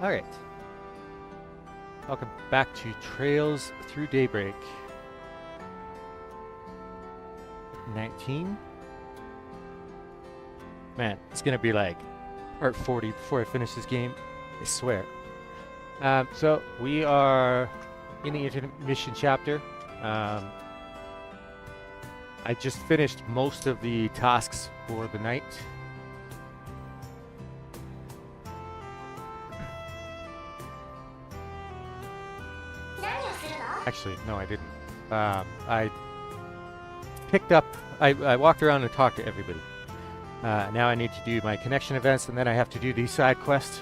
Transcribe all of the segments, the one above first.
Alright. Welcome back to Trails Through Daybreak. 19? Man, it's gonna be like part 40 before I finish this game. I swear. So we are in the intermission chapter. I just finished most of the tasks for the night. Actually, no, I didn't. I picked up, I walked around and talked to everybody. Now I need to do my connection events, and then I have to do the side quest.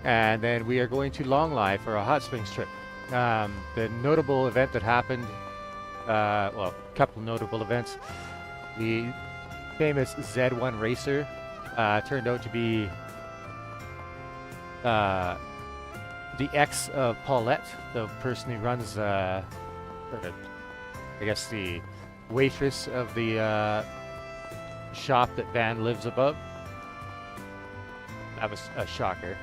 And then we are going to Long Lie for a hot springs trip. The notable event that happened, well, a couple notable events. The famous Z1 racer turned out to be the ex of Paulette, the person who runs, I guess, the waitress of the shop that Van lives above. That was a shocker.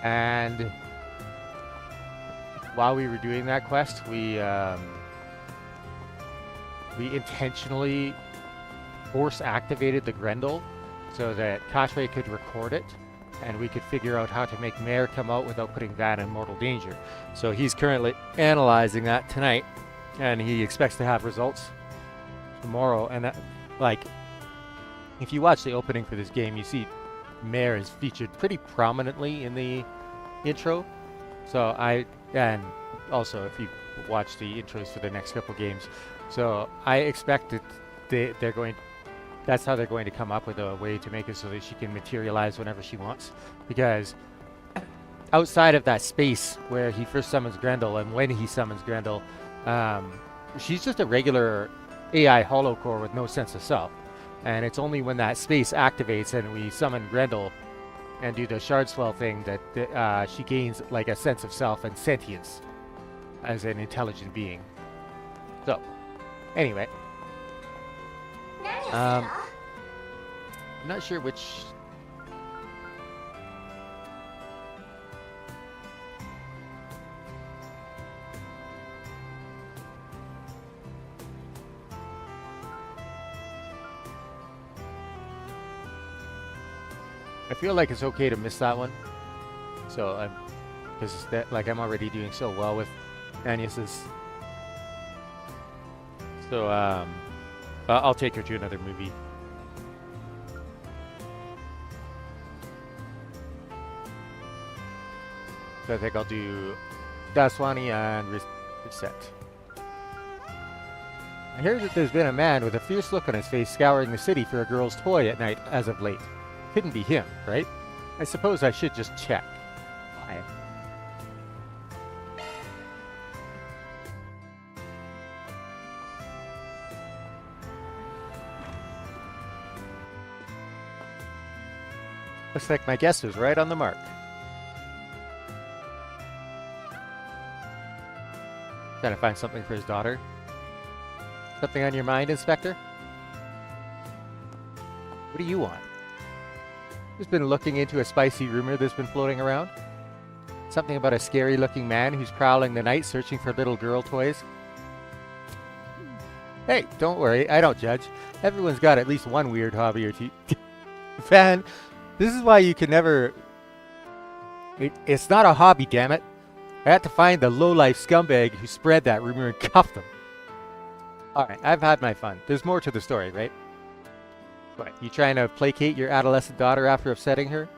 And while we were doing that quest, we intentionally force activated the Grendel so that Katwe could record it, and we could figure out how to make Mare come out without putting Van in mortal danger. So he's currently analyzing that tonight, and he expects to have results tomorrow. And that, like, if you watch the opening for this game, you see Mare is featured pretty prominently in the intro. So and also if you watch the intros for the next couple games, so I expect that they're going. That's how they're going to come up with a way to make it so that she can materialize whenever she wants. Because outside of that space where he first summons Grendel and when he summons Grendel, she's just a regular AI holocore with no sense of self. And it's only when that space activates and we summon Grendel and do the shard swell thing that she gains like a sense of self and sentience as an intelligent being. So, anyway. I'm not sure which. I feel like it's okay to miss that one. So because that, like, I'm already doing so well with Agnes's. So I'll take her to another movie. So I think I'll do Daswani and Reset. I hear that there's been a man with a fierce look on his face scouring the city for a girl's toy at night as of late. Couldn't be him, right? I suppose I should just check. Why? Looks like my guess was right on the mark. Trying to find something for his daughter. Something on your mind, Inspector? What do you want? Just been looking into a spicy rumor that's been floating around. Something about a scary-looking man who's prowling the night searching for little girl toys. Hey, don't worry, I don't judge. Everyone's got at least one weird hobby or two. Fan, this is why you can never... It's not a hobby, damn it. I had to find the low-life scumbag who spread that rumor and cuff them. Alright, I've had my fun. There's more to the story, right? What, you trying to placate your adolescent daughter after upsetting her?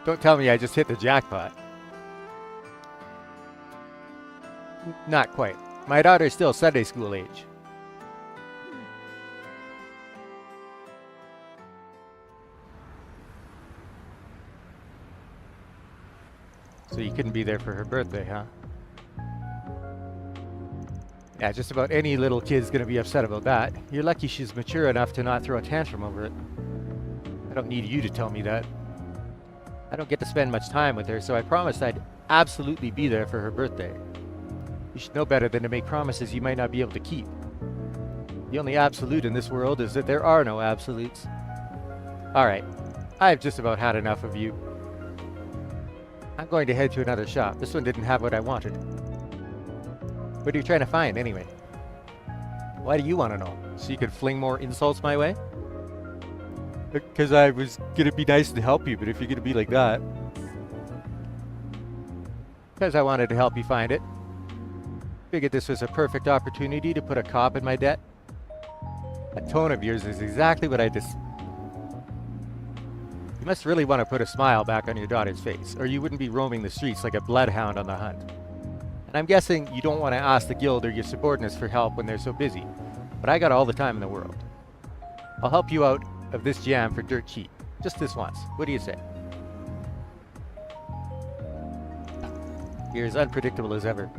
Don't tell me I just hit the jackpot. Not quite. My daughter's still Sunday school age. So you couldn't be there for her birthday, huh? Yeah, just about any little kid's gonna be upset about that. You're lucky she's mature enough to not throw a tantrum over it. I don't need you to tell me that. I don't get to spend much time with her, so I promised I'd absolutely be there for her birthday. You You should know better than to make promises you might not be able to keep. The only absolute in this world is that there are no absolutes. Alright, I've just about had enough of you. I'm going to head to another shop. This one didn't have what I wanted. What are you trying to find, anyway? Why do you want to know? So you could fling more insults my way? Because I was gonna be nice to help you, but if you're gonna be like that... Because I wanted to help you find it. Figured this was a perfect opportunity to put a cop in my debt. That tone of yours is exactly what I just... You must really want to put a smile back on your daughter's face, or you wouldn't be roaming the streets like a bloodhound on the hunt. And I'm guessing you don't want to ask the guild or your subordinates for help when they're so busy, but I got all the time in the world. I'll help you out of this jam for dirt cheap. Just this once. What do you say? You're as unpredictable as ever.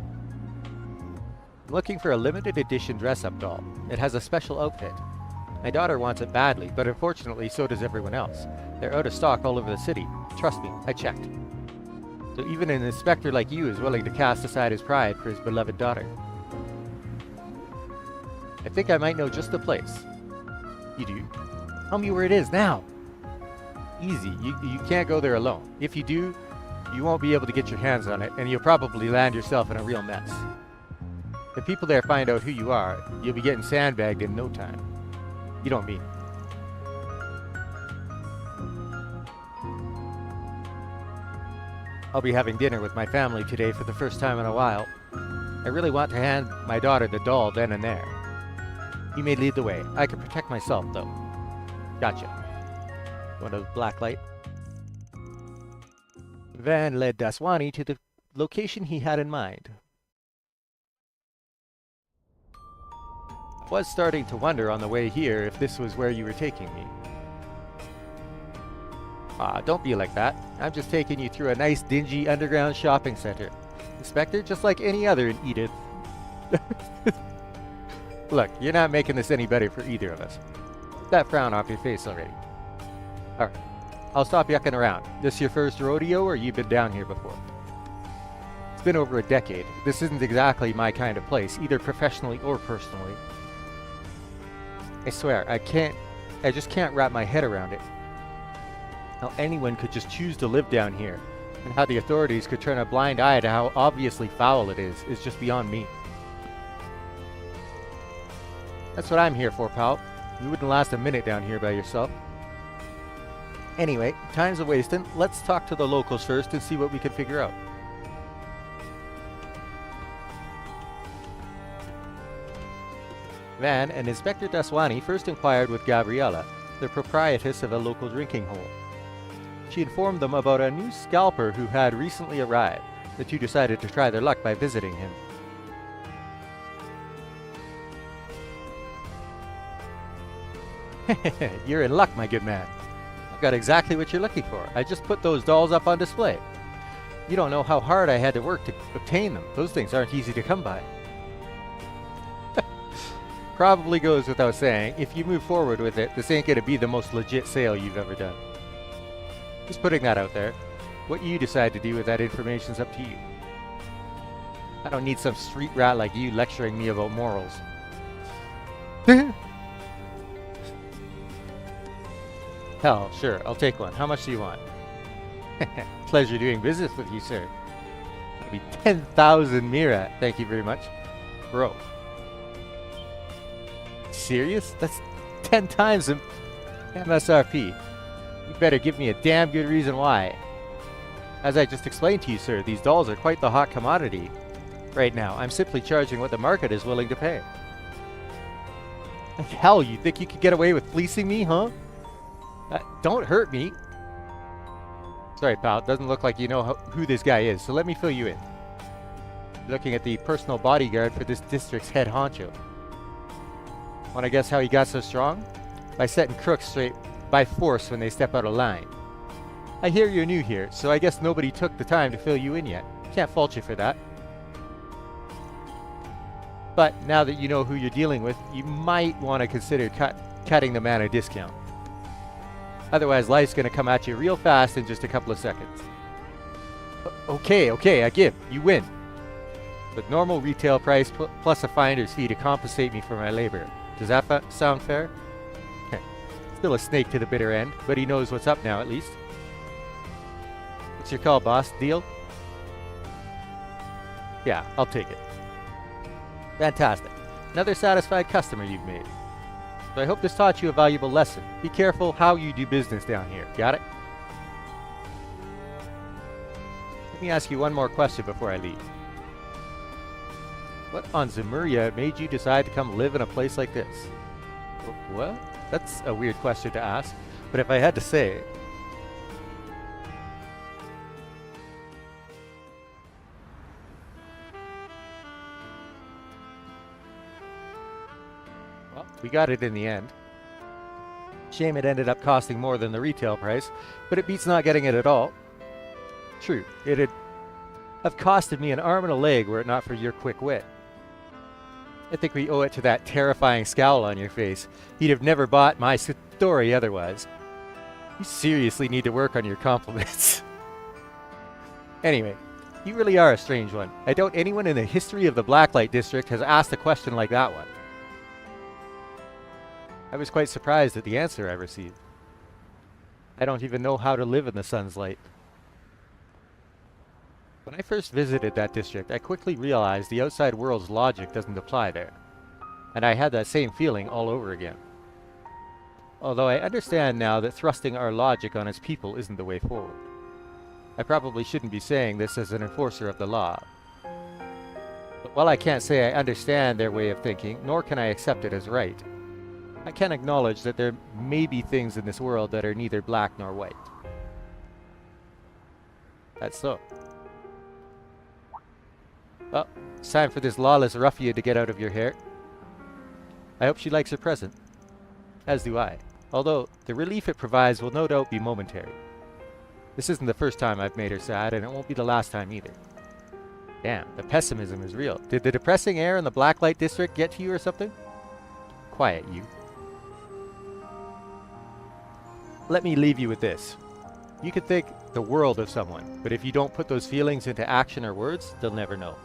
I'm looking for a limited edition dress-up doll. It has a special outfit. My daughter wants it badly, but unfortunately so does everyone else. They're out of stock all over the city. Trust me, I checked. So even an inspector like you is willing to cast aside his pride for his beloved daughter. I think I might know just the place. You do? Tell me where it is now! Easy, you can't go there alone. If you do, you won't be able to get your hands on it, and you'll probably land yourself in a real mess. If people there find out who you are, you'll be getting sandbagged in no time. You don't mean. I'll be having dinner with my family today for the first time in a while. I really want to hand my daughter the doll then and there. You may lead the way. I can protect myself, though. Gotcha. Want a black light? Van led Daswani to the location he had in mind. I was starting to wonder on the way here if this was where you were taking me. Ah, don't be like that. I'm just taking you through a nice dingy underground shopping center. Inspector, just like any other in Edith. Look, you're not making this any better for either of us. Get that frown off your face already. Alright, I'll stop yucking around. This your first rodeo or you've been down here before? It's been over a decade. This isn't exactly my kind of place, either professionally or personally. I swear, I just can't wrap my head around it. How anyone could just choose to live down here, and how the authorities could turn a blind eye to how obviously foul it is just beyond me. That's what I'm here for, pal. You wouldn't last a minute down here by yourself. Anyway, time's a-wasting. Let's talk to the locals first and see what we can figure out. Van and Inspector Daswani first inquired with Gabriella, the proprietress of a local drinking hole. She informed them about a new scalper who had recently arrived. The two decided to try their luck by visiting him. You're in luck, my good man. I've got exactly what you're looking for. I just put those dolls up on display. You don't know how hard I had to work to obtain them. Those things aren't easy to come by. Probably goes without saying, if you move forward with it, this ain't gonna be the most legit sale you've ever done. Just putting that out there. What you decide to do with that information's up to you. I don't need some street rat like you lecturing me about morals. Hell, sure, I'll take one. How much do you want? Pleasure doing business with you, sir. It'll be 10,000 Mira. Thank you very much. Bro. Serious? That's 10 times the MSRP. You better give me a damn good reason why. As I just explained to you, sir, these dolls are quite the hot commodity. Right now, I'm simply charging what the market is willing to pay. Hell, you think you could get away with fleecing me, huh? Don't hurt me. Sorry, pal, it doesn't look like you know who this guy is, so let me fill you in. Looking at the personal bodyguard for this district's head honcho. Want to guess how he got so strong? By setting crooks straight by force when they step out of line. I hear you're new here, so I guess nobody took the time to fill you in yet. Can't fault you for that. But now that you know who you're dealing with, you might want to consider cutting the man a discount. Otherwise, life's going to come at you real fast in just a couple of seconds. Okay, I give. You win. but normal retail price plus a finder's fee to compensate me for my labor. Does that sound fair? Still a snake to the bitter end, but he knows what's up now at least. What's your call, boss? Deal? Yeah, I'll take it. Fantastic. Another satisfied customer you've made. So I hope this taught you a valuable lesson. Be careful how you do business down here. Got it? Let me ask you one more question before I leave. What on Zemuria made you decide to come live in a place like this? What? That's a weird question to ask, but if I had to say... Well, we got it in the end. Shame it ended up costing more than the retail price, but it beats not getting it at all. True, it'd have costed me an arm and a leg were it not for your quick wit. I think we owe it to that terrifying scowl on your face. He'd have never bought my story otherwise. You seriously need to work on your compliments. Anyway, you really are a strange one. I doubt anyone in the history of the Blacklight District has asked a question like that one. I was quite surprised at the answer I received. I don't even know how to live in the sun's light. When I first visited that district, I quickly realized the outside world's logic doesn't apply there. And I had that same feeling all over again. Although I understand now that thrusting our logic on its people isn't the way forward. I probably shouldn't be saying this as an enforcer of the law. But while I can't say I understand their way of thinking, nor can I accept it as right, I can acknowledge that there may be things in this world that are neither black nor white. That's so. Well, it's time for this lawless ruffian to get out of your hair. I hope she likes her present. As do I. Although, the relief it provides will no doubt be momentary. This isn't the first time I've made her sad, and it won't be the last time either. Damn, the pessimism is real. Did the depressing air in the Blacklight District get to you or something? Quiet, you. Let me leave you with this. You could think the world of someone, but if you don't put those feelings into action or words, they'll never know.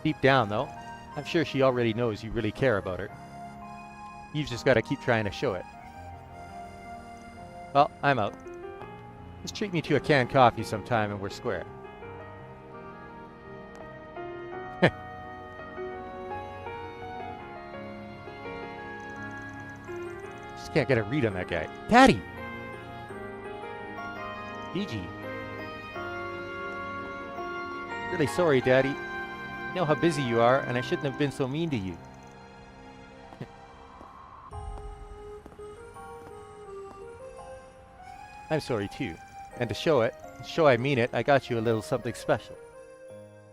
Deep down, though, I'm sure she already knows you really care about her. You've just got to keep trying to show it. Well, I'm out. Just treat me to a canned coffee sometime and we're square. Just can't get a read on that guy. Daddy! Fiji. Really sorry, Daddy. I know how busy you are, and I shouldn't have been so mean to you. I'm sorry too. And to show I mean it, I got you a little something special.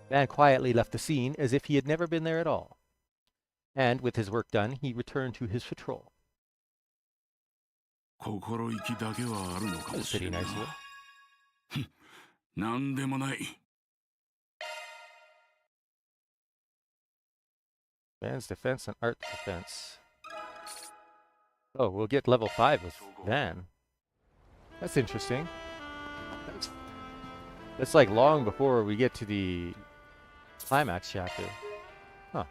Man quietly left the scene as if he had never been there at all. And with his work done, he returned to his patrol. That was pretty nice of it. Van's defense and art defense. Oh, we'll get level 5 with Van. That's interesting. That's like long before we get to the climax chapter. Huh.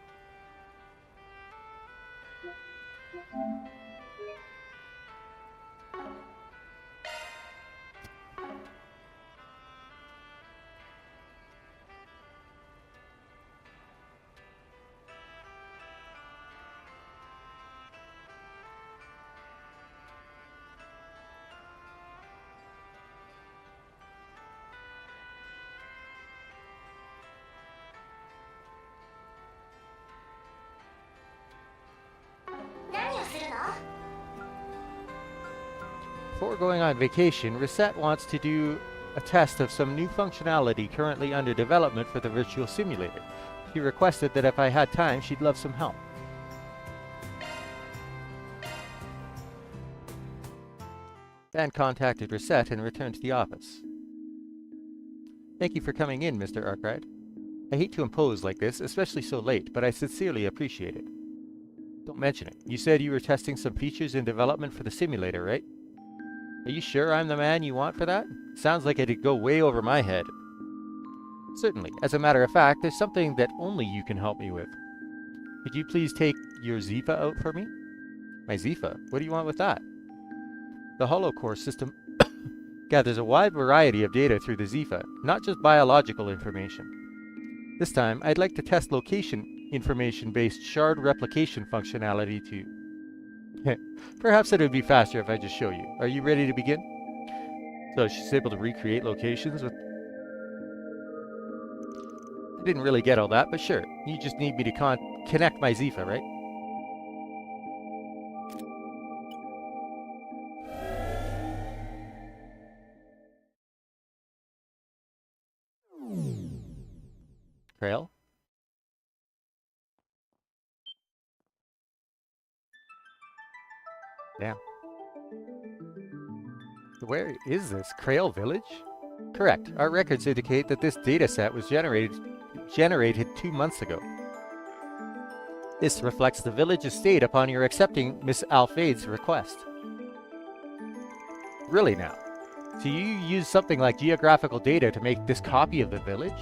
Before going on vacation, Reset wants to do a test of some new functionality currently under development for the virtual simulator. She requested that if I had time, she'd love some help. Van contacted Reset and returned to the office. Thank you for coming in, Mr. Arkwright. I hate to impose like this, especially so late, but I sincerely appreciate it. Don't mention it. You said you were testing some features in development for the simulator, right? Are you sure I'm the man you want for that? Sounds like it'd go way over my head. Certainly. As a matter of fact, there's something that only you can help me with. Could you please take your Zifa out for me? My Zifa? What do you want with that? The holocore system gathers a wide variety of data through the Zifa, not just biological information. This time, I'd like to test location information-based shard replication functionality too. Perhaps it would be faster if I just show you. Are you ready to begin? So she's able to recreate locations with... I didn't really get all that, but sure. You just need me to connect my Zifa, right? Trail? Damn. Where is this? Krail Village? Correct. Our records indicate that this dataset was generated 2 months ago. This reflects the village's state upon your accepting Miss Alfade's request. Really now? So you use something like geographical data to make this copy of the village?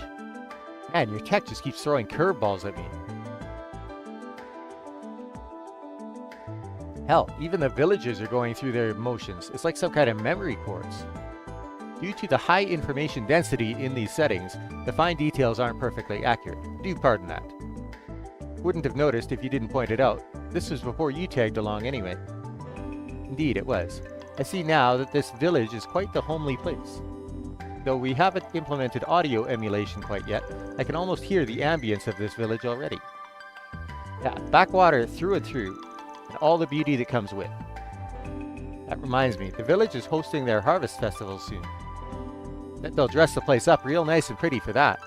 Man, your tech just keeps throwing curveballs at me. Hell, even the villagers are going through their motions. It's like some kind of memory course. Due to the high information density in these settings, the fine details aren't perfectly accurate. Do pardon that. Wouldn't have noticed if you didn't point it out. This was before you tagged along anyway. Indeed, it was. I see now that this village is quite the homely place. Though we haven't implemented audio emulation quite yet, I can almost hear the ambience of this village already. Yeah, backwater through and through, and all the beauty that comes with. That reminds me, the village is hosting their harvest festival soon. Bet they'll dress the place up real nice and pretty for that.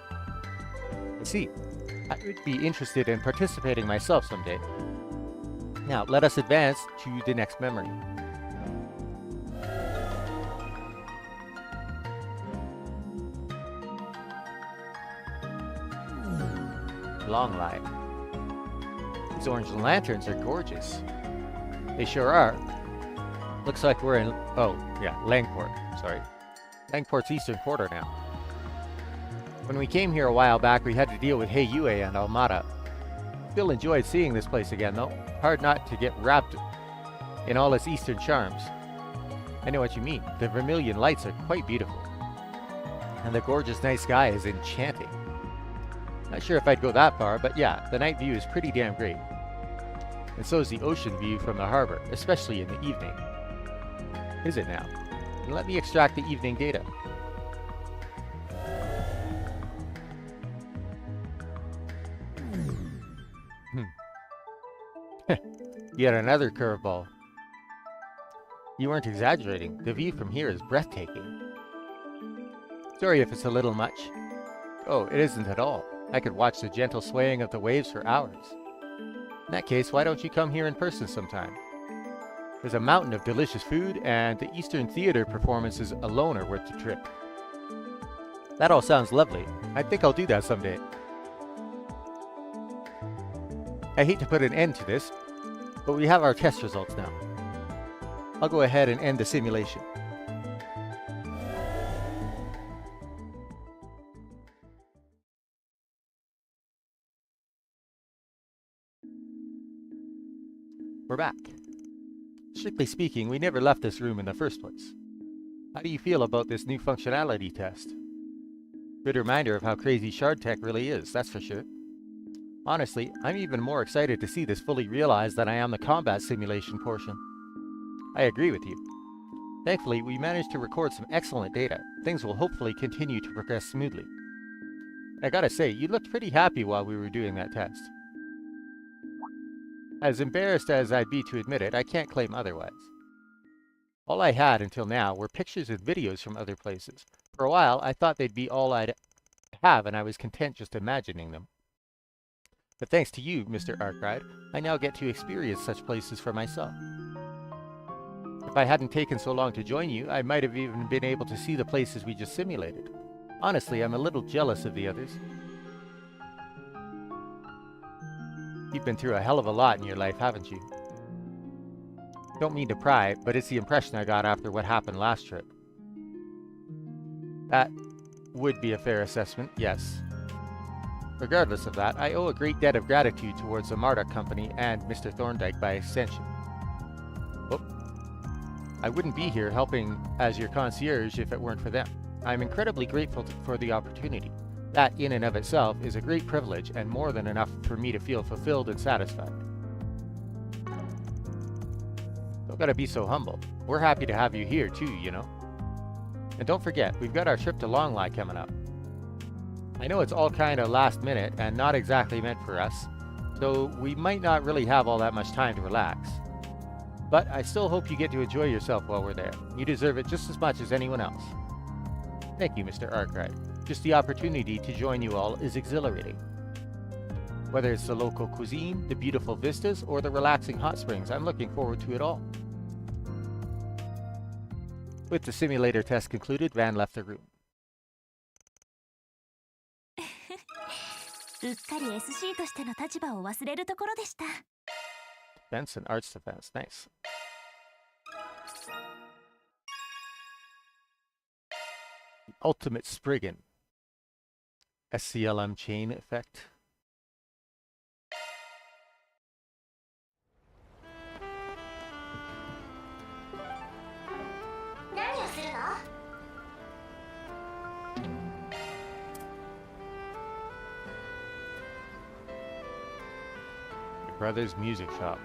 I see. I would be interested in participating myself someday. Now, let us advance to the next memory. Long line. These orange lanterns are gorgeous. They sure are. Looks like we're in... oh, yeah, Langport. Sorry. Langport's eastern quarter now. When we came here a while back, we had to deal with Heiyue and Almada. Still enjoyed seeing this place again, though. Hard not to get wrapped in all its eastern charms. I know what you mean. The vermilion lights are quite beautiful. And the gorgeous night sky is enchanting. Not sure if I'd go that far, but yeah, the night view is pretty damn great. And so is the ocean view from the harbor, especially in the evening. Is it now? And let me extract the evening data. Yet another curveball. You weren't exaggerating. The view from here is breathtaking. Sorry if it's a little much. Oh, it isn't at all. I could watch the gentle swaying of the waves for hours. In that case, why don't you come here in person sometime? There's a mountain of delicious food, and the Eastern Theater performances alone are worth the trip. That all sounds lovely. I think I'll do that someday. I hate to put an end to this, but we have our test results now. I'll go ahead and end the simulation. We're back. Strictly speaking, we never left this room in the first place. How do you feel about this new functionality test? Good reminder of how crazy shard tech really is, that's for sure. Honestly, I'm even more excited to see this fully realized than I am the combat simulation portion. I agree with you. Thankfully, we managed to record some excellent data. Things will hopefully continue to progress smoothly. I gotta say, you looked pretty happy while we were doing that test. As embarrassed as I'd be to admit it, I can't claim otherwise. All I had until now were pictures and videos from other places. For a while, I thought they'd be all I'd have, and I was content just imagining them. But thanks to you, Mr. Arkride, I now get to experience such places for myself. If I hadn't taken so long to join you, I might have even been able to see the places we just simulated. Honestly, I'm a little jealous of the others. You've been through a hell of a lot in your life, haven't you? Don't mean to pry, but it's the impression I got after what happened last trip. That would be a fair assessment, yes. Regardless of that, I owe a great debt of gratitude towards the Marduk Company and Mr. Thorndyke by extension. Whoop. I wouldn't be here helping as your concierge if it weren't for them. I'm incredibly grateful for the opportunity. That in and of itself is a great privilege and more than enough for me to feel fulfilled and satisfied. Don't gotta be so humble. We're happy to have you here too, you know. And don't forget, we've got our trip to Longlai coming up. I know it's all kind of last minute and not exactly meant for us, so we might not really have all that much time to relax. But I still hope you get to enjoy yourself while we're there. You deserve it just as much as anyone else. Thank you, Mr. Arkwright. Just the opportunity to join you all is exhilarating. Whether it's the local cuisine, the beautiful vistas, or the relaxing hot springs, I'm looking forward to it all. With the simulator test concluded, Van left the room. うっかり SC としての立場を忘れるところでした。 Defense and arts defense, nice. The ultimate Spriggan. SCLM chain effect. Your brother's music shop.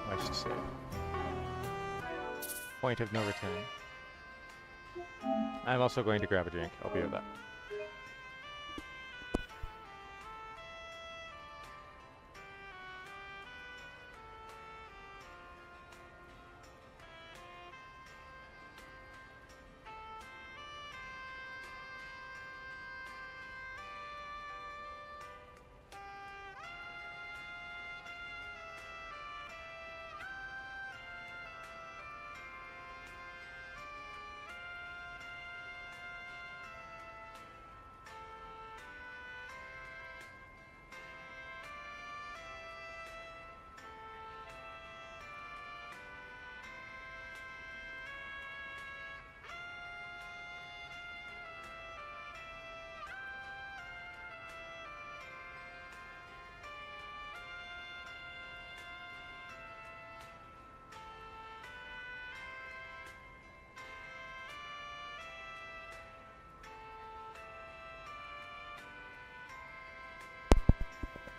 I should say. Point of no return. I'm also going to grab a drink. I'll be right back.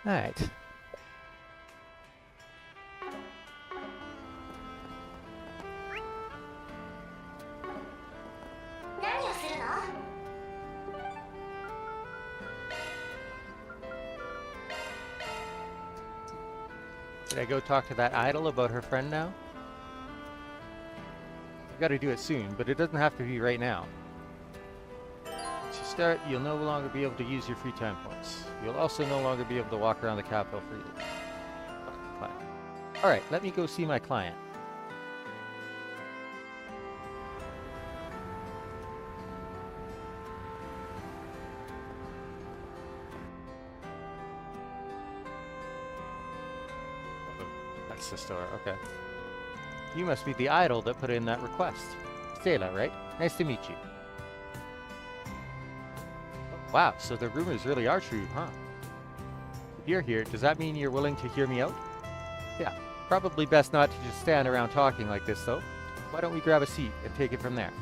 Alright. Did I go talk to that idol about her friend now? I've got to do it soon, but it doesn't have to be right now. To start, you'll no longer be able to use your free time points. You'll also no longer be able to walk around the capital freely. Alright, let me go see my client. That's the store, okay. You must be the idol that put in that request. Stella, right? Nice to meet you. Wow, so the rumors really are true, huh? If you're here, does that mean you're willing to hear me out? Yeah, probably best not to just stand around talking like this, though. Why don't we grab a seat and take it from there?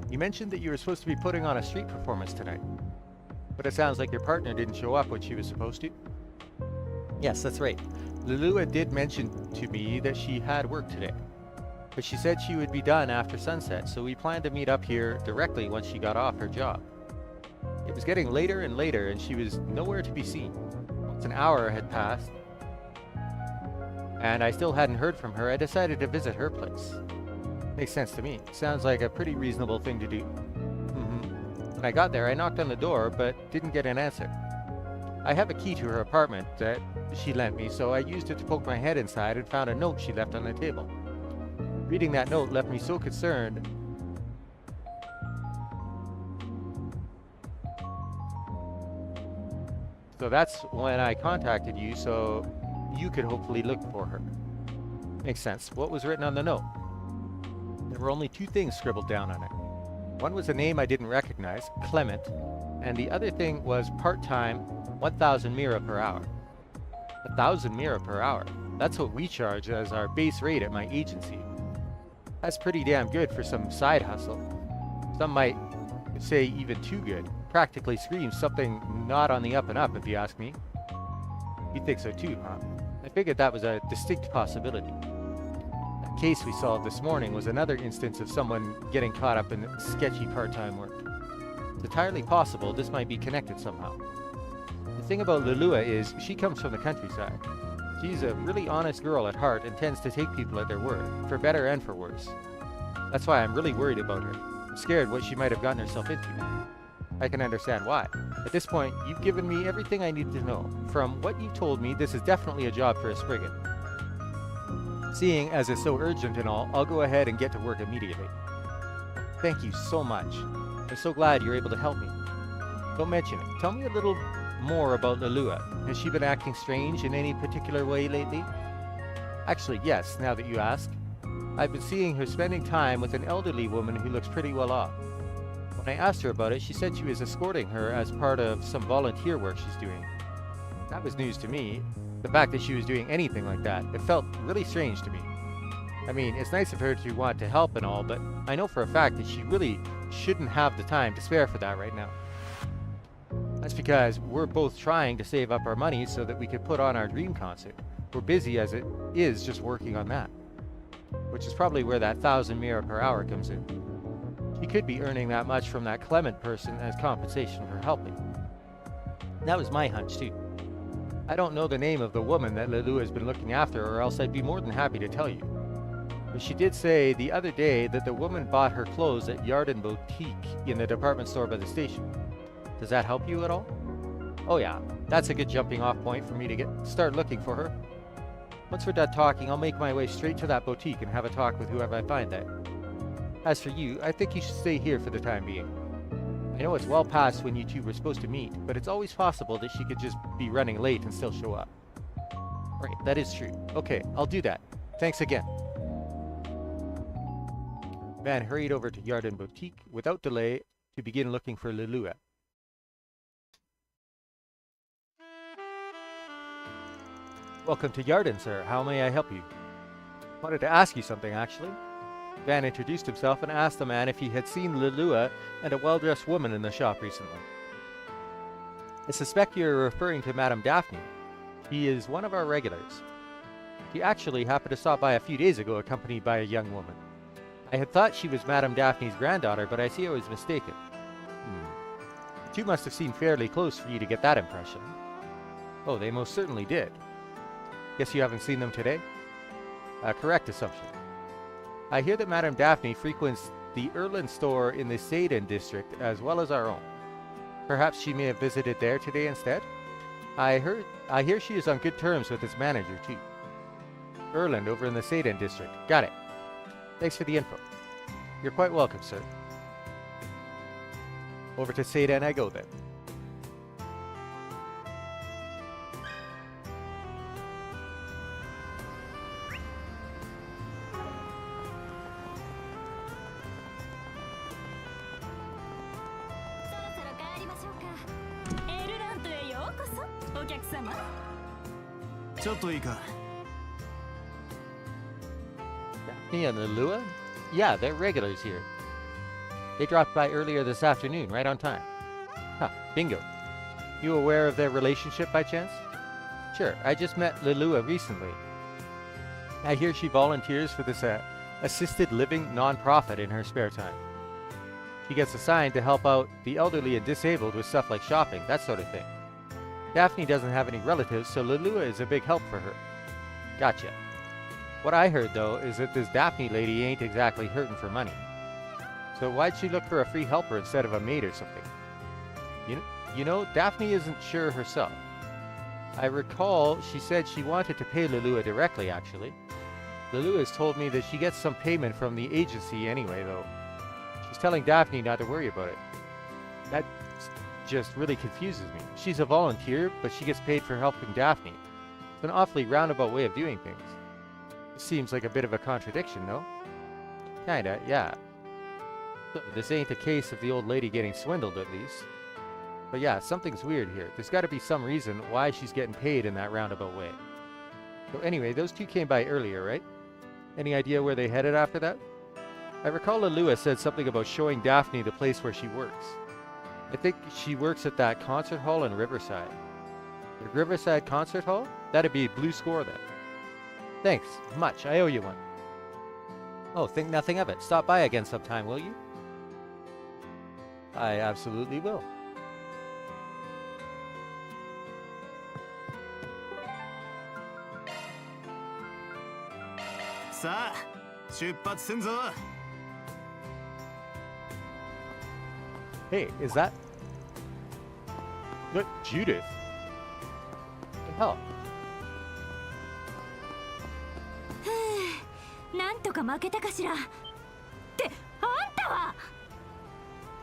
You mentioned that you were supposed to be putting on a street performance tonight. But it sounds like your partner didn't show up when she was supposed to. Yes, that's right. Lulua did mention to me that she had work today. but she said she would be done after sunset, so we planned to meet up here directly once she got off her job. It was getting later and later, and she was nowhere to be seen. Once an hour had passed, and I still hadn't heard from her, I decided to visit her place. Makes sense to me. Sounds like a pretty reasonable thing to do. When I got there, I knocked on the door, but didn't get an answer. I have a key to her apartment that she lent me, so I used it to poke my head inside and found a note she left on the table. Reading that note left me so concerned. So that's when I contacted you, so you could hopefully look for her. Makes sense. What was written on the note? There were only 2 things scribbled down on it. One was a name I didn't recognize, Clement, and the other thing was part-time, 1,000 mira per hour. 1,000 mira per hour. That's what we charge as our base rate at my agency. That's pretty damn good for some side hustle. Some might say even too good. Practically screams something not on the up and up, if you ask me. You think so too, huh? I figured that was a distinct possibility. That case we solved this morning was another instance of someone getting caught up in sketchy part-time work. It's entirely possible this might be connected somehow. The thing about Lulua is she comes from the countryside. She's a really honest girl at heart and tends to take people at their word, for better and for worse. That's why I'm really worried about her. I'm scared what she might have gotten herself into. I can understand why. At this point, you've given me everything I need to know. From what you've told me, this is definitely a job for a Spriggan. Seeing as it's so urgent and all, I'll go ahead and get to work immediately. Thank you so much. I'm so glad you're able to help me. Don't mention it. Tell me a little more about Lulua. Has she been acting strange in any particular way lately? Actually, yes, now that you ask. I've been seeing her spending time with an elderly woman who looks pretty well off. When I asked her about it, she said she was escorting her as part of some volunteer work she's doing. That was news to me. The fact that she was doing anything like that, it felt really strange to me. I mean, it's nice of her to want to help and all, but I know for a fact that she really shouldn't have the time to spare for that right now. That's because we're both trying to save up our money so that we could put on our dream concert. We're busy as it is just working on that. Which is probably where that 1,000 mira per hour comes in. She could be earning that much from that Clement person as compensation for helping. That was my hunch too. I don't know the name of the woman that Lulu has been looking after, or else I'd be more than happy to tell you. But she did say the other day that the woman bought her clothes at Yarden Boutique in the department store by the station. Does that help you at all? Oh yeah, that's a good jumping off point for me to start looking for her. Once we're done talking, I'll make my way straight to that boutique and have a talk with whoever I find there. As for you, I think you should stay here for the time being. I know it's well past when you two were supposed to meet, but it's always possible that she could just be running late and still show up. Right, that is true. Okay, I'll do that. Thanks again. Man hurried over to Yarden Boutique without delay to begin looking for Lulua. Welcome to Yarden, sir. How may I help you? Wanted to ask you something, actually. Van introduced himself and asked the man if he had seen Lulua and a well-dressed woman in the shop recently. I suspect you're referring to Madame Daphne. She is one of our regulars. She actually happened to stop by a few days ago accompanied by a young woman. I had thought she was Madame Daphne's granddaughter, but I see I was mistaken. The two must have seemed fairly close for you to get that impression. Oh, they most certainly did. Guess you haven't seen them today? A correct assumption. I hear that Madame Daphne frequents the Erlin store in the Seiden district as well as our own. Perhaps she may have visited there today instead? I hear she is on good terms with its manager too. Erlin over in the Seiden district. Got it. Thanks for the info. You're quite welcome, sir. Over to Seiden I go then. Daphne and Lulua? Yeah, they're regulars here. They dropped by earlier this afternoon, right on time. Huh, bingo. You aware of their relationship by chance? Sure, I just met Lulua recently. I hear she volunteers for this assisted living non-profit in her spare time. She gets assigned to help out the elderly and disabled with stuff like shopping, that sort of thing. Daphne doesn't have any relatives, so Lelua is a big help for her. Gotcha. What I heard, though, is that this Daphne lady ain't exactly hurting for money. So why'd she look for a free helper instead of a maid or something? You know, Daphne isn't sure herself. I recall she said she wanted to pay Lelua directly, actually. Lelua has told me that she gets some payment from the agency anyway, though. She's telling Daphne not to worry about it. That just really confuses me. She's a volunteer, but she gets paid for helping Daphne. It's an awfully roundabout way of doing things. It seems like a bit of a contradiction, no? Kinda, yeah. So, this ain't a case of the old lady getting swindled, at least. But yeah, something's weird here. There's gotta be some reason why she's getting paid in that roundabout way. So anyway, those two came by earlier, right? Any idea where they headed after that? I recall Lelua said something about showing Daphne the place where she works. I think she works at that concert hall in Riverside. The Riverside Concert Hall? That'd be a blue score then. Thanks, much. I owe you one. Oh, think nothing of it. Stop by again sometime, will you? I absolutely will. Sa, 出発すんぞ. Hey, is that... Look, Judith. What the hell? なんとか負けたかしら。ってあんたは。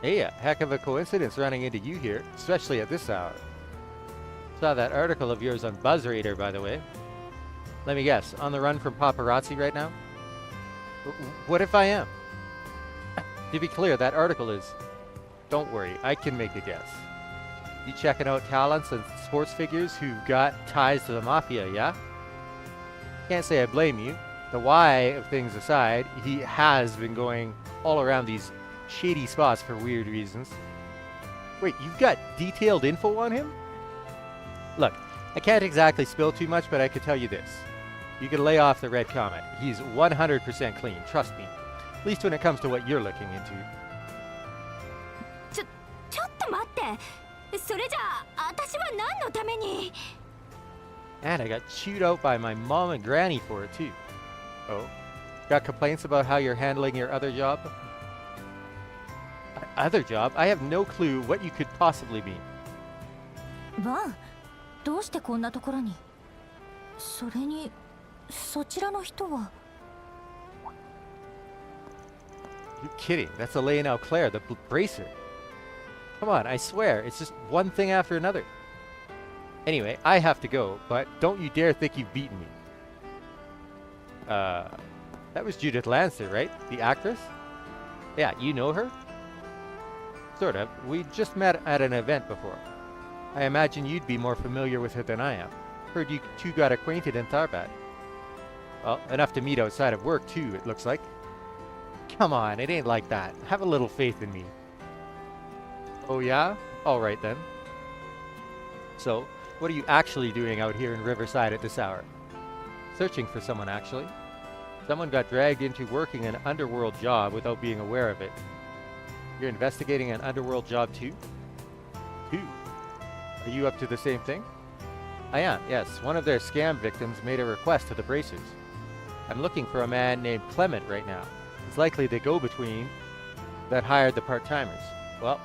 Hey, a heck of a coincidence running into you here, especially at this hour. Saw that article of yours on BuzzRadar, by the way. Let me guess, on the run from paparazzi right now? What if I am? To be clear, that article is... Don't worry, I can make a guess. You checking out talents and sports figures who've got ties to the mafia, yeah? Can't say I blame you. The why of things aside, he has been going all around these shady spots for weird reasons. Wait, you've got detailed info on him? Look, I can't exactly spill too much, but I can tell you this. You can lay off the red comment. He's 100% clean, trust me. At least when it comes to what you're looking into. ちょっと待って。それじゃあ、私は何のために。 And I got chewed out by my mom and granny for it too. Oh? Got complaints about how you're handling your other job? Other job? I have no clue what you could possibly mean. バン、どうしてこんなところに。それに、そちらの人は。 You're kidding. That's Elaine Claire, the bracer. Come on, I swear, it's just one thing after another. Anyway, I have to go, but don't you dare think you've beaten me. That was Judith Lancer, right? The actress? Yeah, you know her? Sort of. We just met at an event before. I imagine you'd be more familiar with her than I am. Heard you two got acquainted in Tharbad. Well, enough to meet outside of work too, it looks like. Come on, it ain't like that. Have a little faith in me. Oh yeah? Alright then. So, what are you actually doing out here in Riverside at this hour? Searching for someone, actually. Someone got dragged into working an underworld job without being aware of it. You're investigating an underworld job too? Too? Are you up to the same thing? I am, yes. One of their scam victims made a request to the bracers. I'm looking for a man named Clement right now. He's likely the go-between that hired the part-timers. Well,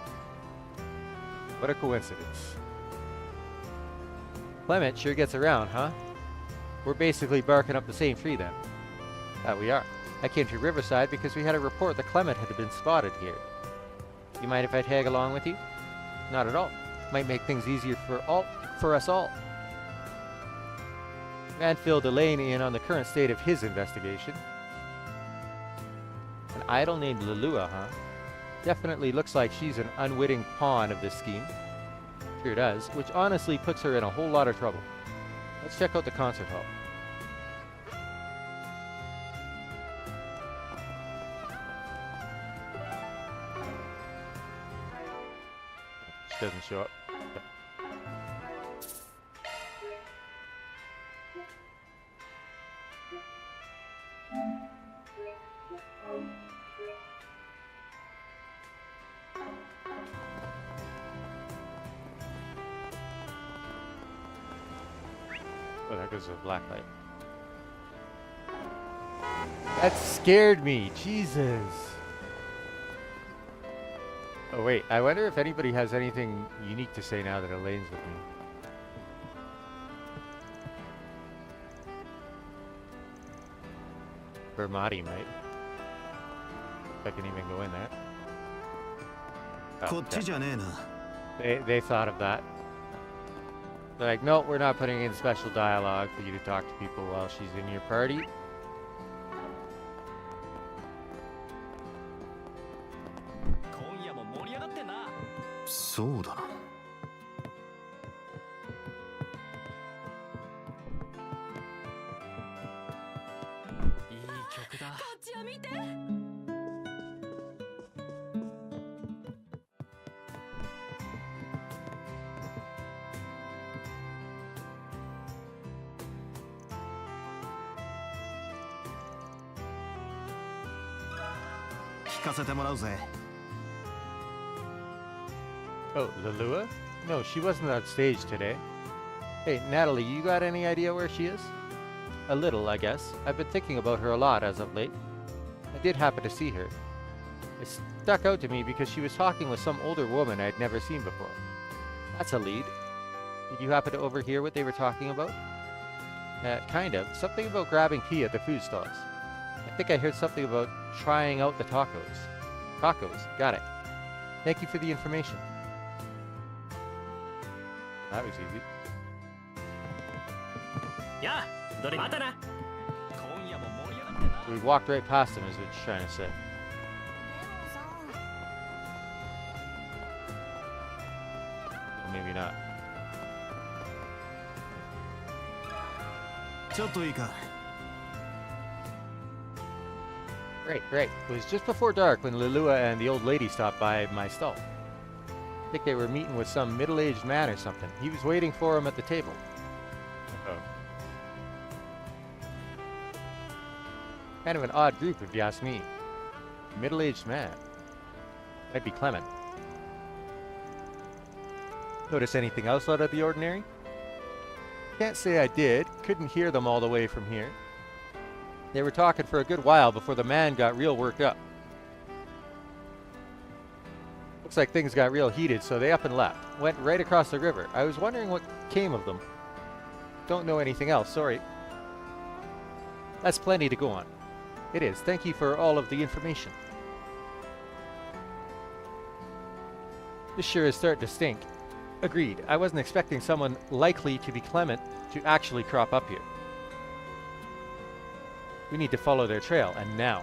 what a coincidence. Clement sure gets around, huh? We're basically barking up the same tree then. That we are. I came to Riverside because we had a report that Clement had been spotted here. You mind if I tag along with you? Not at all. Might make things easier for us all. Man filled Elaine in on the current state of his investigation. An idol named Lelua, huh? Definitely looks like she's an unwitting pawn of this scheme. Sure does, which honestly puts her in a whole lot of trouble. Let's check out the concert hall. She doesn't show up. Oh, there goes the black light. That scared me. Jesus. Oh wait, I wonder if anybody has anything unique to say now that Elaine's with me. Or Marty might. If I can even go in there. Oh, こっちじゃねえな。 They thought of that. They're like, no, we're not putting in special dialogue for you to talk to people while she's in your party. 今夜も盛り上がってんな。そうだな。いい曲だ。こっちを見て。聞かせてもらうぜ。 Oh, Lilua? No, she wasn't on stage today. Hey, Natalie, you got any idea where she is? A little, I guess. I've been thinking about her a lot as of late. I did happen to see her. It stuck out to me because she was talking with some older woman I'd never seen before. That's a lead. Did you happen to overhear what they were talking about? Kind of. Something about grabbing tea at the food stalls. I think I heard something about trying out the tacos. Tacos. Got it. Thank you for the information. That was easy. やあ、どれまたな。今夜も盛り上がってんな。 So we walked right past him, is what she's trying to say. でもさ、 Or maybe not. ちょっといいか。 Right, right. It was just before dark when Lilua and the old lady stopped by my stall. I think they were meeting with some middle-aged man or something. He was waiting for him at the table. Oh. Kind of an odd group, if you ask me. Middle-aged man. I'd be Clement. Notice anything else out of the ordinary? Can't say I did. Couldn't hear them all the way from here. They were talking for a good while before the man got real worked up. Looks like things got real heated, so they up and left. Went right across the river. I was wondering what came of them. Don't know anything else, sorry. That's plenty to go on. It is. Thank you for all of the information. This sure is starting to stink. Agreed. I wasn't expecting someone likely to be Clement to actually crop up here. We need to follow their trail, and now.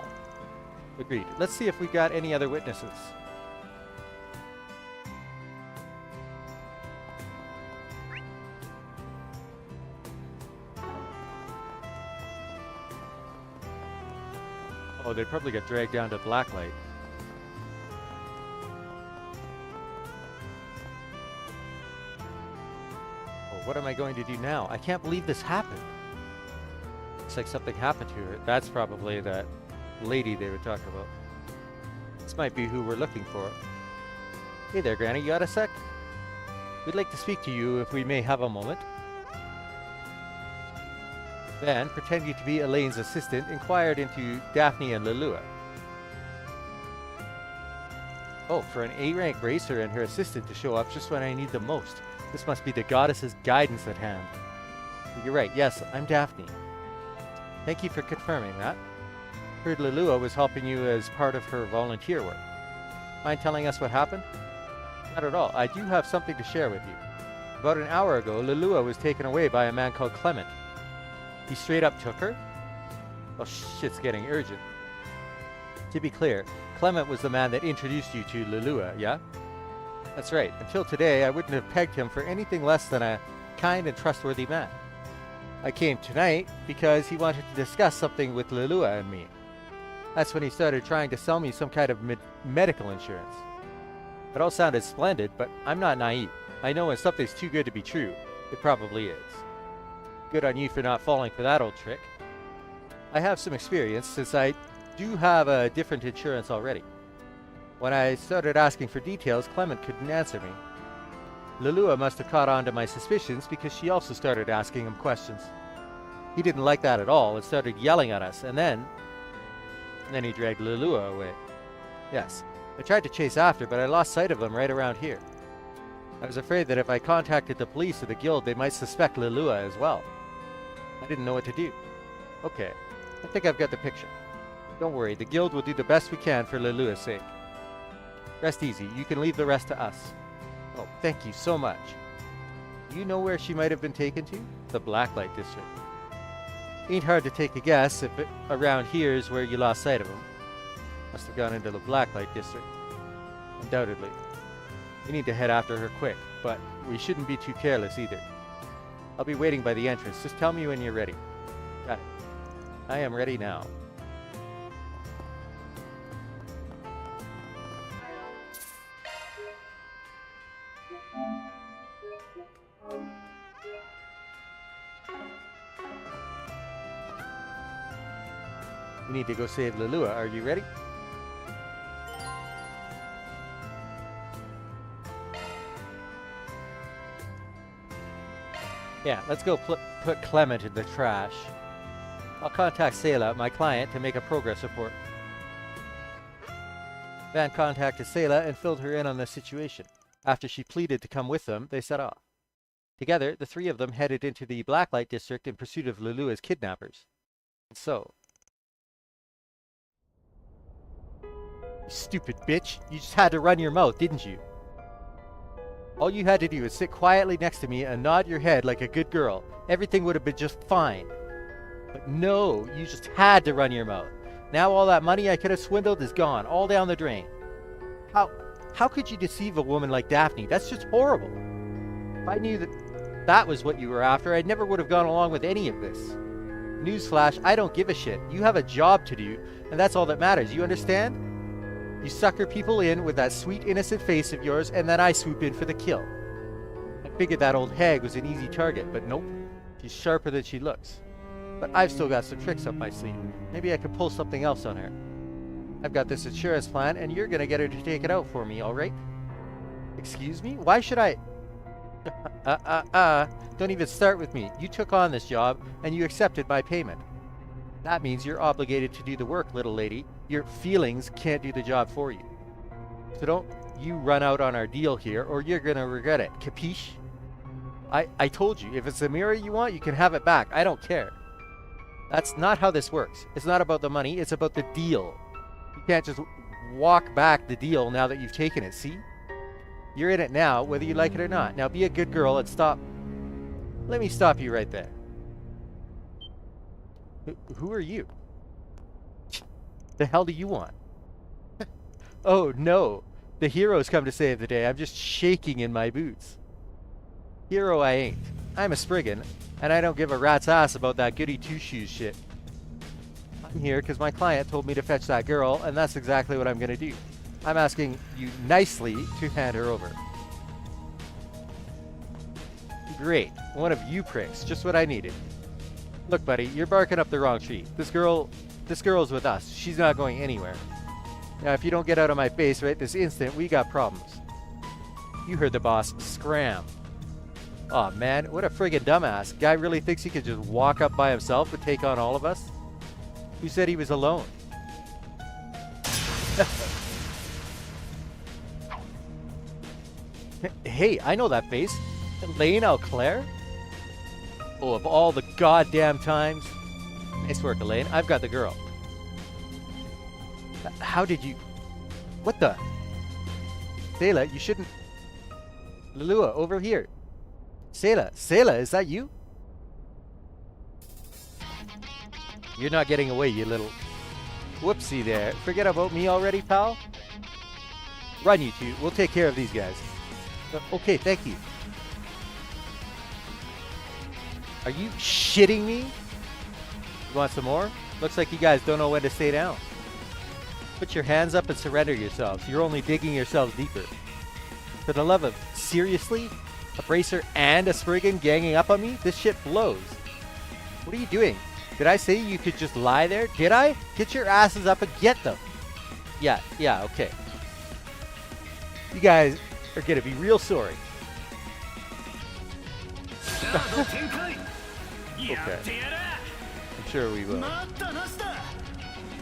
Agreed. Let's see if we got any other witnesses. Oh, they probably got dragged down to Blacklight. Oh, what am I going to do now? I can't believe this happened. Looks like something happened to her. That's probably that lady they were talking about. This might be who we're looking for. Hey there, Granny. You got a sec? We'd like to speak to you if we may have a moment. Van, pretending to be Elaine's assistant, inquired into Daphne and Lilua. Oh, for an A-rank racer and her assistant to show up just when I need them most. This must be the goddess's guidance at hand. You're right. Yes, I'm Daphne. Thank you for confirming that. Heard Lilua was helping you as part of her volunteer work. Mind telling us what happened? Not at all. I do have something to share with you. About an hour ago, Lilua was taken away by a man called Clement. He straight up took her? Well, shit's getting urgent. To be clear, Clement was the man that introduced you to Lilua, yeah? That's right. Until today, I wouldn't have pegged him for anything less than a kind and trustworthy man. I came tonight because he wanted to discuss something with Lilua and me. That's when he started trying to sell me some kind of medical insurance. It all sounded splendid, but I'm not naive. I know when something's too good to be true, it probably is. Good on you for not falling for that old trick. I have some experience since I do have a different insurance already. When I started asking for details, Clement couldn't answer me. Lelua must have caught on to my suspicions because she also started asking him questions. He didn't like that at all and started yelling at us, and then he dragged Lelua away. Yes, I tried to chase after, but I lost sight of him right around here. I was afraid that if I contacted the police or the guild, they might suspect Lelua as well. I didn't know what to do. Okay, I think I've got the picture. Don't worry, the guild will do the best we can for Lelua's sake. Rest easy, you can leave the rest to us. Oh, thank you so much. Do you know where she might have been taken to? The Blacklight District. Ain't hard to take a guess if around here is where you lost sight of him. Must have gone into the Blacklight District. Undoubtedly. We need to head after her quick, but we shouldn't be too careless either. I'll be waiting by the entrance. Just tell me when you're ready. Got it. I am ready now. We need to go save Lelua. Are you ready? Yeah, let's go put Clement in the trash. I'll contact Sayla, my client, to make a progress report. Van contacted Sayla and filled her in on the situation. After she pleaded to come with them, they set off. Together, the three of them headed into the Blacklight District in pursuit of Lelua's kidnappers. And so... You stupid bitch! You just had to run your mouth, didn't you? All you had to do was sit quietly next to me and nod your head like a good girl. Everything would have been just fine. But no, you just had to run your mouth. Now all that money I could have swindled is gone, all down the drain. How could you deceive a woman like Daphne? That's just horrible. If I knew that was what you were after, I never would have gone along with any of this. Newsflash, I don't give a shit. You have a job to do, and that's all that matters. You understand? You sucker people in with that sweet innocent face of yours, and then I swoop in for the kill. I figured that old hag was an easy target, but nope. She's sharper than she looks. But I've still got some tricks up my sleeve. Maybe I could pull something else on her. I've got this insurance plan, and you're gonna get her to take it out for me, alright? Excuse me? Why should I... Don't even start with me. You took on this job, and you accepted my payment. That means you're obligated to do the work, little lady. Your feelings can't do the job for you. So don't you run out on our deal here, or you're gonna regret it. Capiche? I told you, if it's the mirror you want, you can have it back. I don't care. That's not how this works. It's not about the money, it's about the deal. You can't just walk back the deal now that you've taken it, see? You're in it now, whether you like it or not. Now be a good girl and stop. Let me stop you right there. Who are you? The hell do you want? Oh no, the hero's come to save the day. I'm just shaking in my boots. Hero I ain't. I'm a Spriggan, and I don't give a rat's ass about that goody two-shoes shit. I'm here because my client told me to fetch that girl, and that's exactly what I'm gonna do. I'm asking you nicely to hand her over. Great, one of you pricks, just what I needed. Look, buddy, you're barking up the wrong tree. This girl's with us. She's not going anywhere. Now, if you don't get out of my face right this instant, we got problems. You heard the boss. Scram. Aw, man, what a friggin' dumbass. Guy really thinks he could just walk up by himself and take on all of us? Who said he was alone? Hey, I know that face. Elaine Alclair? Oh, of all the goddamn times. Nice work, Elaine. I've got the girl. How did you... What the... Sayla, you shouldn't... Lelua, over here. Sayla, is that you? You're not getting away, you little... Whoopsie there. Forget about me already, pal? Run, you two. We'll take care of these guys. Okay, thank you. Are you shitting me? You want some more? Looks like you guys don't know when to stay down. Put your hands up and surrender yourselves. You're only digging yourselves deeper. For the love of... Seriously? A bracer and a Spriggan ganging up on me? This shit blows. What are you doing? Did I say you could just lie there? Did I? Get your asses up and get them. Yeah, okay. You guys are gonna be real sorry. ード展開やってやる I'm sure we will. 待ったなしだ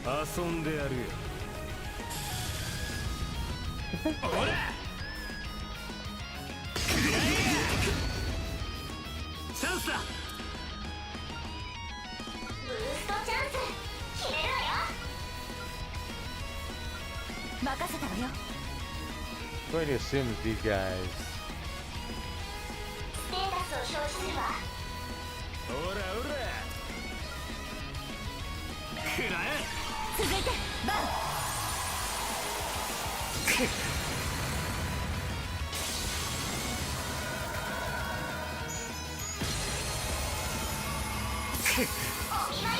遊んでやるよほらチャンスだブーストチャンス決めるわよ任せたわよ I'm going to assume that these guys. ステータスを表示するわほらほら食らえ続いてバン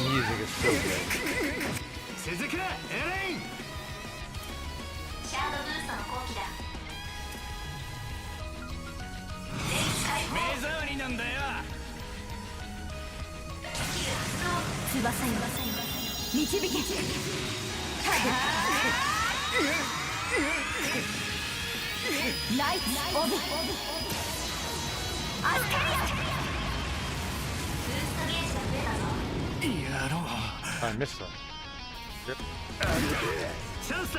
Music is so good. 続けエレインシャードブーストの後期だ目障りなんだよ翼よ導けライツオブアスカリアブーストゲージが増えたぞやろう I missed one. Yep. チャンスだ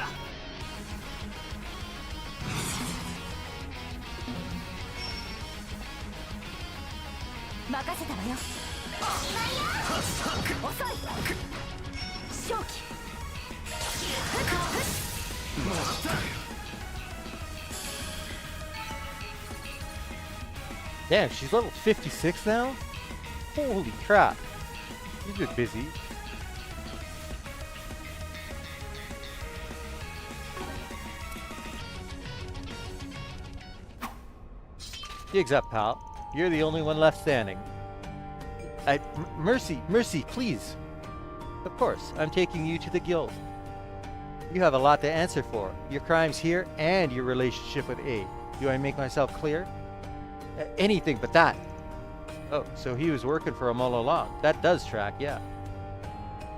任せたわよ遅い正気 Damn, she's level 56 now? Holy crap. She's been busy. Digs up, pal. You're the only one left standing. Mercy, please. Of course, I'm taking you to the guild. You have a lot to answer for. Your crimes here and your relationship with A. Do I make myself clear? Anything but that. Oh, so he was working for him all along. That does track, yeah.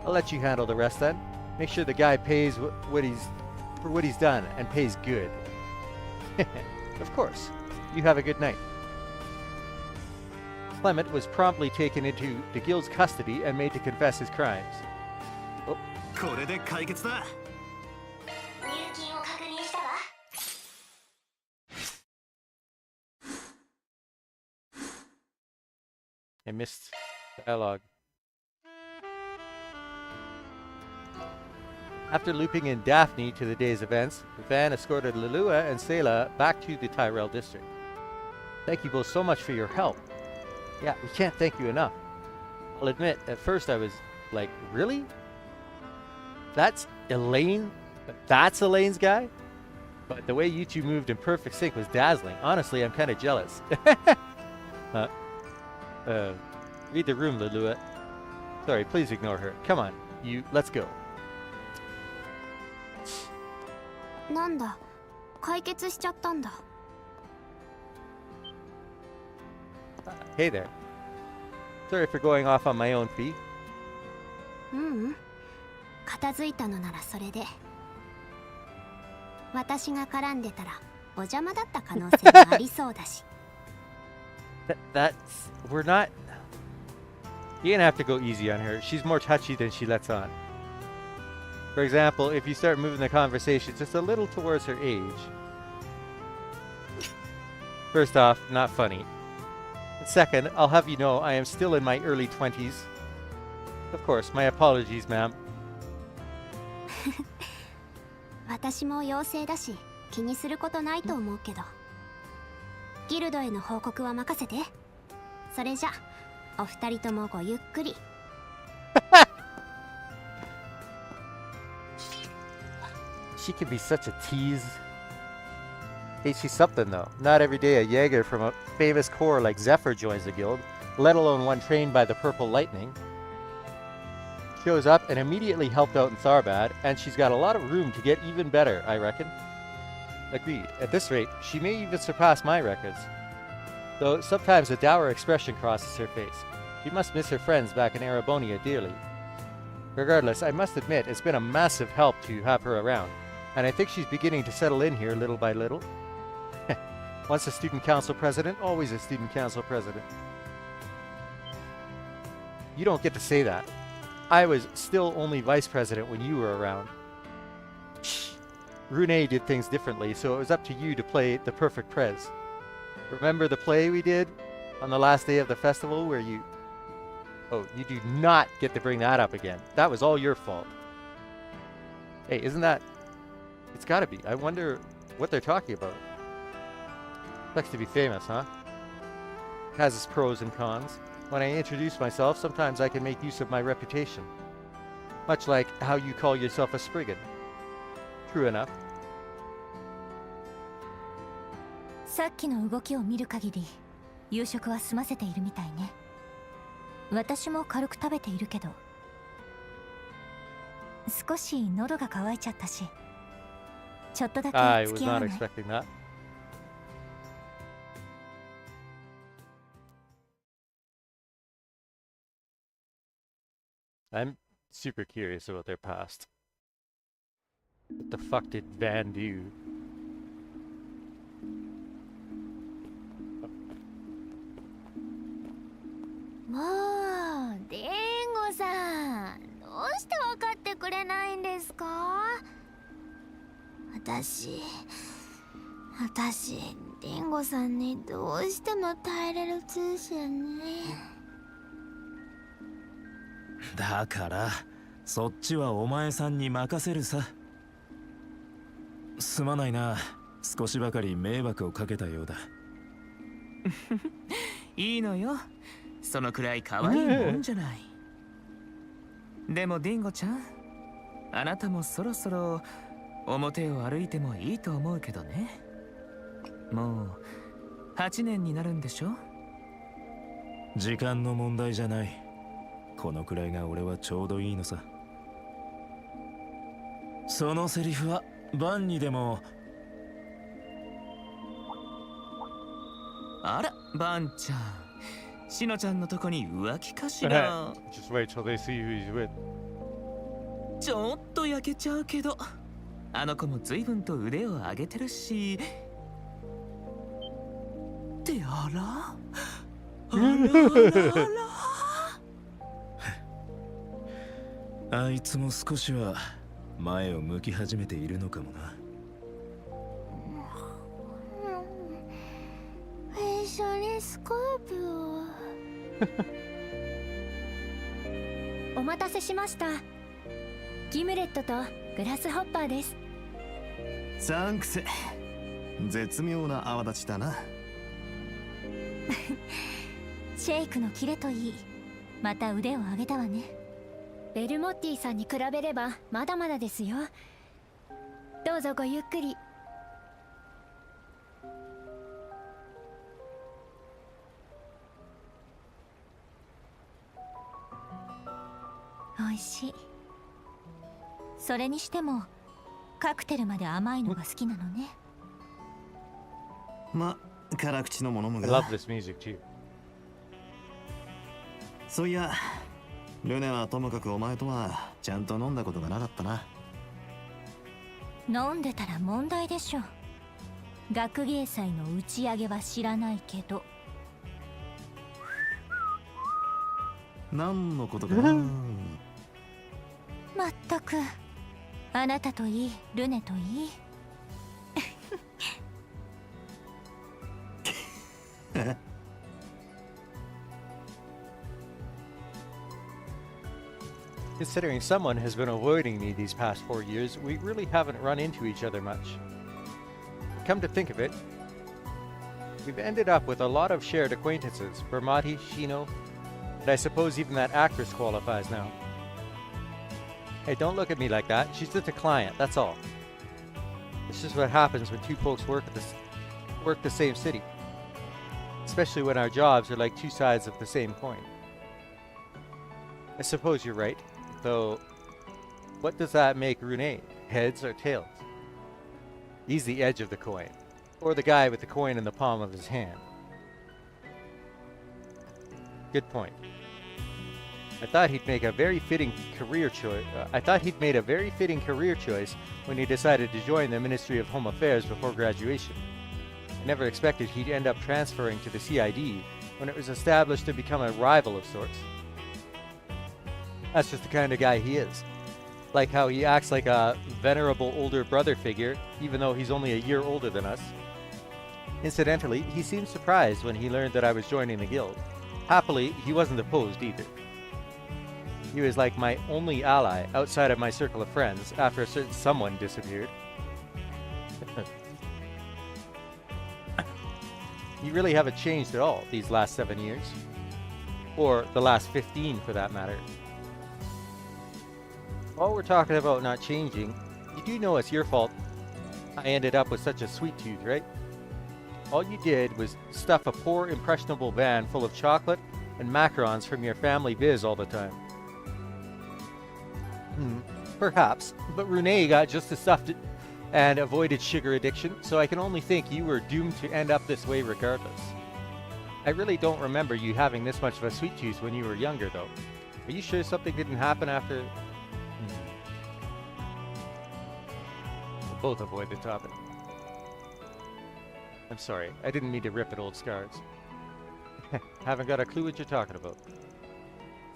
I'll let you handle the rest then. Make sure the guy pays for what he's done and pays good. Of course. You have a good night. Clement was promptly taken into the guild's custody and made to confess his crimes. これで解決だ。入金を確認したわ I missed dialogue. After looping in Daphne to the day's events, the van escorted Lilua and Selah back to the Tyrell district. Thank you both so much for your help. Yeah, we can't thank you enough. I'll admit, at first I was like, really? That's Elaine? That's Elaine's guy? But the way you two moved in perfect sync was dazzling. Honestly, I'm kind of jealous. Read the room, Lilua. Sorry, please ignore her. Come on, let's go. なんだ解決しちゃったんだ Hey there. Sorry for going off on my own feet. 片付いたのならそれで私が絡んでたらお邪魔だった可能性もありそうだし We're not... You're gonna have to go easy on her. She's more touchy than she lets on. For example, if you start moving the conversation just a little towards her age. First off, not funny. Second, I'll have you know I am still in my early 20s. Of course, my apologies, ma'am. 私も妖精だし気にすることないと思うけどギルドへの報告は任せてそれじゃお二人ともごゆっくり She can be such a tease. Hey, she's something though. Not every day a Jaeger from a famous corps like Zephyr joins the guild, let alone one trained by the Purple Lightning. Shows up and immediately helped out in Tharbad, and she's got a lot of room to get even better, I reckon. Agreed. At this rate, she may even surpass my records. Though sometimes a dour expression crosses her face. She must miss her friends back in Erebonia dearly. Regardless, I must admit it's been a massive help to have her around, and I think she's beginning to settle in here little by little. Once a student council president, always a student council president. You don't get to say that. I was still only vice president when you were around. Shh. Rune did things differently, so it was up to you to play the perfect prez. Remember the play we did on the last day of the festival where you... Oh, you do not get to bring that up again. That was all your fault. Hey, isn't that... It's gotta be. I wonder what they're talking about. Likes to be famous, huh? Has its pros and cons. When I introduce myself, sometimes I can make use of my reputation. Much like how you call yourself a Spriggan. True enough. さっきの動きを見る限り、夕食は済ませているみたいね。私も軽く食べているけど、少し喉が渇いちゃったし、ちょっとだ I け was 付き合わ not ない？ expecting that. I'm super curious about their past. What the fuck did Van do? もう、デンゴさん、どうして分かってくれないんですか？私、デンゴさんにどうしても耐えれる通信ね。だからそっちはお前さんに任せるさ。すまないな、少しばかり迷惑をかけたようだ。いいのよ、そのくらい可愛いもんじゃない。でもディンゴちゃん、あなたもそろそろ表を歩いてもいいと思うけどね。もう8年になるんでしょ。時間の問題じゃない。このくらいが俺はちょうどいいのさ。そのセリフはバンにでも。あら、バンちゃん、シノちゃんのとこに浮気かしら。Just wait till they see who he's with. ちょっと焼けちゃうけど、あの子も随分と腕を上げてるし。ってあら、あららら。あいつも少しは前を向き始めているのかもな。一緒にスコープを。お待たせしました。ギムレットとグラスホッパーです。サンクス。絶妙な泡立ちだな。シェイクのキレといい、また腕を上げたわね。ベルモッティさんに比べればまだまだですよ。どうぞごゆっくり。おいしい。それにしてもカクテルまで甘いのが好きなのね。ま、辛口のものも I が。 love this music too. そういや、ルネはともかくお前とはちゃんと飲んだことがなかったな。飲んでたら問題でしょ。学芸祭の打ち上げは知らないけど。何のことかな。まったく、あなたといい、ルネといい。Considering someone has been avoiding me these past 4 years, we really haven't run into each other much. Come to think of it, we've ended up with a lot of shared acquaintances. Bermati, Shino, and I suppose even that actress qualifies now. Hey, don't look at me like that. She's just a client, that's all. It's just what happens when two folks work the same city. Especially when our jobs are like two sides of the same coin. I suppose you're right. Though, what does that make Rune? Heads or tails? He's the edge of the coin, or the guy with the coin in the palm of his hand. Good point. I thought he'd make a very fitting career choice. When he decided to join the Ministry of Home Affairs before graduation. I never expected he'd end up transferring to the CID when it was established to become a rival of sorts. That's just the kind of guy he is. Like how he acts like a venerable older brother figure, even though he's only a year older than us. Incidentally, he seemed surprised when he learned that I was joining the guild. Happily, he wasn't opposed either. He was like my only ally outside of my circle of friends after a certain someone disappeared. You really haven't changed at all these last 7 years. Or the last 15 for that matter. While we're talking about not changing, you do know it's your fault I ended up with such a sweet tooth, right? All you did was stuff a poor impressionable van full of chocolate and macarons from your family biz all the time. Perhaps, but Rune got just as stuffed and avoided sugar addiction, so I can only think you were doomed to end up this way regardless. I really don't remember you having this much of a sweet tooth when you were younger, though. Are you sure something didn't happen after... We'll both avoid the topic. I'm sorry, I didn't mean to rip at old scars. Haven't got a clue what you're talking about.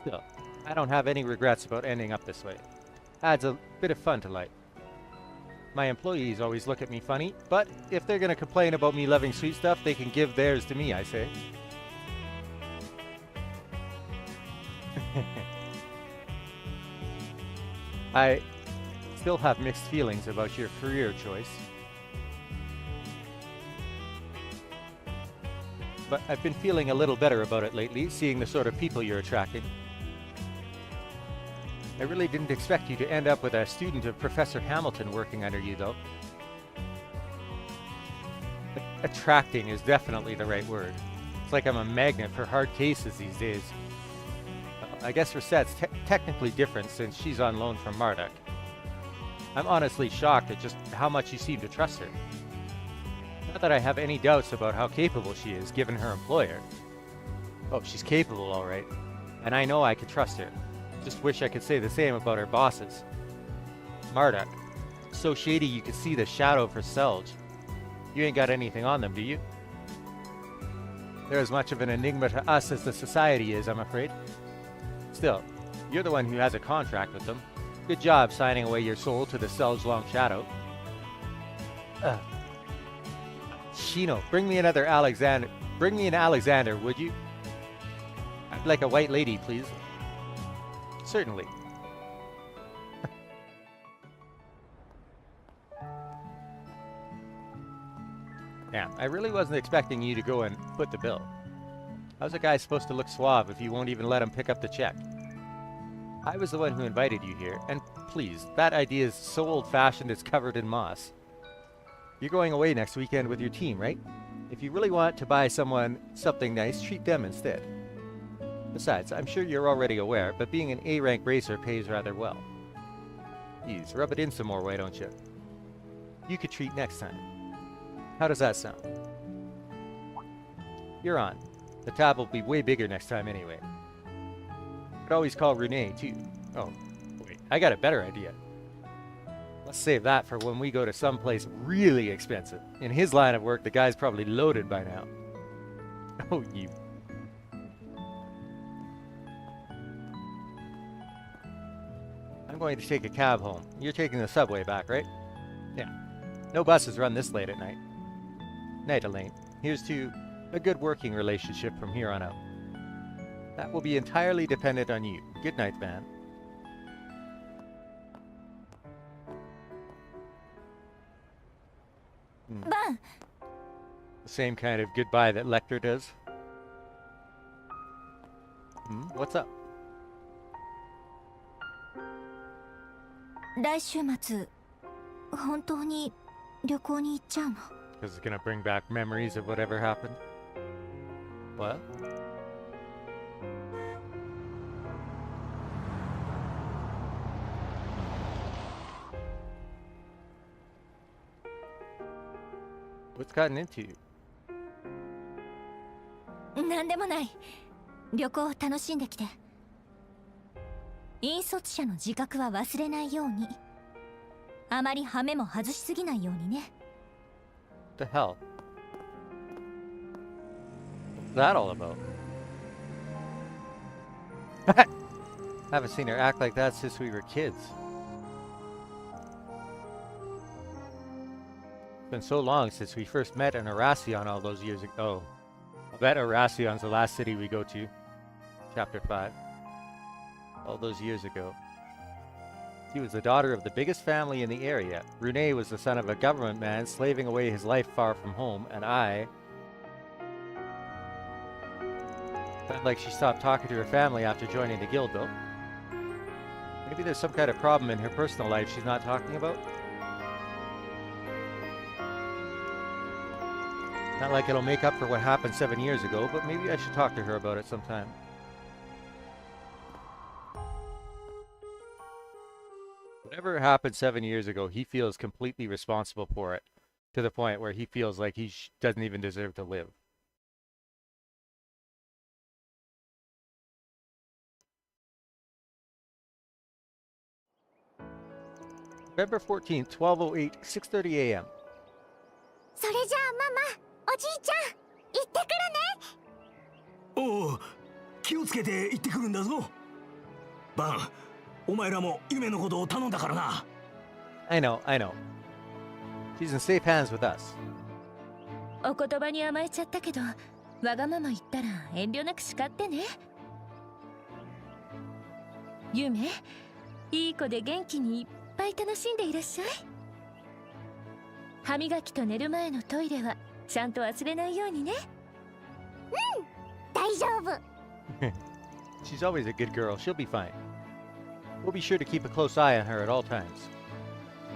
Still, I don't have any regrets about ending up this way. Adds a bit of fun to life. My employees always look at me funny, but if they're gonna complain about me loving sweet stuff, they can give theirs to me, I say. I still have mixed feelings about your career choice. But I've been feeling a little better about it lately, seeing the sort of people you're attracting. I really didn't expect you to end up with a student of Professor Hamilton working under you, though. Attracting is definitely the right word. It's like I'm a magnet for hard cases these days. I guess Rosette's technically different since she's on loan from Marduk. I'm honestly shocked at just how much you seem to trust her. Not that I have any doubts about how capable she is, given her employer. Oh, she's capable, all right. And I know I can trust her. Just wish I could say the same about her bosses. Marduk. So shady you could see the shadow of her Selge. You ain't got anything on them, do you? They're as much of an enigma to us as the society is, I'm afraid. Still, you're the one who has a contract with them. Good job signing away your soul to the Selge Long Shadow. Shino, bring me another Alexander. Bring me an Alexander, would you? I'd like a white lady, please. Certainly. Yeah, I really wasn't expecting you to go and foot the bill. How's a guy supposed to look suave if you won't even let him pick up the check? I was the one who invited you here, and please, that idea is so old-fashioned it's covered in moss. You're going away next weekend with your team, right? If you really want to buy someone something nice, treat them instead. Besides, I'm sure you're already aware, but being an A-rank racer pays rather well. Please, rub it in some more, why don't you? You could treat next time. How does that sound? You're on. The tab will be way bigger next time anyway. Could always call Rene, too. Oh, wait, I got a better idea. Let's save that for when we go to someplace really expensive. In his line of work, the guy's probably loaded by now. Oh, you... I'm going to take a cab home. You're taking the subway back, right? Yeah. No buses run this late at night. Night, Elaine. Here's to a good working relationship from here on out. That will be entirely dependent on you. Good night, Van. Van! The same kind of goodbye that Lecter does. What's up? 来週末、本当に旅行に行っちゃうの？ Because it's gonna bring back memories of whatever happened. What? What's gotten into you? なんでもない。旅行を楽しんできて。引率者の自覚は忘れないように。あまりハメも外しすぎないようにね。What the hell? What's that all about? Haven't seen her act like that since we were kids. It's been so long since we first met in Arasion all those years ago. I bet Arasion's the last city we go to. Chapter 5. All those years ago. She was the daughter of the biggest family in the area. Rune was the son of a government man slaving away his life far from home, and I... Felt like she stopped talking to her family after joining the guild, though. Maybe there's some kind of problem in her personal life she's not talking about? Not like it'll make up for what happened 7 years ago, but maybe I should talk to her about it sometime. Whatever happened 7 years ago, he feels completely responsible for it, to the point where he feels like he doesn't even deserve to live. November 14th, 12:08, 6:30 a.m. それじゃあママ、おじいちゃん、行ってくるね。おお、気をつけて行ってくるんだぞ。バン、お前らも夢のことを頼んだからな。I know. She's in safe hands with us. お言葉に甘えちゃったけど、わがまま言ったら遠慮なく叱ってね。夢、いい子で元気にいっぱい楽しんでいらっしゃい。歯磨きと寝る前のトイレはちゃんと忘れないようにね。大丈夫。She's always a good girl. She'll be fine. We'll be sure to keep a close eye on her at all times.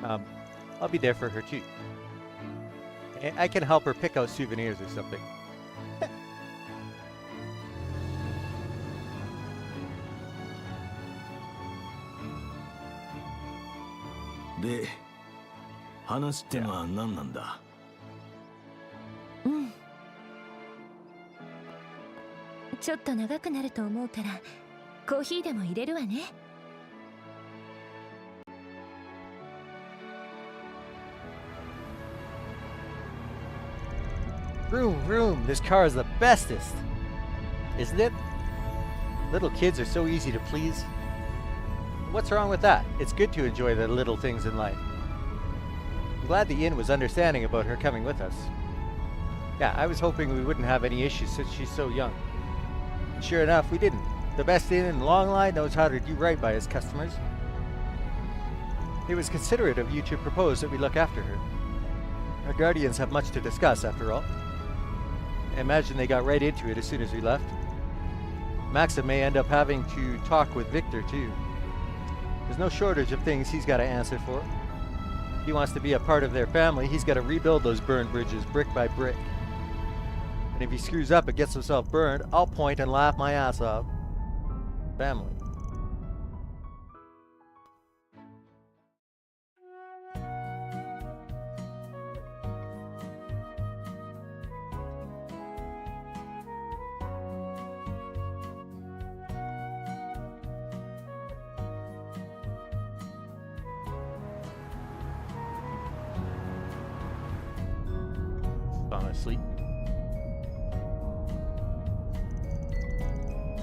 I'll be there for her too. I can help her pick out souvenirs or something. で、話ってのは何なんだ。うん。ちょっと長くなると思うから、コーヒーでも入れるわね。Vroom, this car is the bestest, isn't it? Little kids are so easy to please. What's wrong with that? It's good to enjoy the little things in life. I'm glad the inn was understanding about her coming with us. Yeah, I was hoping we wouldn't have any issues since she's so young. And sure enough, we didn't. The best inn in Longline knows how to do right by its customers. It was considerate of you to propose that we look after her. Our guardians have much to discuss, after all. I imagine they got right into it as soon as we left. Maxim may end up having to talk with Victor, too. There's no shortage of things he's got to answer for. If he wants to be a part of their family, he's got to rebuild those burned bridges brick by brick. And if he screws up and gets himself burned, I'll point and laugh my ass off. Family. Falling asleep.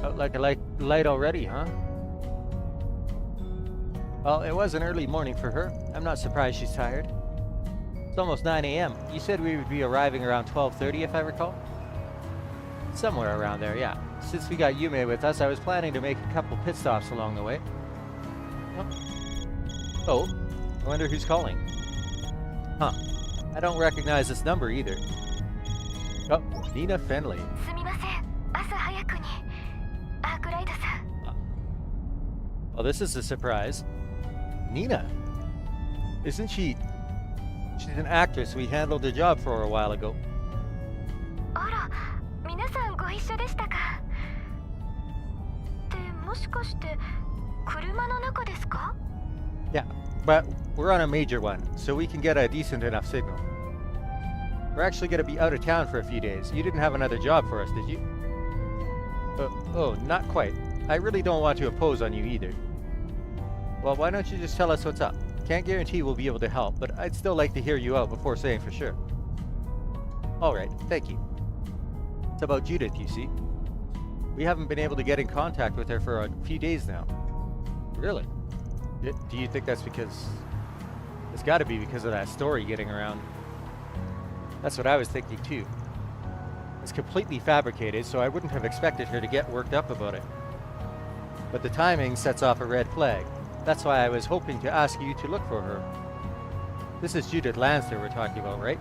Felt like a light already, huh? Well, it was an early morning for her. I'm not surprised she's tired. It's almost 9 a.m. You said we would be arriving around 12:30, if I recall? Somewhere around there, yeah. Since we got Yume with us, I was planning to make a couple pit stops along the way. Oh, I wonder who's calling. Huh. I don't recognize this number either. Oh, Nina Fenley. すみません。朝早くに。アークライドさん。Well, this is a surprise. Nina. Isn't she... She's an actress we handled a job for a while ago. あら、皆さんご一緒でしたか。で、もしかして車の中ですか？ Yeah, but we're on a major one, so we can get a decent enough signal. We're actually going to be out of town for a few days. You didn't have another job for us, did you? Oh, not quite. I really don't want to impose on you either. Well, why don't you just tell us what's up? Can't guarantee we'll be able to help, but I'd still like to hear you out before saying for sure. Alright, thank you. It's about Judith, you see. We haven't been able to get in contact with her for a few days now. Really? Do you think that's because... It's got to be because of that story getting around. That's what I was thinking too. It's completely fabricated, so I wouldn't have expected her to get worked up about it. But the timing sets off a red flag. That's why I was hoping to ask you to look for her. This is Judith Lancer we're talking about, right?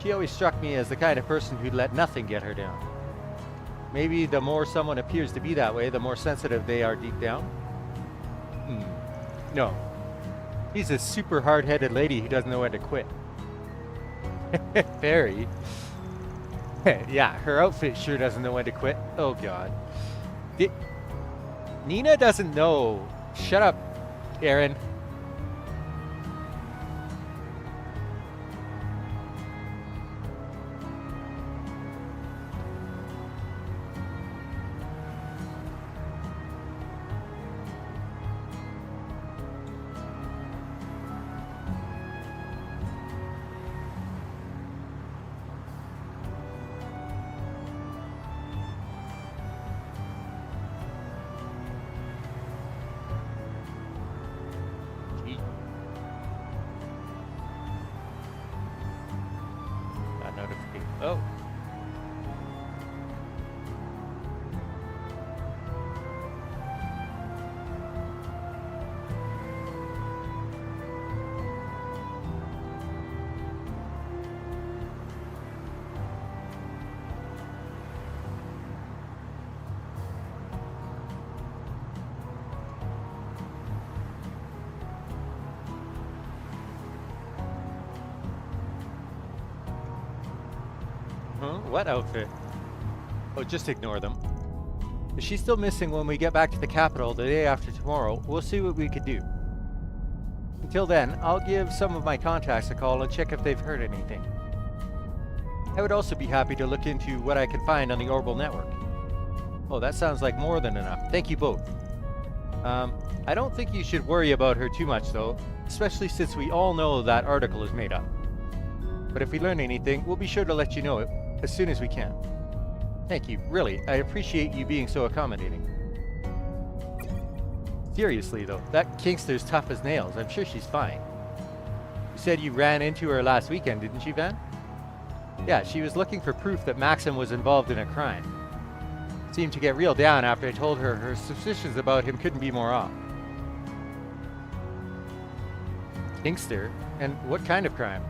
She always struck me as the kind of person who'd let nothing get her down. Maybe the more someone appears to be that way, the more sensitive they are deep down? No. She's a super hard-headed lady who doesn't know when to quit. Very. Yeah, her outfit sure doesn't know when to quit. Oh god. Nina doesn't know. Shut up, Aaron. Oh. What outfit? Oh, just ignore them. If she's still missing when we get back to the capital the day after tomorrow, we'll see what we could do. Until then, I'll give some of my contacts a call and check if they've heard anything. I would also be happy to look into what I can find on the Orbital Network. Oh, that sounds like more than enough. Thank you both. I don't think you should worry about her too much though, especially since we all know that article is made up. But if we learn anything, we'll be sure to let you know it as soon as we can. Thank you, really, I appreciate you being so accommodating. Seriously though, that Kingster's tough as nails. I'm sure she's fine. You said you ran into her last weekend, didn't you, Van? Yeah, she was looking for proof that Maxim was involved in a crime. Seemed to get real down after I told her her suspicions about him couldn't be more off. Kingster? And what kind of crime?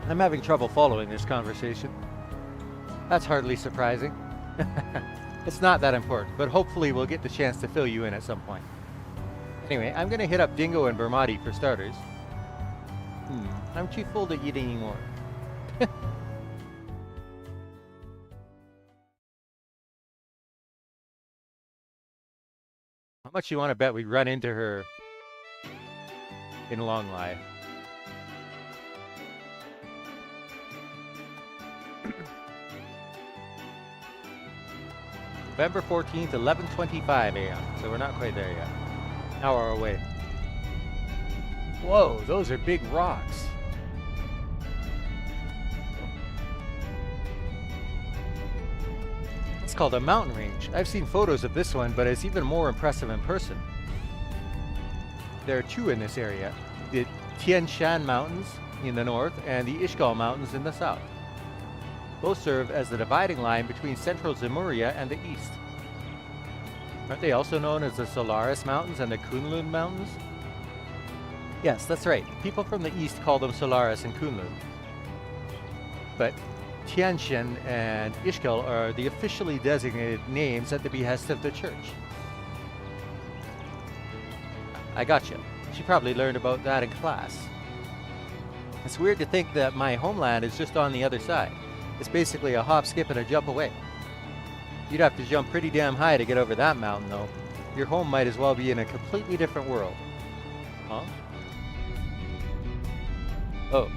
I'm having trouble following this conversation. That's hardly surprising. It's not that important, but hopefully we'll get the chance to fill you in at some point. Anyway, I'm gonna hit up Dingo and Bermati for starters. I'm too full to eat anymore. How much you want to bet we run into her in Long Life? November 14th, 11:25 a.m. So we're not quite there yet. An hour away. Whoa, those are big rocks. It's called a mountain range. I've seen photos of this one, but it's even more impressive in person. There are two in this area. The Tian Shan Mountains in the north and the Ishgal Mountains in the south. Both serve as the dividing line between central Zemuria and the east. Aren't they also known as the Solaris Mountains and the Kunlun Mountains? Yes, that's right. People from the east call them Solaris and Kunlun. But Tianshan and Ishgal are the officially designated names at the behest of the church. I gotcha. She probably learned about that in class. It's weird to think that my homeland is just on the other side. It's basically a hop, skip, and a jump away. You'd have to jump pretty damn high to get over that mountain, though. Your home might as well be in a completely different world. Huh? Oh.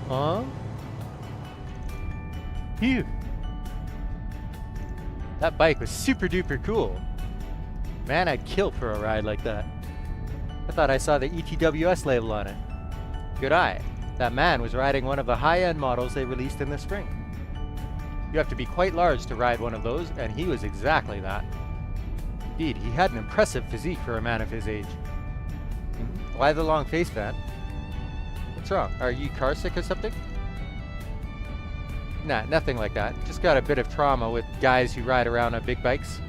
Huh? Phew. That bike was super duper cool. Man, I'd kill for a ride like that. I thought I saw the ETWS label on it. Good eye. That man was riding one of the high-end models they released in the spring. You have to be quite large to ride one of those, and he was exactly that. Indeed, he had an impressive physique for a man of his age. Why the long face, Van? What's wrong? Are you car sick or something? Nah, nothing like that. Just got a bit of trauma with guys who ride around on big bikes.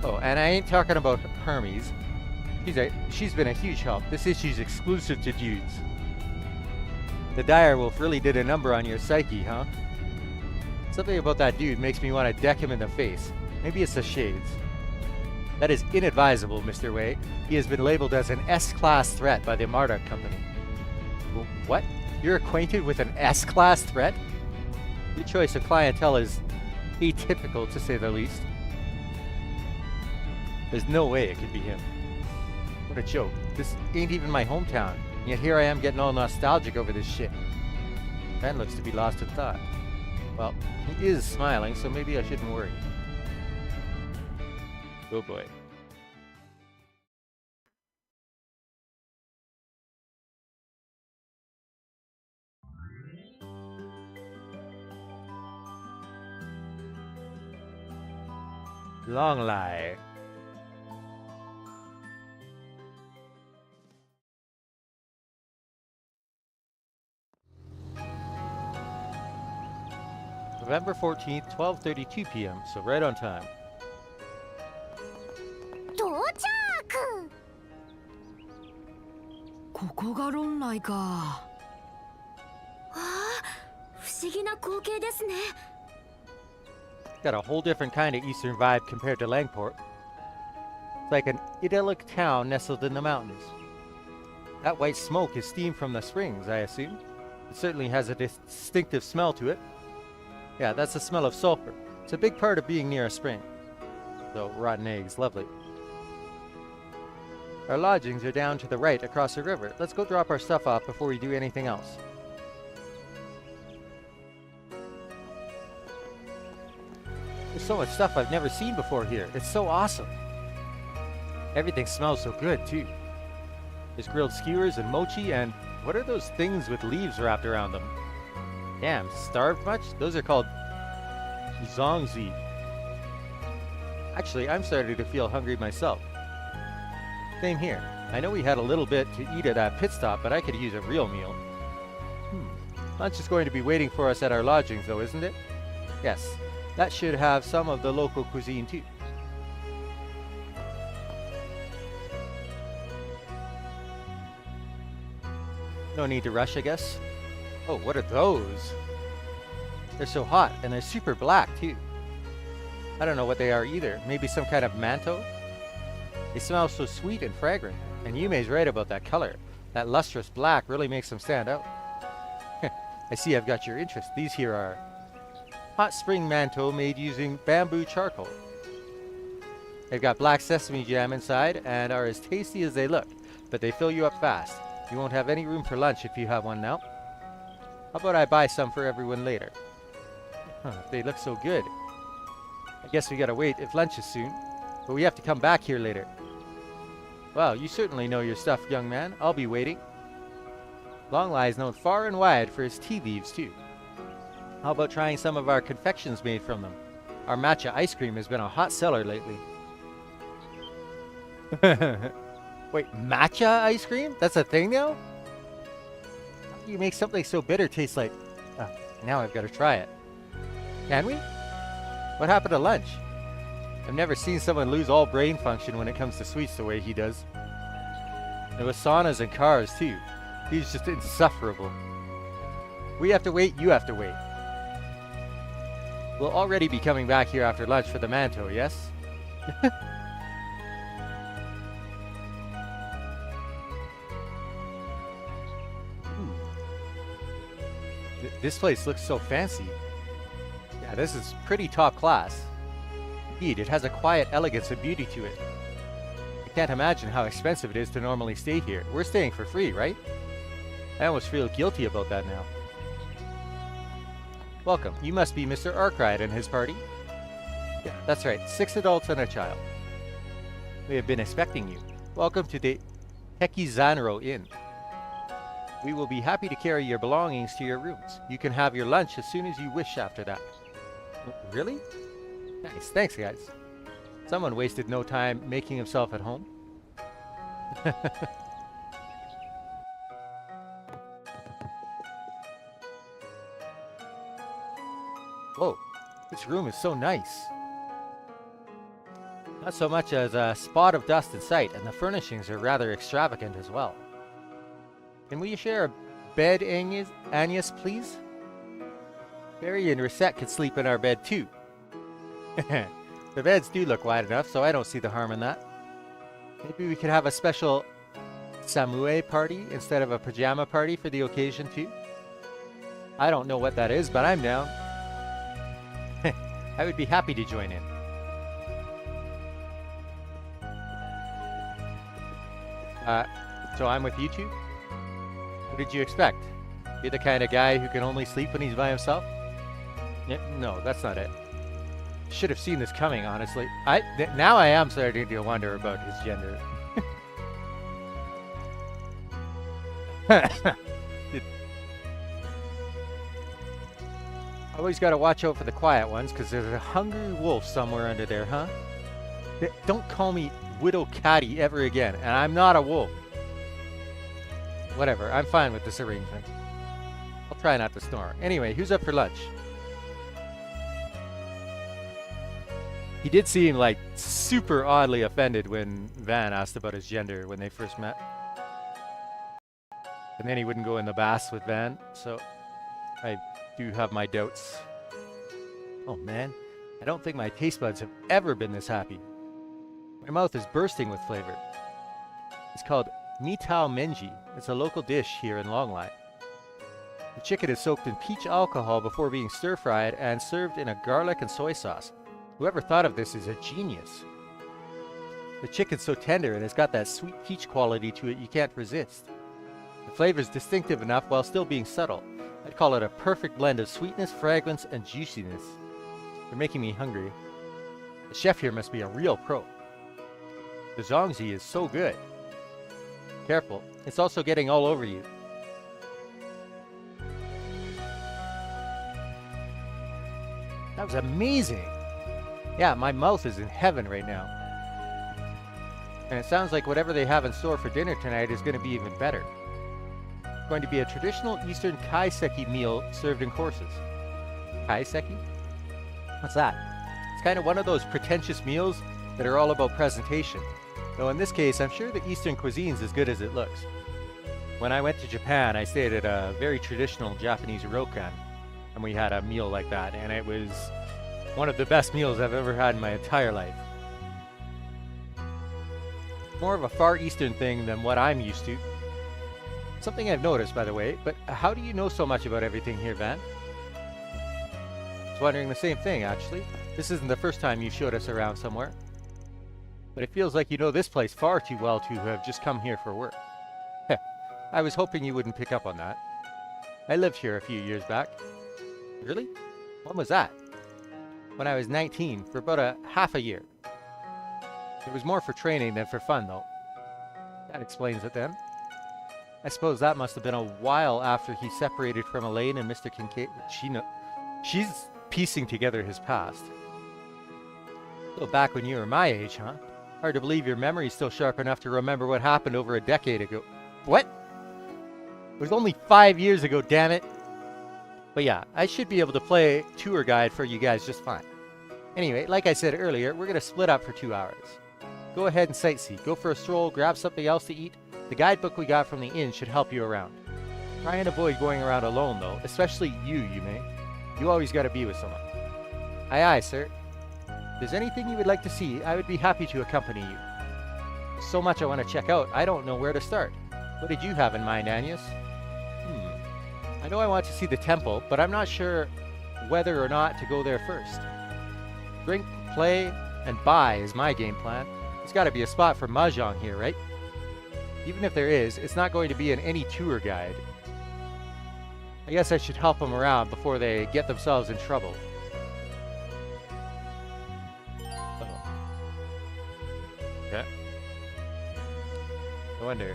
Oh, and I ain't talking about Hermes. She's been a huge help. This issue's exclusive to dudes. The direwolf really did a number on your psyche, huh? Something about that dude makes me want to deck him in the face. Maybe it's the shades. That is inadvisable, Mr. Wei. He has been labeled as an S-class threat by the Marduk Company. What? You're acquainted with an S-class threat? Your choice of clientele is atypical, to say the least. There's no way it could be him. What a joke. This ain't even my hometown, and yet here I am getting all nostalgic over this shit. Ben looks to be lost in thought. Well, he is smiling, so maybe I shouldn't worry. Oh boy. Long lie. November 14th, 12:32 p.m., so right on time. 到着。ここが論内か。ああ、不思議な光景ですね。Got a whole different kind of eastern vibe compared to Langport. It's like an idyllic town nestled in the mountains. That white smoke is steam from the springs, I assume. It certainly has a distinctive smell to it. Yeah, that's the smell of sulfur. It's a big part of being near a spring. Though rotten eggs, lovely. Our lodgings are down to the right across the river. Let's go drop our stuff off before we do anything else. There's so much stuff I've never seen before here. It's so awesome. Everything smells so good, too. There's grilled skewers and mochi, and what are those things with leaves wrapped around them? Damn, starved much? Those are called zongzi. Actually, I'm starting to feel hungry myself. Same here. I know we had a little bit to eat at that pit stop, but I could use a real meal. Lunch is going to be waiting for us at our lodgings, though, isn't it? Yes. That should have some of the local cuisine, too. No need to rush, I guess. Oh, what are those? They're so hot, and they're super black, too. I don't know what they are either. Maybe some kind of manto? They smell so sweet and fragrant, and Yume's right about that color. That lustrous black really makes them stand out. I see I've got your interest. These here are hot spring manto made using bamboo charcoal. They've got black sesame jam inside and are as tasty as they look, but they fill you up fast. You won't have any room for lunch if you have one now. How about I buy some for everyone later? They look so good. I guess we gotta wait if lunch is soon, but we have to come back here later. Well, you certainly know your stuff, young man. I'll be waiting. Longlai is known far and wide for his tea leaves, too. How about trying some of our confections made from them? Our matcha ice cream has been a hot seller lately. Wait, matcha ice cream? That's a thing now? How do you make something so bitter taste like... now I've got to try it. Can we? What happened to lunch? I've never seen someone lose all brain function when it comes to sweets the way he does. There was saunas and cars, too. He's just insufferable. We have to wait, you have to wait. We'll already be coming back here after lunch for the manto, yes? This place looks so fancy. Yeah, this is pretty top class. Indeed, it has a quiet elegance and beauty to it. I can't imagine how expensive it is to normally stay here. We're staying for free, right? I almost feel guilty about that now. Welcome. You must be Mr. Arkwright and his party. Yeah, that's right. 6 adults and a child. We have been expecting you. Welcome to Hekizanro Inn. We will be happy to carry your belongings to your rooms. You can have your lunch as soon as you wish after that. Really? Nice. Thanks, guys. Someone wasted no time making himself at home. Whoa, this room is so nice. Not so much as a spot of dust in sight, and the furnishings are rather extravagant as well. Can we share a bed, Agnes, please? Barry and Reset could sleep in our bed too. The beds do look wide enough, so I don't see the harm in that. Maybe we could have a special Samue party instead of a pajama party for the occasion too. I don't know what that is, but I'm down. I would be happy to join in. So I'm with you two? What did you expect? Be the kind of guy who can only sleep when he's by himself? No, that's not it. Should have seen this coming, honestly. Now I am starting to wonder about his gender. Always got to watch out for the quiet ones, because there's a hungry wolf somewhere under there, huh? Don't call me Widow Catty ever again, and I'm not a wolf. Whatever, I'm fine with this arrangement. I'll try not to snore. Anyway, who's up for lunch? He did seem like super oddly offended when Van asked about his gender when they first met. And then he wouldn't go in the baths with Van, so I do have my doubts. Oh man, I don't think my taste buds have ever been this happy. My mouth is bursting with flavor. It's called Mitao Menji. It's a local dish here in Longlai. The chicken is soaked in peach alcohol before being stir-fried and served in a garlic and soy sauce. Whoever thought of this is a genius. The chicken's so tender and it's got that sweet peach quality to it you can't resist. The flavor's distinctive enough while still being subtle. I'd call it a perfect blend of sweetness, fragrance, and juiciness. You're making me hungry. The chef here must be a real pro. The zongzi is so good. Careful, it's also getting all over you. That was amazing! Yeah, my mouth is in heaven right now. And it sounds like whatever they have in store for dinner tonight is going to be even better. It's going to be a traditional Eastern kaiseki meal served in courses. Kaiseki? What's that? It's kind of one of those pretentious meals that are all about presentation. Though in this case, I'm sure the Eastern cuisine's as good as it looks. When I went to Japan, I stayed at a very traditional Japanese ryokan, and we had a meal like that, and it was one of the best meals I've ever had in my entire life. More of a Far Eastern thing than what I'm used to. Something I've noticed, by the way, but how do you know so much about everything here, Van? I was wondering the same thing, actually. This isn't the first time you showed us around somewhere. But it feels like you know this place far too well to have just come here for work. Heh, I was hoping you wouldn't pick up on that. I lived here a few years back. Really? When was that? When I was 19, for about a half a year. It was more for training than for fun, though. That explains it then. I suppose that must have been a while after he separated from Elaine and Mr. Kincaid. She's piecing together his past. So back when you were my age, huh? Hard to believe your memory's still sharp enough to remember what happened over a decade ago. What? It was only 5 years ago, damn it! But yeah, I should be able to play tour guide for you guys just fine. Anyway, like I said earlier, we're gonna split up for 2 hours. Go ahead and sightsee, go for a stroll, grab something else to eat. The guidebook we got from the inn should help you around. Try and avoid going around alone though, especially you, Yume. You always gotta be with someone. Aye aye, sir. If there's anything you would like to see, I would be happy to accompany you. There's so much I want to check out, I don't know where to start. What did you have in mind, Agnes? I know I want to see the temple, but I'm not sure whether or not to go there first. Drink, play, and buy is my game plan. There's got to be a spot for mahjong here, right? Even if there is, it's not going to be in any tour guide. I guess I should help them around before they get themselves in trouble. Okay. wonder.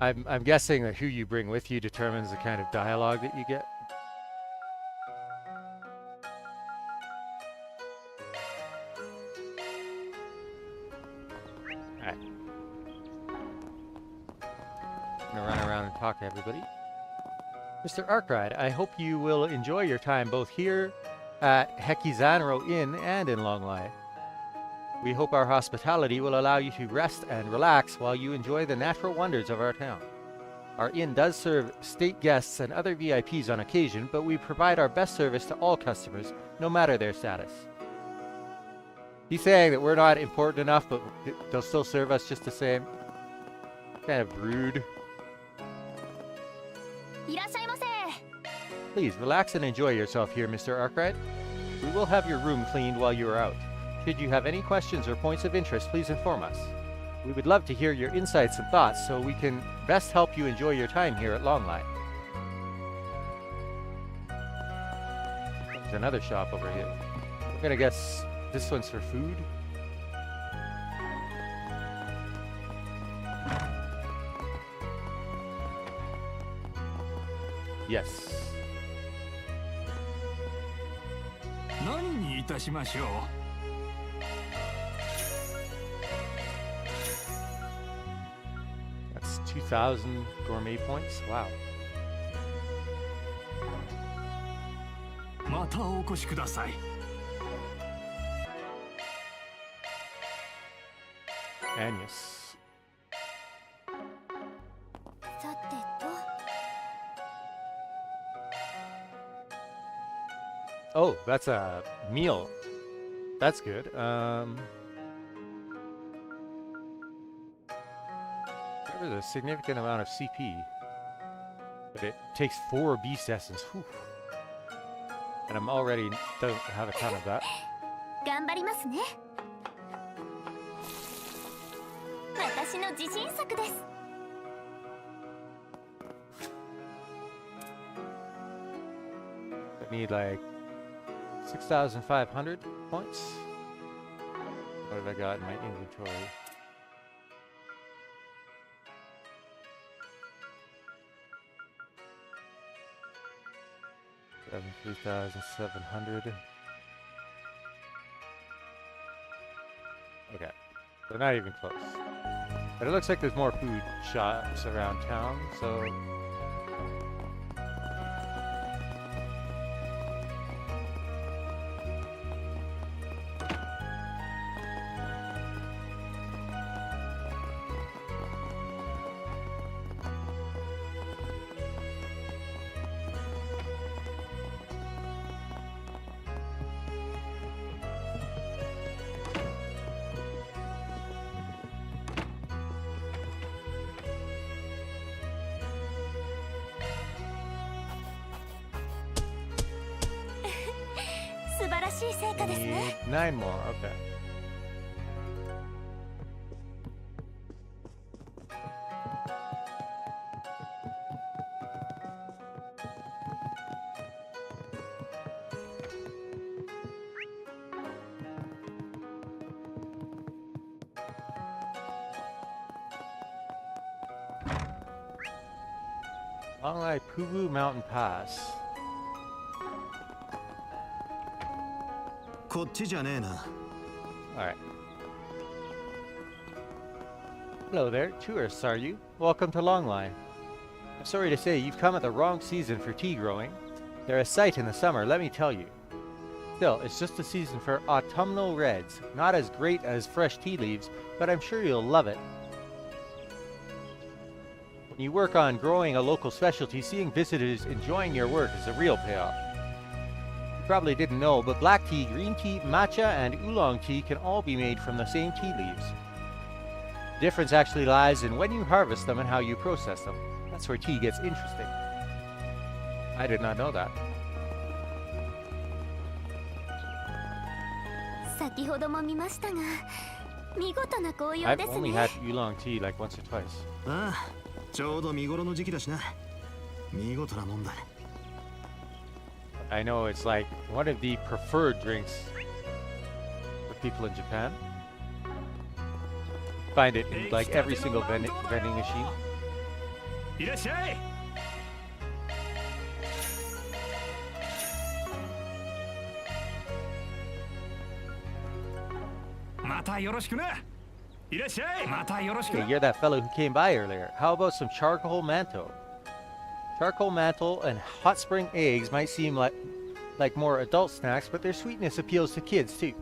I'm guessing that who you bring with you determines the kind of dialogue that you get. Alright. I'm gonna run around and talk to everybody. Mr. Arkride, I hope you will enjoy your time both here at Hekizanro Inn and in Longlai. We hope our hospitality will allow you to rest and relax while you enjoy the natural wonders of our town. Our inn does serve state guests and other VIPs on occasion, but we provide our best service to all customers, no matter their status. He's saying that we're not important enough, but they'll still serve us just the same. Kind of rude. いらっしゃいませ。 Please relax and enjoy yourself here, Mr. Arkwright. We will have your room cleaned while you are out. Should you have any questions or points of interest, please inform us. We would love to hear your insights and thoughts so we can best help you enjoy your time here at Longlai. There's another shop over here. I'm gonna guess this one's for food. Yes. 何にいたしましょう。 That's 2,000 gourmet points. Wow. またお越しください。 Agnes. さてと。 Oh, that's a meal. That's good. There's a significant amount of CP, but it takes 4 beast essence. Whew. And I'm already don't have a ton of that. 頑張りますね。私の自信作です。 I need like 6,500 points. What have I got in my inventory? Seven, 3,700. Okay, so not even close. But it looks like there's more food shops around town, so need 9 more. Okay. Longlai Pubu Mountain Pass. こっちじゃねえな。 Alright. Hello there, tourists are you? Welcome to Longlai. I'm sorry to say you've come at the wrong season for tea growing. They're a sight in the summer, let me tell you. Still, it's just the season for autumnal reds. Not as great as fresh tea leaves, but I'm sure you'll love it. When you work on growing a local specialty, seeing visitors enjoying your work is a real payoff. Probably didn't know, but black tea, green tea, matcha, and oolong tea can all be made from the same tea leaves. The difference actually lies in when you harvest them and how you process them. That's where tea gets interesting. I did not know that. 先ほども見ましたが、見事な紅葉 I've です only ね。 had oolong tea like once or twice. ああ、ちょうど見頃の時期だしな。見事なもんだ。I know it's like one of the preferred drinks with people in Japan. Find it in like every single vending machine. いらっしゃい。またよろしくな。いらっしゃい。またよろしく Hey, な。 you're that fellow who came by earlier. How about some charcoal manto? Charcoal mantle and hot spring eggs might seem like more adult snacks, but their sweetness appeals to kids too.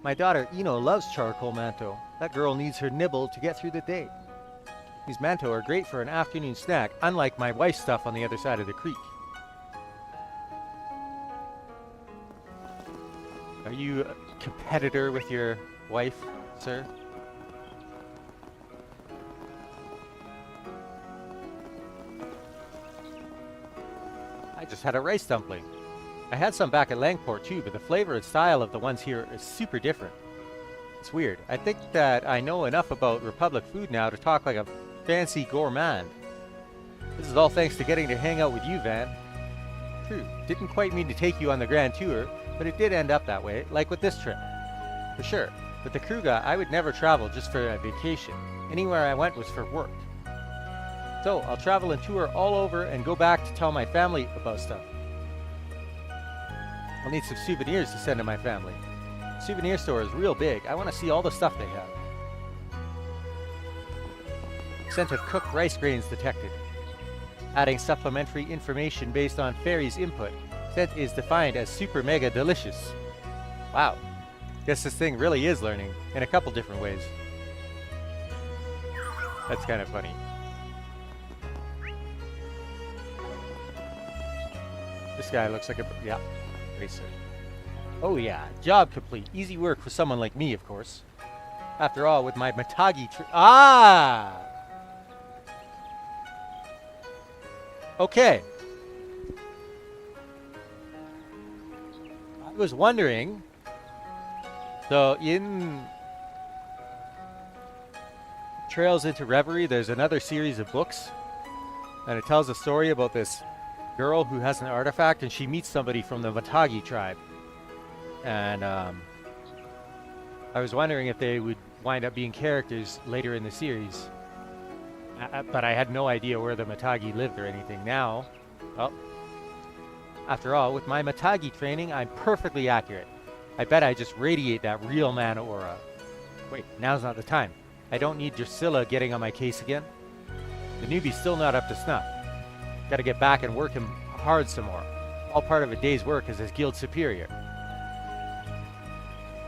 My daughter Ino loves charcoal manto. That girl needs her nibble to get through the day. These manto are great for an afternoon snack, unlike my wife's stuff on the other side of the creek. Are you a competitor with your wife, sir? I just had a rice dumpling. I had some back at Langport too, but the flavor and style of the ones here is super different. It's weird. I think that I know enough about Republic food now to talk like a fancy gourmand. This is all thanks to getting to hang out with you, Van. True, didn't quite mean to take you on the grand tour, but it did end up that way, like with this trip. For sure, with the Kruga, I would never travel just for a vacation. Anywhere I went was for work. So, I'll travel and tour all over and go back to tell my family about stuff. I'll need some souvenirs to send to my family. The souvenir store is real big. I want to see all the stuff they have. Scent of cooked rice grains detected. Adding supplementary information based on Fairy's input. Scent is defined as super mega delicious. Wow. Guess this thing really is learning in a couple different ways. That's kind of funny. This guy looks like a... yeah. Racer. Oh yeah, job complete. Easy work for someone like me, of course. After all, with my Matagi ah! Okay. I was wondering... So, in Trails into Reverie, there's another series of books. And it tells a story about this girl who has an artifact, and she meets somebody from the Matagi tribe. And I was wondering if they would wind up being characters later in the series. But I had no idea where the Matagi lived or anything. Now, well, after all, with my Matagi training, I'm perfectly accurate. I bet I just radiate that real man aura. Wait, now's not the time. I don't need Drusilla getting on my case again. The newbie's still not up to snuff. Gotta get back and work him hard some more. All part of a day's work as his guild superior.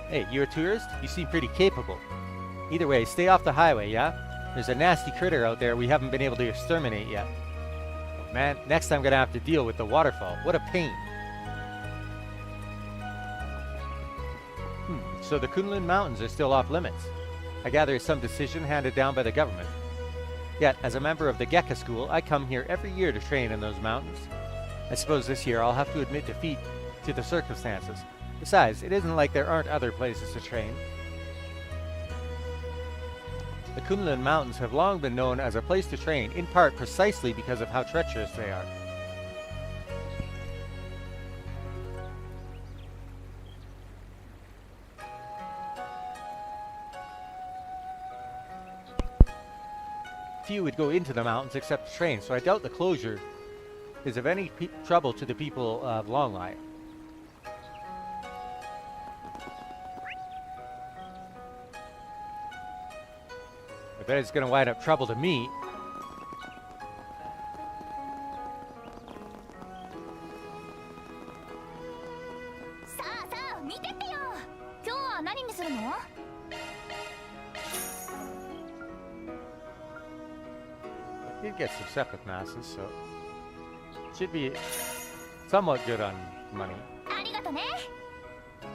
Hey, you a tourist? You seem pretty capable. Either way, stay off the highway, yeah? There's a nasty critter out there we haven't been able to exterminate yet. Man, next I'm gonna have to deal with the waterfall. What a pain. So the Kunlun Mountains are still off limits. I gather it's some decision handed down by the government. Yet, as a member of the Gekka School, I come here every year to train in those mountains. I suppose this year I'll have to admit defeat to the circumstances. Besides, it isn't like there aren't other places to train. The Kunlun Mountains have long been known as a place to train, in part precisely because of how treacherous they are. Few would go into the mountains except to train, so I doubt the closure is of any trouble to the people of Longlai. I bet it's going to wind up trouble to me. I did get some septic masses, so should be somewhat good on money.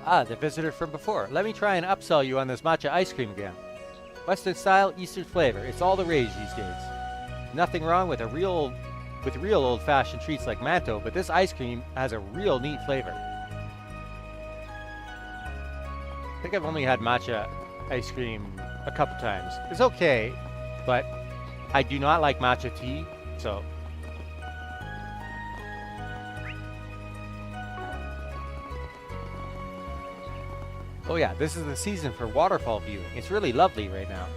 Ah, the visitor from before. Let me try and upsell you on this matcha ice cream again. Western style, Eastern flavor. It's all the rage these days. Nothing wrong with real old-fashioned treats like manto, but this ice cream has a real neat flavor. I think I've only had matcha ice cream a couple times. It's okay, but I do not like matcha tea, so... Oh yeah, this is the season for waterfall viewing. It's really lovely right now.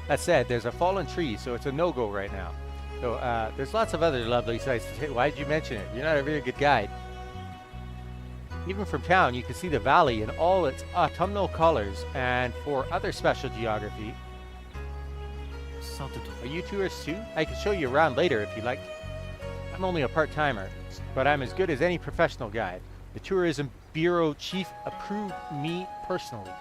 That said, there's a fallen tree, so it's a no-go right now. So there's lots of other lovely sights to take. Why did you mention it? You're not a very good guide. Even from town, you can see the valley in all its autumnal colors, and for other special geography, さてと are you tourists too? I can show you around later if you like. I'm only a part-timer, but I'm as good as any professional guide. The Tourism Bureau chief approved me personally.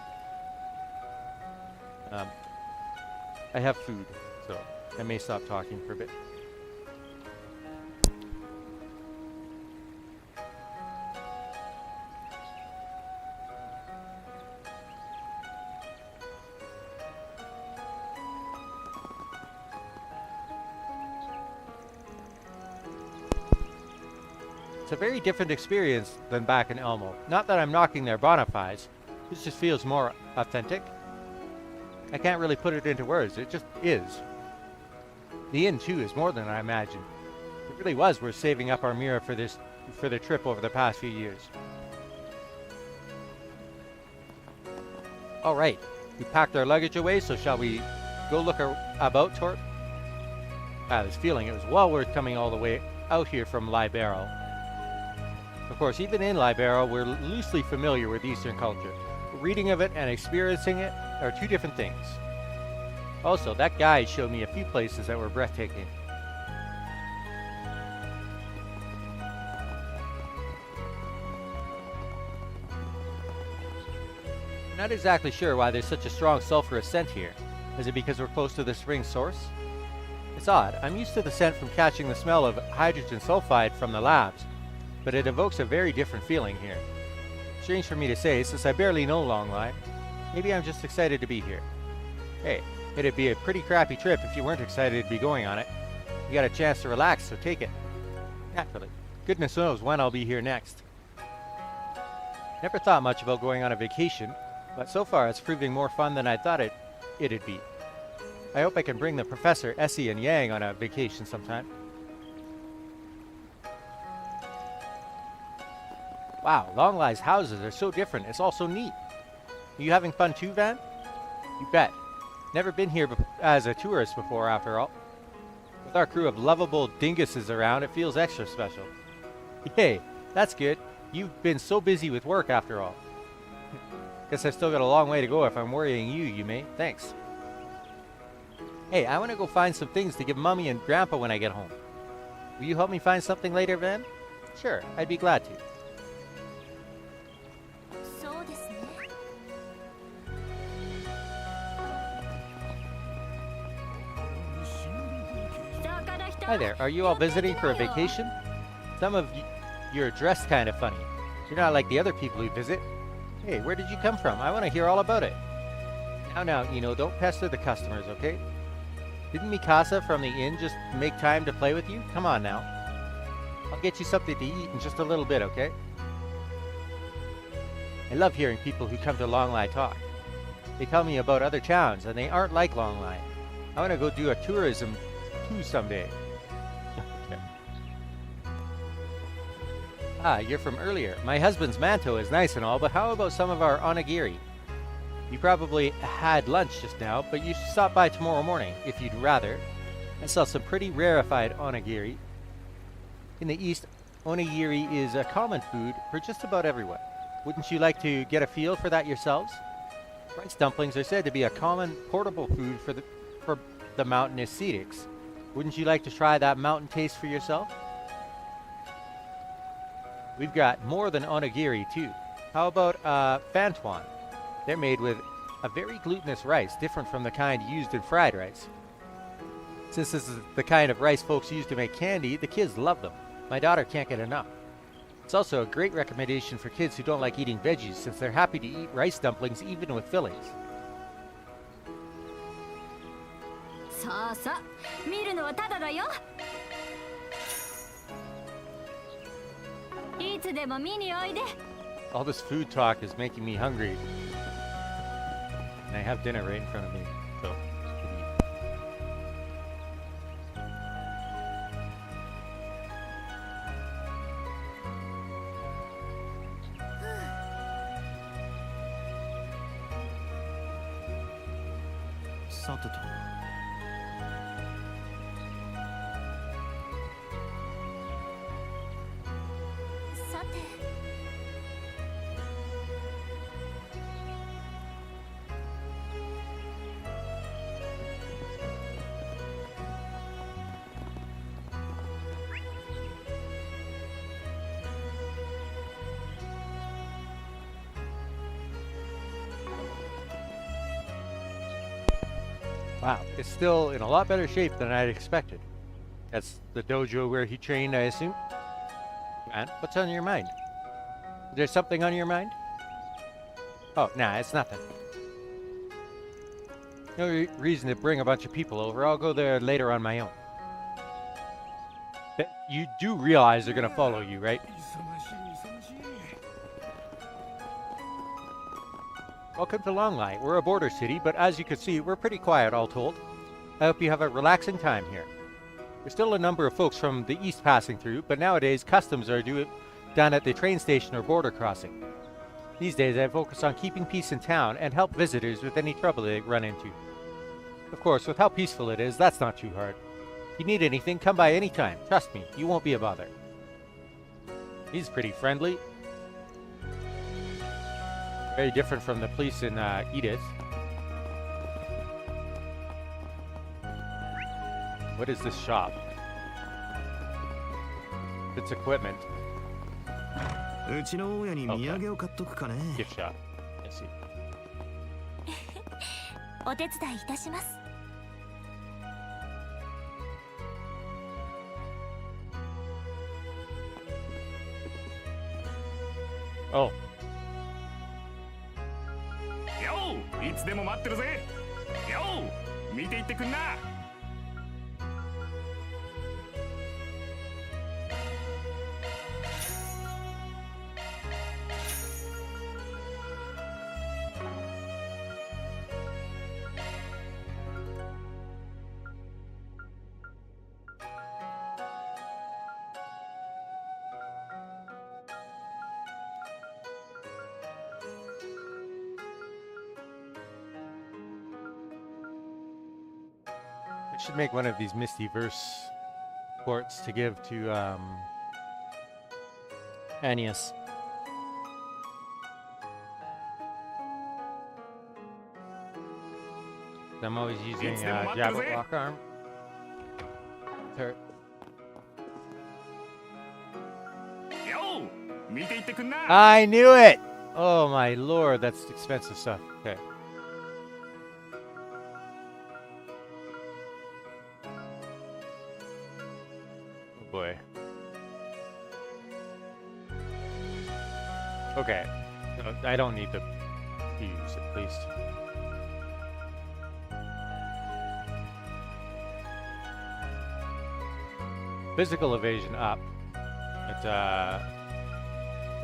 I have food, so I may stop talking for a bit. It's a very different experience than back in Elmo. Not that I'm knocking their bona fides. This just feels more authentic. I can't really put it into words. It just is. The inn, too, is more than I imagined. It really was worth saving up our Mira for the trip over the past few years. All right. We packed our luggage away, so shall we go look about, Torp? I had this feeling it was well worth coming all the way out here from Libero. Of course, even in Libero, we're loosely familiar with Eastern culture. Reading of it and experiencing it are two different things. Also, that guide showed me a few places that were breathtaking. Not exactly sure why there's such a strong sulfurous scent here. Is it because we're close to the spring source? It's odd. I'm used to the scent from catching the smell of hydrogen sulfide from the labs, but it evokes a very different feeling here. Strange for me to say, since I barely know Longline. Maybe I'm just excited to be here. Hey, it'd be a pretty crappy trip if you weren't excited to be going on it. You got a chance to relax, so take it. Naturally. Goodness knows when I'll be here next. Never thought much about going on a vacation, but so far it's proving more fun than I thought it'd be. I hope I can bring the Professor, Essie, and Yang on a vacation sometime. Wow, Longline's houses are so different. It's all so neat. Are you having fun too, Van? You bet. Never been here as a tourist before, after all. With our crew of lovable dinguses around, it feels extra special. Yay, that's good. You've been so busy with work, after all. Guess I've still got a long way to go if I'm worrying you, Yume. Thanks. Hey, I want to go find some things to give Mummy and Grandpa when I get home. Will you help me find something later, Van? Sure, I'd be glad to. そうですね。 Hi there, are you all visiting for a vacation? Some of you're dressed kind of funny. You're not like the other people who visit. Hey, where did you come from? I want to hear all about it. Now, don't pester the customers, okay? Didn't Mikasa from the inn just make time to play with you? Come on now. I'll get you something to eat in just a little bit, okay? I love hearing people who come to Longline talk. They tell me about other towns, and they aren't like Longline. I want to go do a tourism too someday. Okay. Ah, you're from earlier. My husband's manto is nice and all, but how about some of our onigiri? You probably had lunch just now, but you should stop by tomorrow morning, if you'd rather. I sell some pretty rarefied onigiri. In the East, onigiri is a common food for just about everyone. Wouldn't you like to get a feel for that yourselves? Rice dumplings are said to be a common portable food for the mountain ascetics. Wouldn't you like to try that mountain taste for yourself? We've got more than onigiri too. How about fantuan? They're made with a very glutinous rice, different from the kind used in fried rice. Since this is the kind of rice folks use to make candy, the kids love them. My daughter can't get enough. It's also a great recommendation for kids who don't like eating veggies, since they're happy to eat rice dumplings even with fillings. さあさあ見るのはただだよ。いつでも見においで。 All this food talk is making me hungry. And I have dinner right in front of me, so. さてと。さて。Wow, it's still in a lot better shape than I'd expected. That's the dojo where he trained, I assume. Man, what's on your mind? Is there something on your mind? Oh, nah, it's nothing. No reason to bring a bunch of people over. I'll go there later on my own. But you do realize they're gonna follow you, right? Welcome to Longlai. We're a border city, but as you can see, we're pretty quiet all told. I hope you have a relaxing time here. There's still a number of folks from the east passing through, but nowadays customs are done at the train station or border crossing. These days I focus on keeping peace in town and help visitors with any trouble they run into. Of course, with how peaceful it is, that's not too hard. If you need anything, come by anytime. Trust me, you won't be a bother. He's pretty friendly. Very different from the police in Edith. What is this shop? It's equipment. うちの大家に土産を買っとくかね。 Gift shop. I see. お手伝いいたします。Oh. よう、いつでも待ってるぜ。よう、見ていってくんな。I should make one of these Misty Verse ports to give to Annius. I'm always using jab at lock arm. Her. よう、見ていってくんな。 I knew it! Oh my lord, that's expensive stuff. Okay. Oh boy. Okay. No, I don't need the fuse, at least. Physical evasion up. It's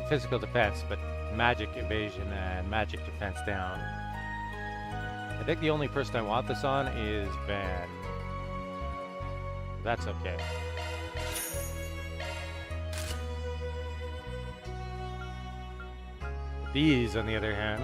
physical defense, but magic evasion and magic defense down. I think the only person I want this on is Van. That's okay. These, on the other hand,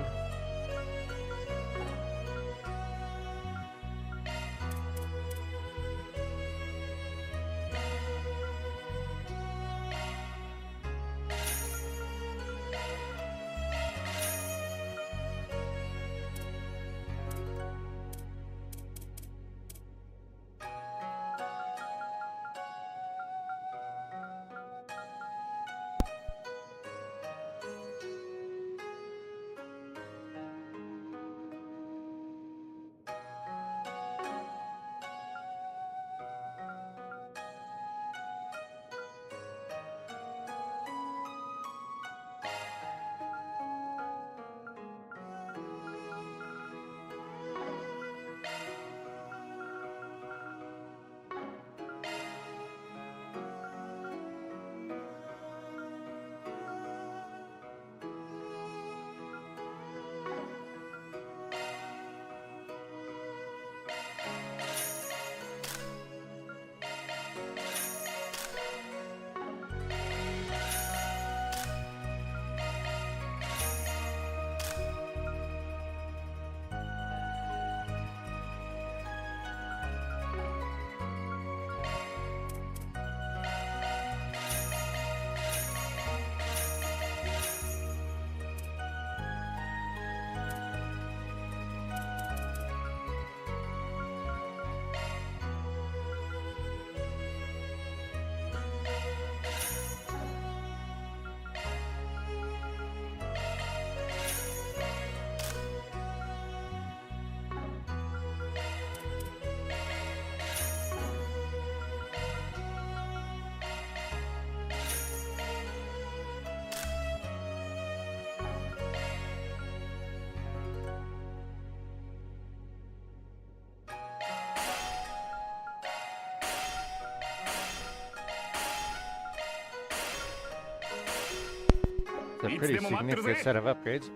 a pretty significant set of upgrades.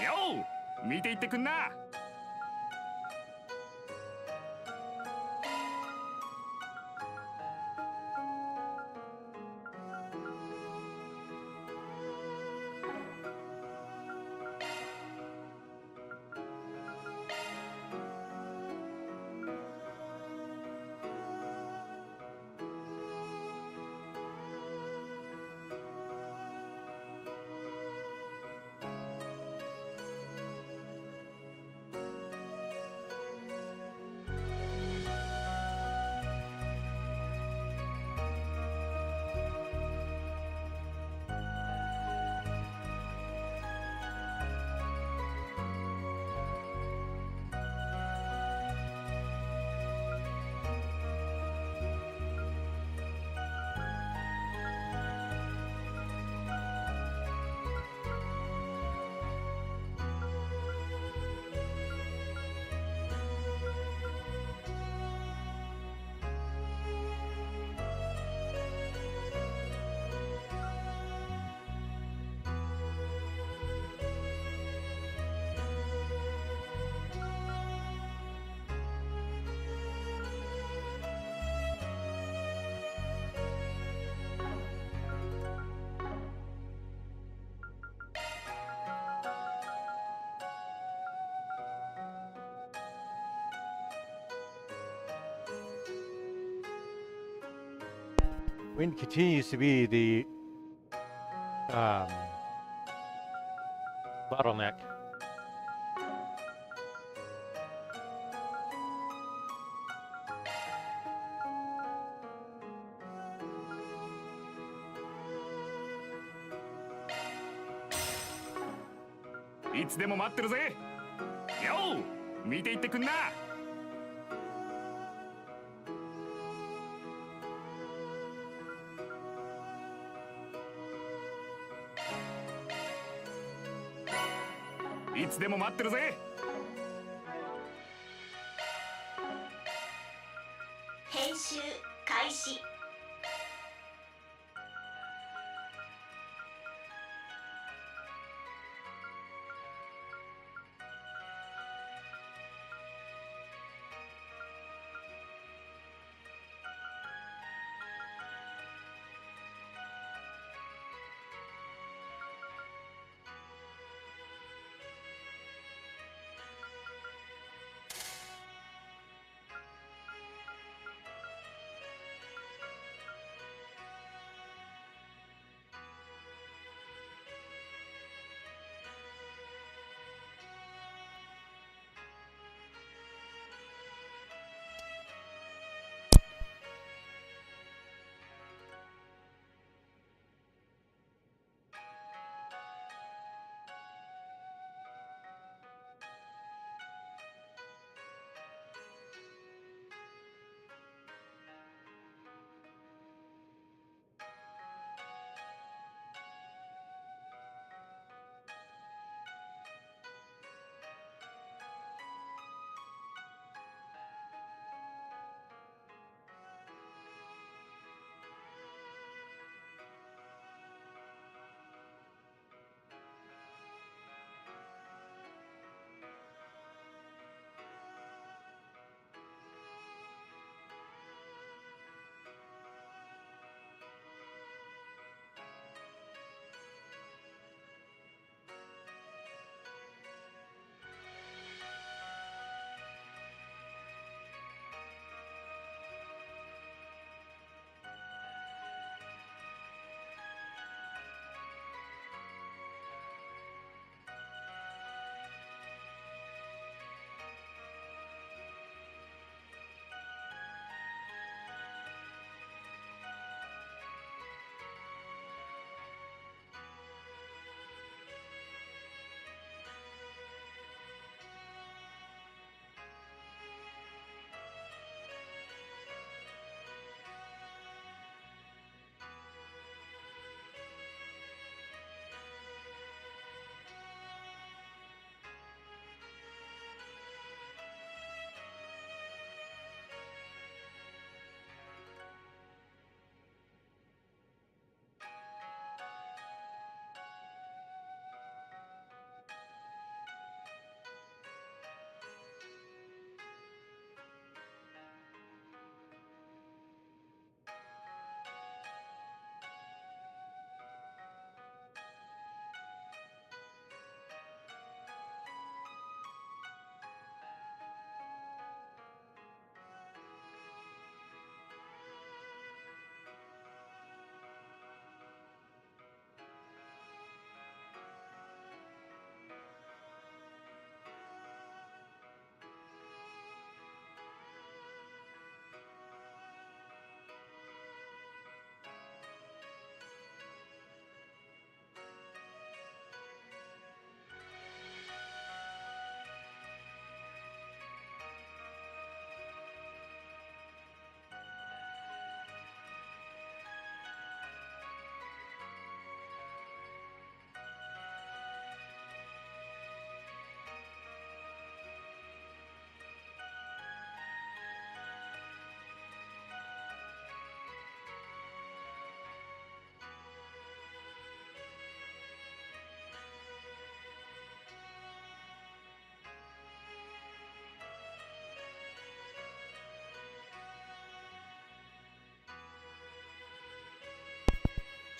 よう見ていってくんな。Wind continues to be the bottleneck. Iつでも待ってるぜ。よう見ていってくんな。いつでも待ってるぜ。編集開始。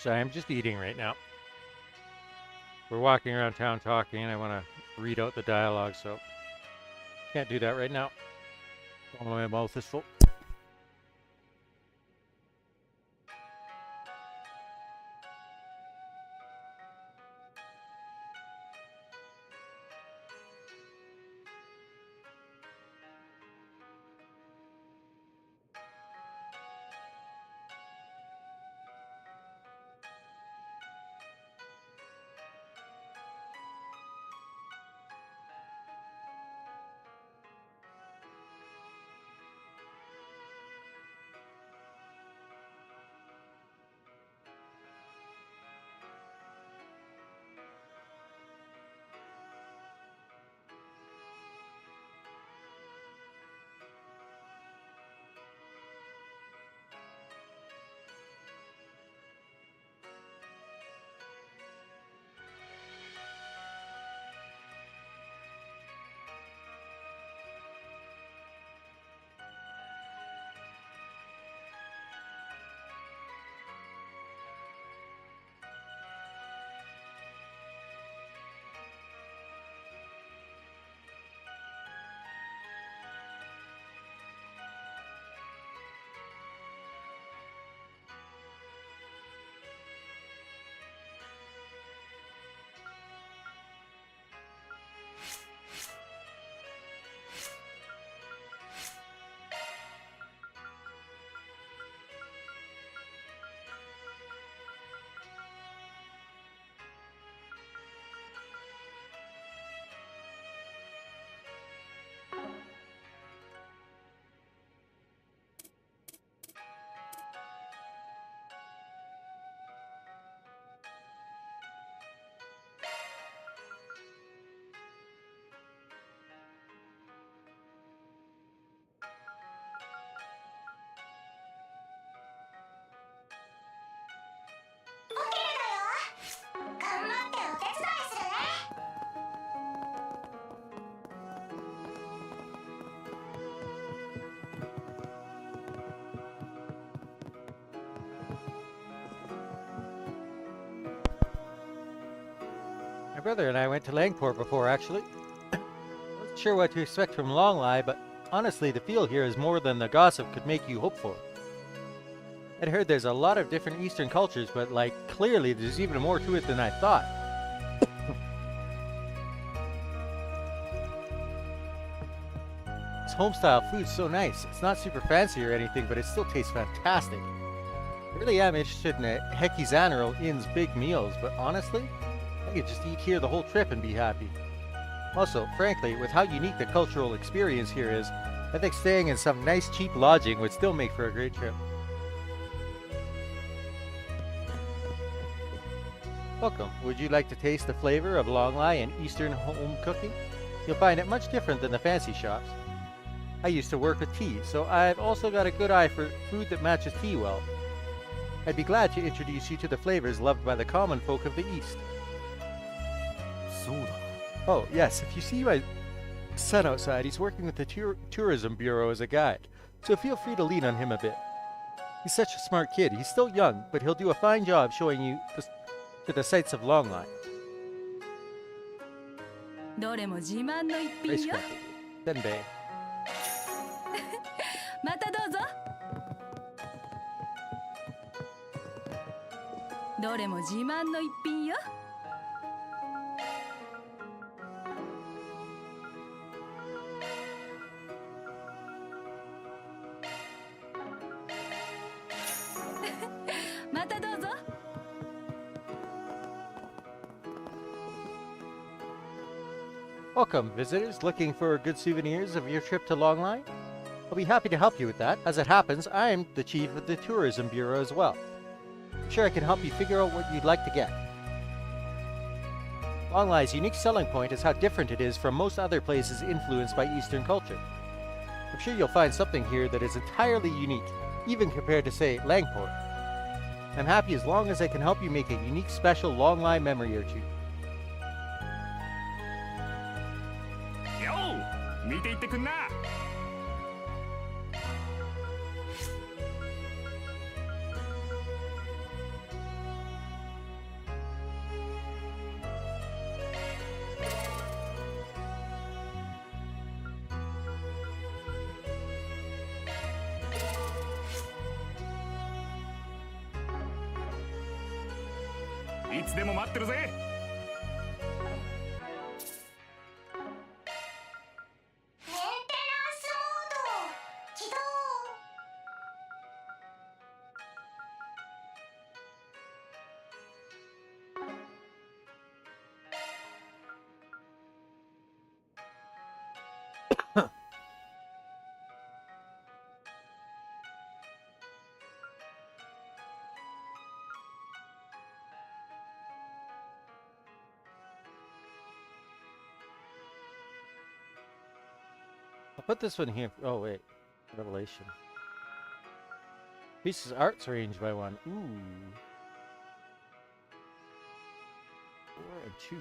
So I'm just eating right now. We're walking around town talking, and I want to read out the dialogue, so can't do that right now. My mouth is full. My brother and I went to Langport before, actually. Wasn't sure what to expect from Longlai, but honestly, the feel here is more than the gossip could make you hope for. I'd heard there's a lot of different Eastern cultures, but like, clearly there's even more to it than I thought. This home-style food's so nice. It's not super fancy or anything, but it still tastes fantastic. I really am interested in a Hekizanero Inn's big meals, but honestly, I could just eat here the whole trip and be happy. Also, frankly, with how unique the cultural experience here is, I think staying in some nice cheap lodging would still make for a great trip. Welcome. Would you like to taste the flavor of Longlai and Eastern home cooking? You'll find it much different than the fancy shops. I used to work with tea, so I've also got a good eye for food that matches tea well. I'd be glad to introduce you to the flavors loved by the common folk of the East. Oh, yes, if you see my son outside, he's working with the Tourism Bureau as a guide, so feel free to lean on him a bit. He's such a smart kid. He's still young, but he'll do a fine job showing you to the sights of Longlai. どれも自慢の一品 Ice よ cream. Senbei. またどうぞどれも自慢の一品よ またどうぞ Welcome, visitors looking for good souvenirs of your trip to Longlai? I'll be happy to help you with that. As it happens, I'm the chief of the Tourism Bureau as well. I'm sure I can help you figure out what you'd like to get. Longlai's unique selling point is how different it is from most other places influenced by Eastern culture. I'm sure you'll find something here that is entirely unique, even compared to, say, Langport. I'm happy as long as I can help you make a unique, special Longlai memory or two. よう見ていってくんな。いつでも待ってるぜ。メンテナンスモード起動。I'll put this one here. Oh wait, Revelation. Pieces art's range by 1. Ooh. 4 and 2.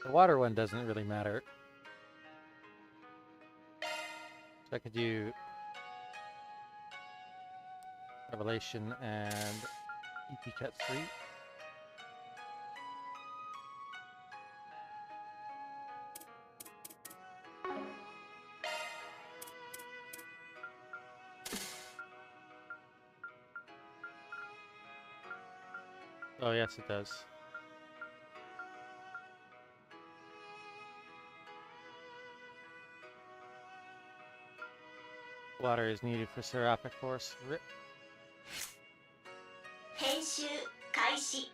The water one doesn't really matter. So I could do Revelation and EP Cut 3. Oh yes, it does. Water is needed for Seraphic Force. Rip. 編集開始。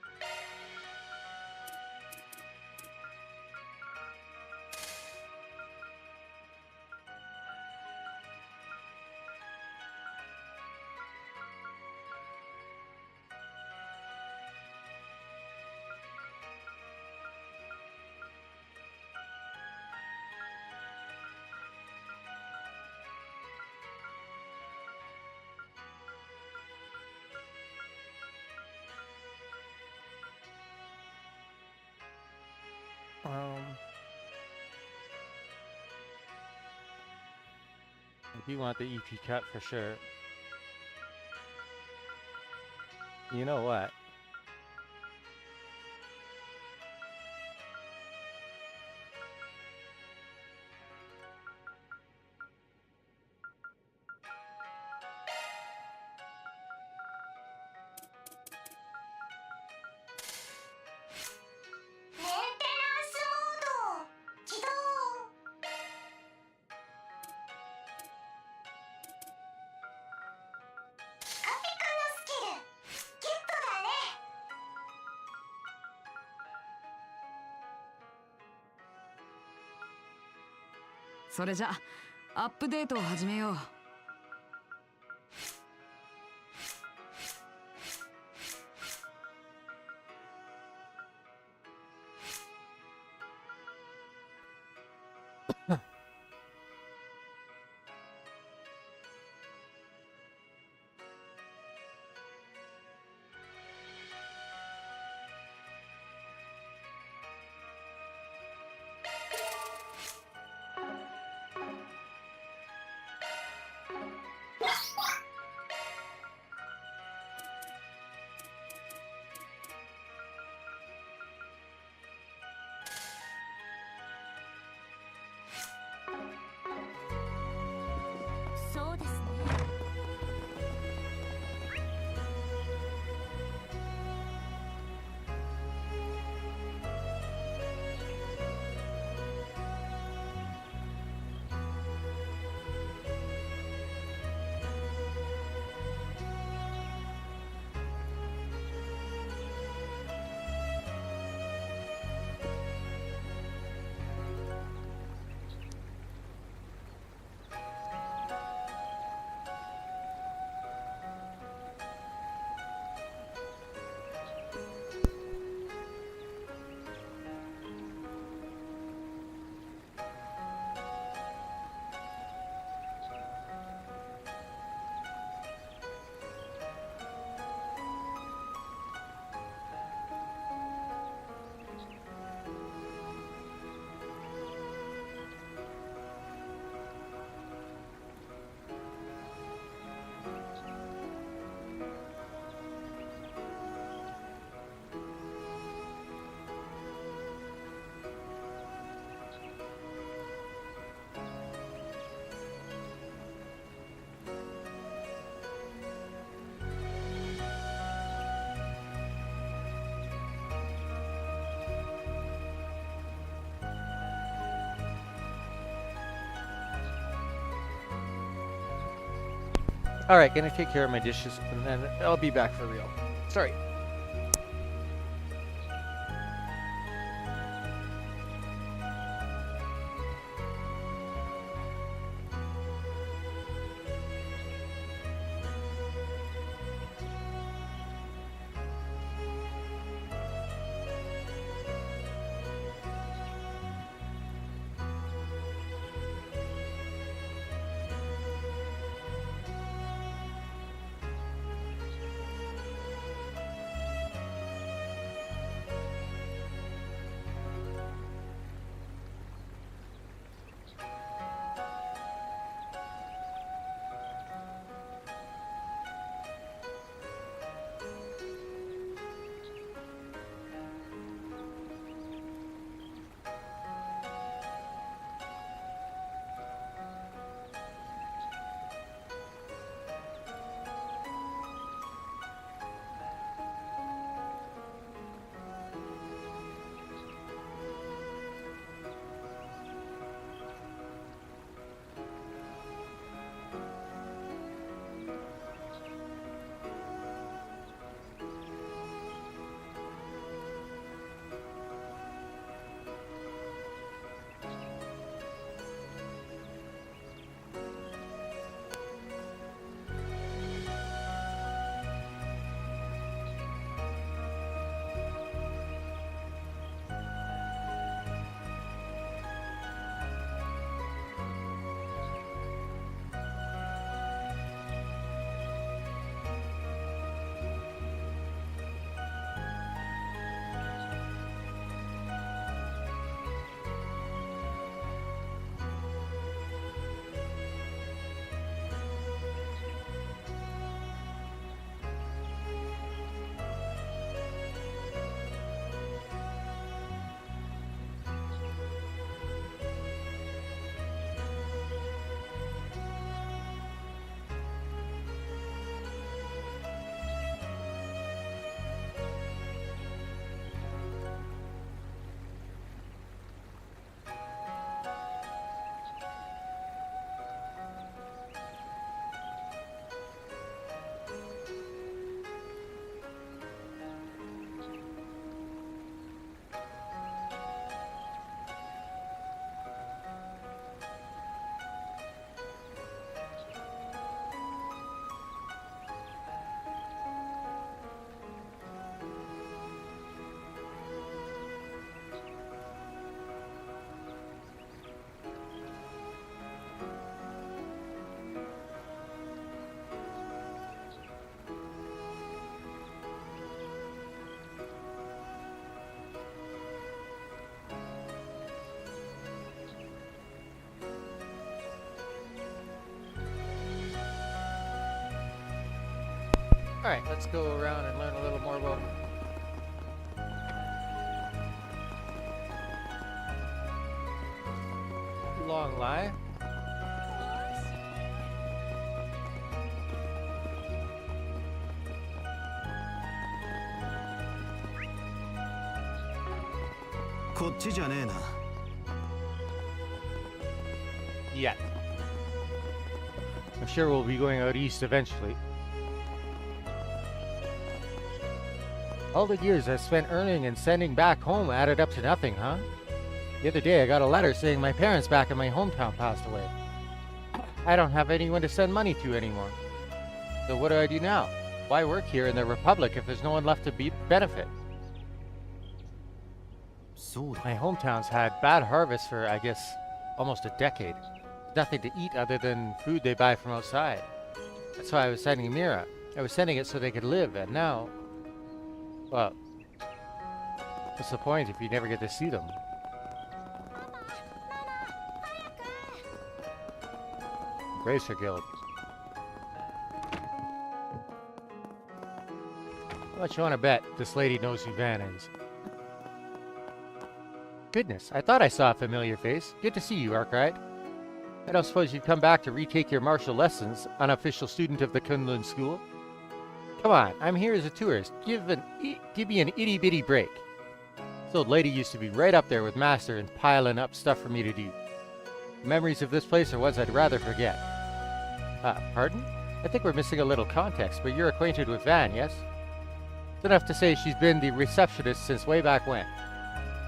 I do want the EP cut for sure. You know what?それじゃアップデートを始めよう。Alright, gonna take care of my dishes and then I'll be back for real. Sorry. Alright, let's go around and learn a little more about Long Lie.こっちじゃねえな。Yet. I'm sure we'll be going out east eventually. All the years I spent earning and sending back home added up to nothing, huh? The other day I got a letter saying my parents back in my hometown passed away. I don't have anyone to send money to anymore. So what do I do now? Why work here in the Republic if there's no one left to benefit? My hometown's had bad harvests for, I guess, almost a decade. Nothing to eat other than food they buy from outside. That's why I was sending Mira. I was sending it so they could live, and now... Well, what's the point if you never get to see them? Racer Guild. How much you want to bet this lady knows who Van is? Goodness, I thought I saw a familiar face. Good to see you, Arkwright. I don't suppose you've come back to retake your martial lessons, unofficial student of the Kunlun School? Come on, I'm here as a tourist. Give me an itty-bitty break. This old lady used to be right up there with Master and piling up stuff for me to do. Memories of this place are ones I'd rather forget. Pardon? I think we're missing a little context, but you're acquainted with Van, yes? It's enough to say she's been the receptionist since way back when.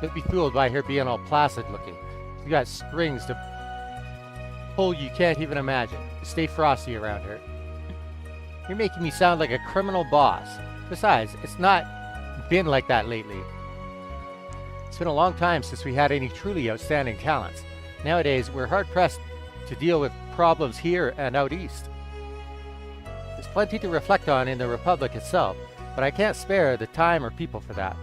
Don't be fooled by her being all placid looking. She's got strings to pull you can't even imagine. Stay frosty around her. You're making me sound like a criminal boss. Besides, it's not been like that lately. It's been a long time since we had any truly outstanding talents. Nowadays, we're hard-pressed to deal with problems here and out east. There's plenty to reflect on in the Republic itself, but I can't spare the time or people for that.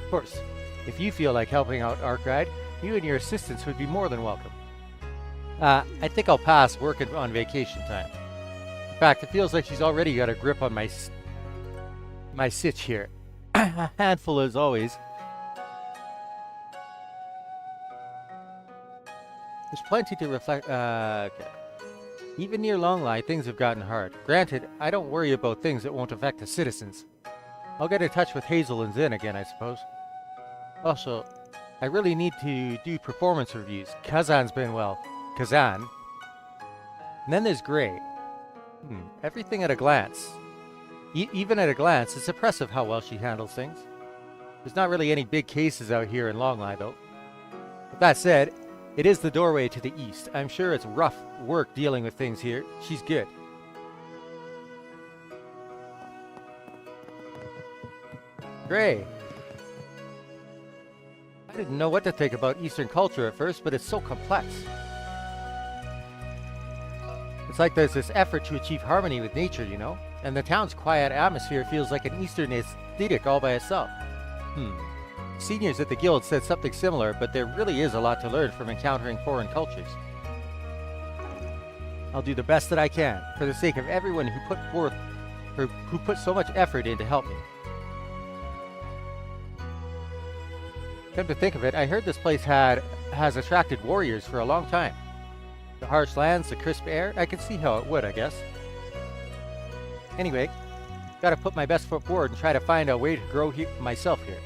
Of course, if you feel like helping out Arkwright, you and your assistants would be more than welcome. I think I'll pass working on vacation time. In fact, it feels like she's already got a grip on my sitch here. A handful as always. There's plenty to reflect. Okay. Even near Longlai, things have gotten hard. Granted, I don't worry about things that won't affect the citizens. I'll get in touch with Hazel and Zin again, I suppose. Also, I really need to do performance reviews. Kazan's been well. Kazan. And then there's Gray. Everything at a glance. Even at a glance, it's impressive how well she handles things. There's not really any big cases out here in Longlai, though. With that said, it is the doorway to the east. I'm sure it's rough work dealing with things here. She's good. Gray. I didn't know what to think about Eastern culture at first, but it's so complex. It's like there's this effort to achieve harmony with nature, you know? And the town's quiet atmosphere feels like an Eastern aesthetic all by itself. Seniors at the guild said something similar, but there really is a lot to learn from encountering foreign cultures. I'll do the best that I can, for the sake of everyone who put so much effort in to help me. Come to think of it, I heard this place has attracted warriors for a long time. The harsh lands, the crisp air, I can see how it would, I guess. Anyway, gotta put my best foot forward and try to find a way to grow myself here.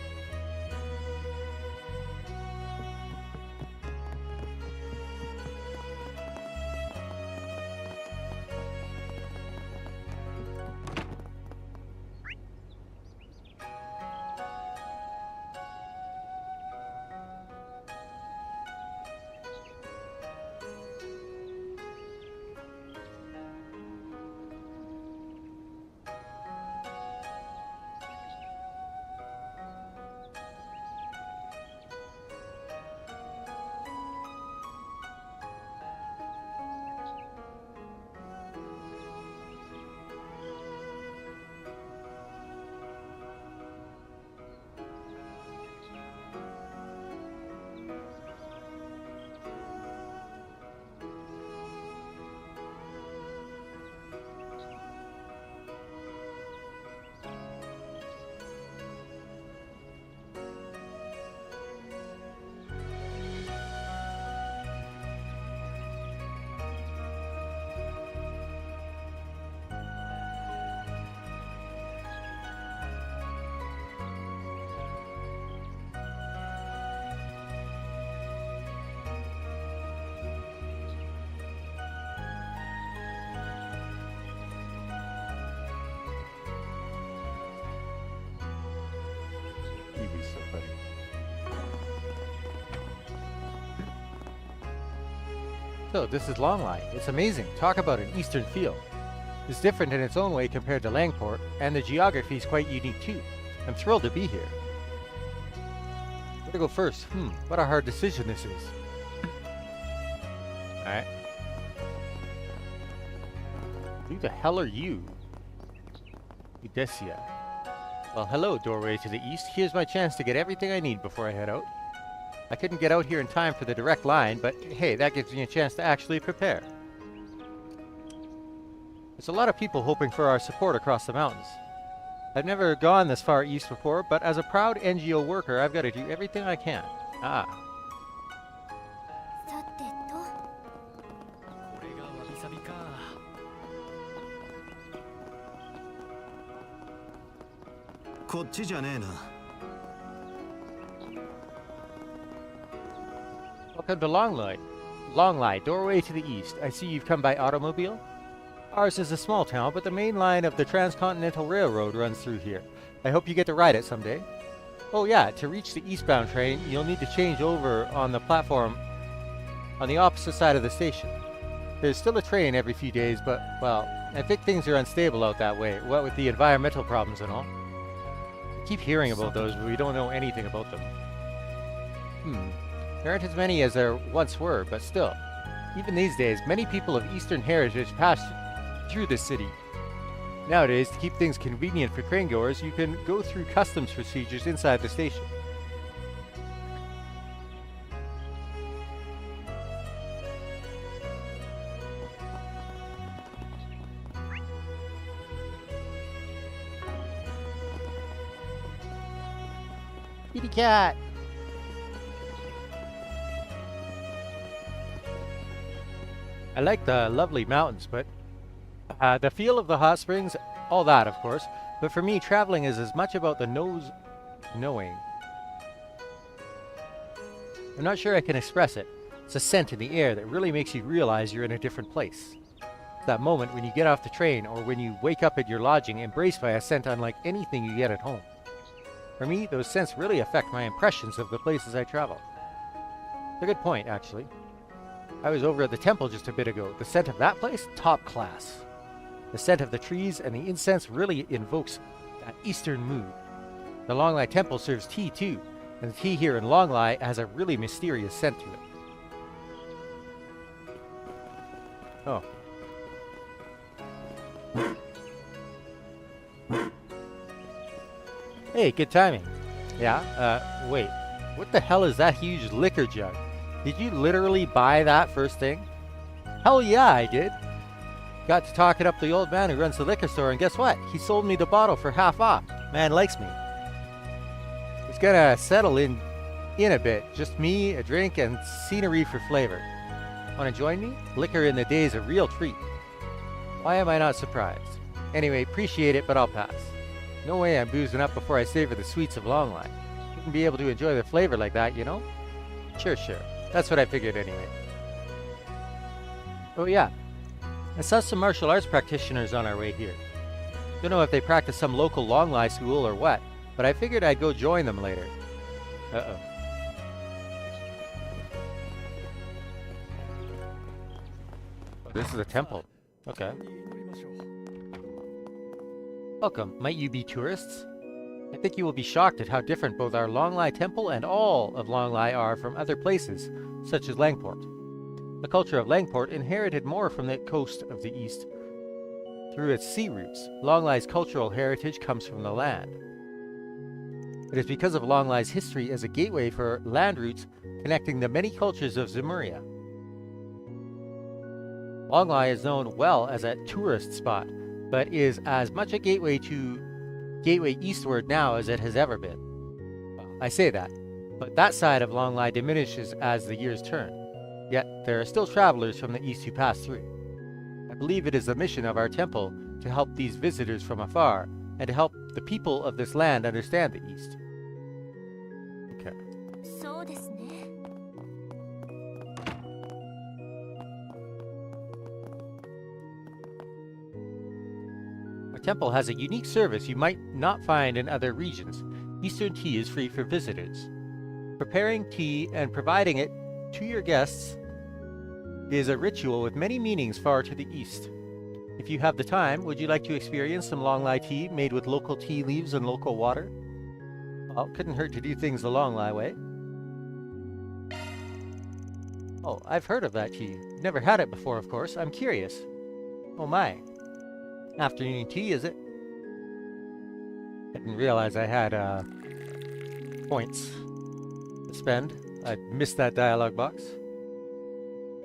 So funny. So, this is Longlai. It's amazing. Talk about an eastern feel. It's different in its own way compared to Langport, and the geography is quite unique too. I'm thrilled to be here. Where to go first? What a hard decision this is. Alright. Who the hell are you? Udesia. Well, hello, doorway to the east. Here's my chance to get everything I need before I head out. I couldn't get out here in time for the direct line, but hey, that gives me a chance to actually prepare. There's a lot of people hoping for our support across the mountains. I've never gone this far east before, but as a proud NGO worker, I've got to do everything I can. Ah. さてと。これがわびさびか。こっちじゃねえな。Welcome to Longlai. Longlai, doorway to the east. I see you've come by automobile? Ours is a small town, but the main line of the Transcontinental Railroad runs through here. I hope you get to ride it someday. Oh yeah, to reach the eastbound train, you'll need to change over on the platform on the opposite side of the station. There's still a train every few days, but, well, I think things are unstable out that way, what with the environmental problems and all. I keep hearing about those, but we don't know anything about them. There aren't as many as there once were, but still. Even these days, many people of Eastern heritage pass through this city. Nowadays, to keep things convenient for train goers, you can go through customs procedures inside the station. Kitty cat! I like the lovely mountains, but the feel of the hot springs, all that of course, but for me traveling is as much about the knowing. I'm not sure I can express it. It's a scent in the air that really makes you realize you're in a different place. It's that moment when you get off the train or when you wake up at your lodging embraced by a scent unlike anything you get at home. For me, those scents really affect my impressions of the places I travel. It's a good point, actually. I was over at the temple just a bit ago. The scent of that place? Top class. The scent of the trees and the incense really invokes that eastern mood. The Longlai Temple serves tea too, and the tea here in Longlai has a really mysterious scent to it. Oh. Hey, good timing. Yeah, wait. What the hell is that huge liquor jug? Did you literally buy that first thing? Hell yeah, I did. Got to talking up the old man who runs the liquor store, and guess what? He sold me the bottle for half off. Man likes me. It's gonna settle in a bit. Just me, a drink, and scenery for flavor. Wanna join me? Liquor in the day is a real treat. Why am I not surprised? Anyway, appreciate it, but I'll pass. No way I'm boozing up before I savor the sweets of Longlai. Wouldn't be able to enjoy the flavor like that, you know? Sure. That's what I figured anyway. Oh yeah, I saw some martial arts practitioners on our way here. Don't know if they practice some local Longlai school or what, but I figured I'd go join them later. Uh-oh. Oh, this is a temple. Okay. Welcome. Might you be tourists? I think you will be shocked at how different both our Longlai Temple and all of Longlai are from other places, such as Langport. The culture of Langport inherited more from the coast of the east. Through its sea routes, Longlai's cultural heritage comes from the land. It is because of Longlai's history as a gateway for land routes connecting the many cultures of Zemuria. Longlai is known well as a tourist spot, but is as much a gateway eastward now as it has ever been. Well, I say that, but that side of Longlai diminishes as the years turn. Yet there are still travelers from the east who pass through. I believe it is the mission of our temple to help these visitors from afar and to help the people of this land understand the east. Okay. そうですね。 Our temple has a unique service you might not find in other regions. Eastern tea is free for visitors. Preparing tea and providing it to your guests is a ritual with many meanings far to the east. If you have the time, would you like to experience some Longlai tea made with local tea leaves and local water? Well, couldn't hurt to do things the Longlai way. Oh, I've heard of that tea. Never had it before, of course. I'm curious. Oh my. Afternoon tea, is it? I didn't realize I had points to spend. I missed that dialogue box.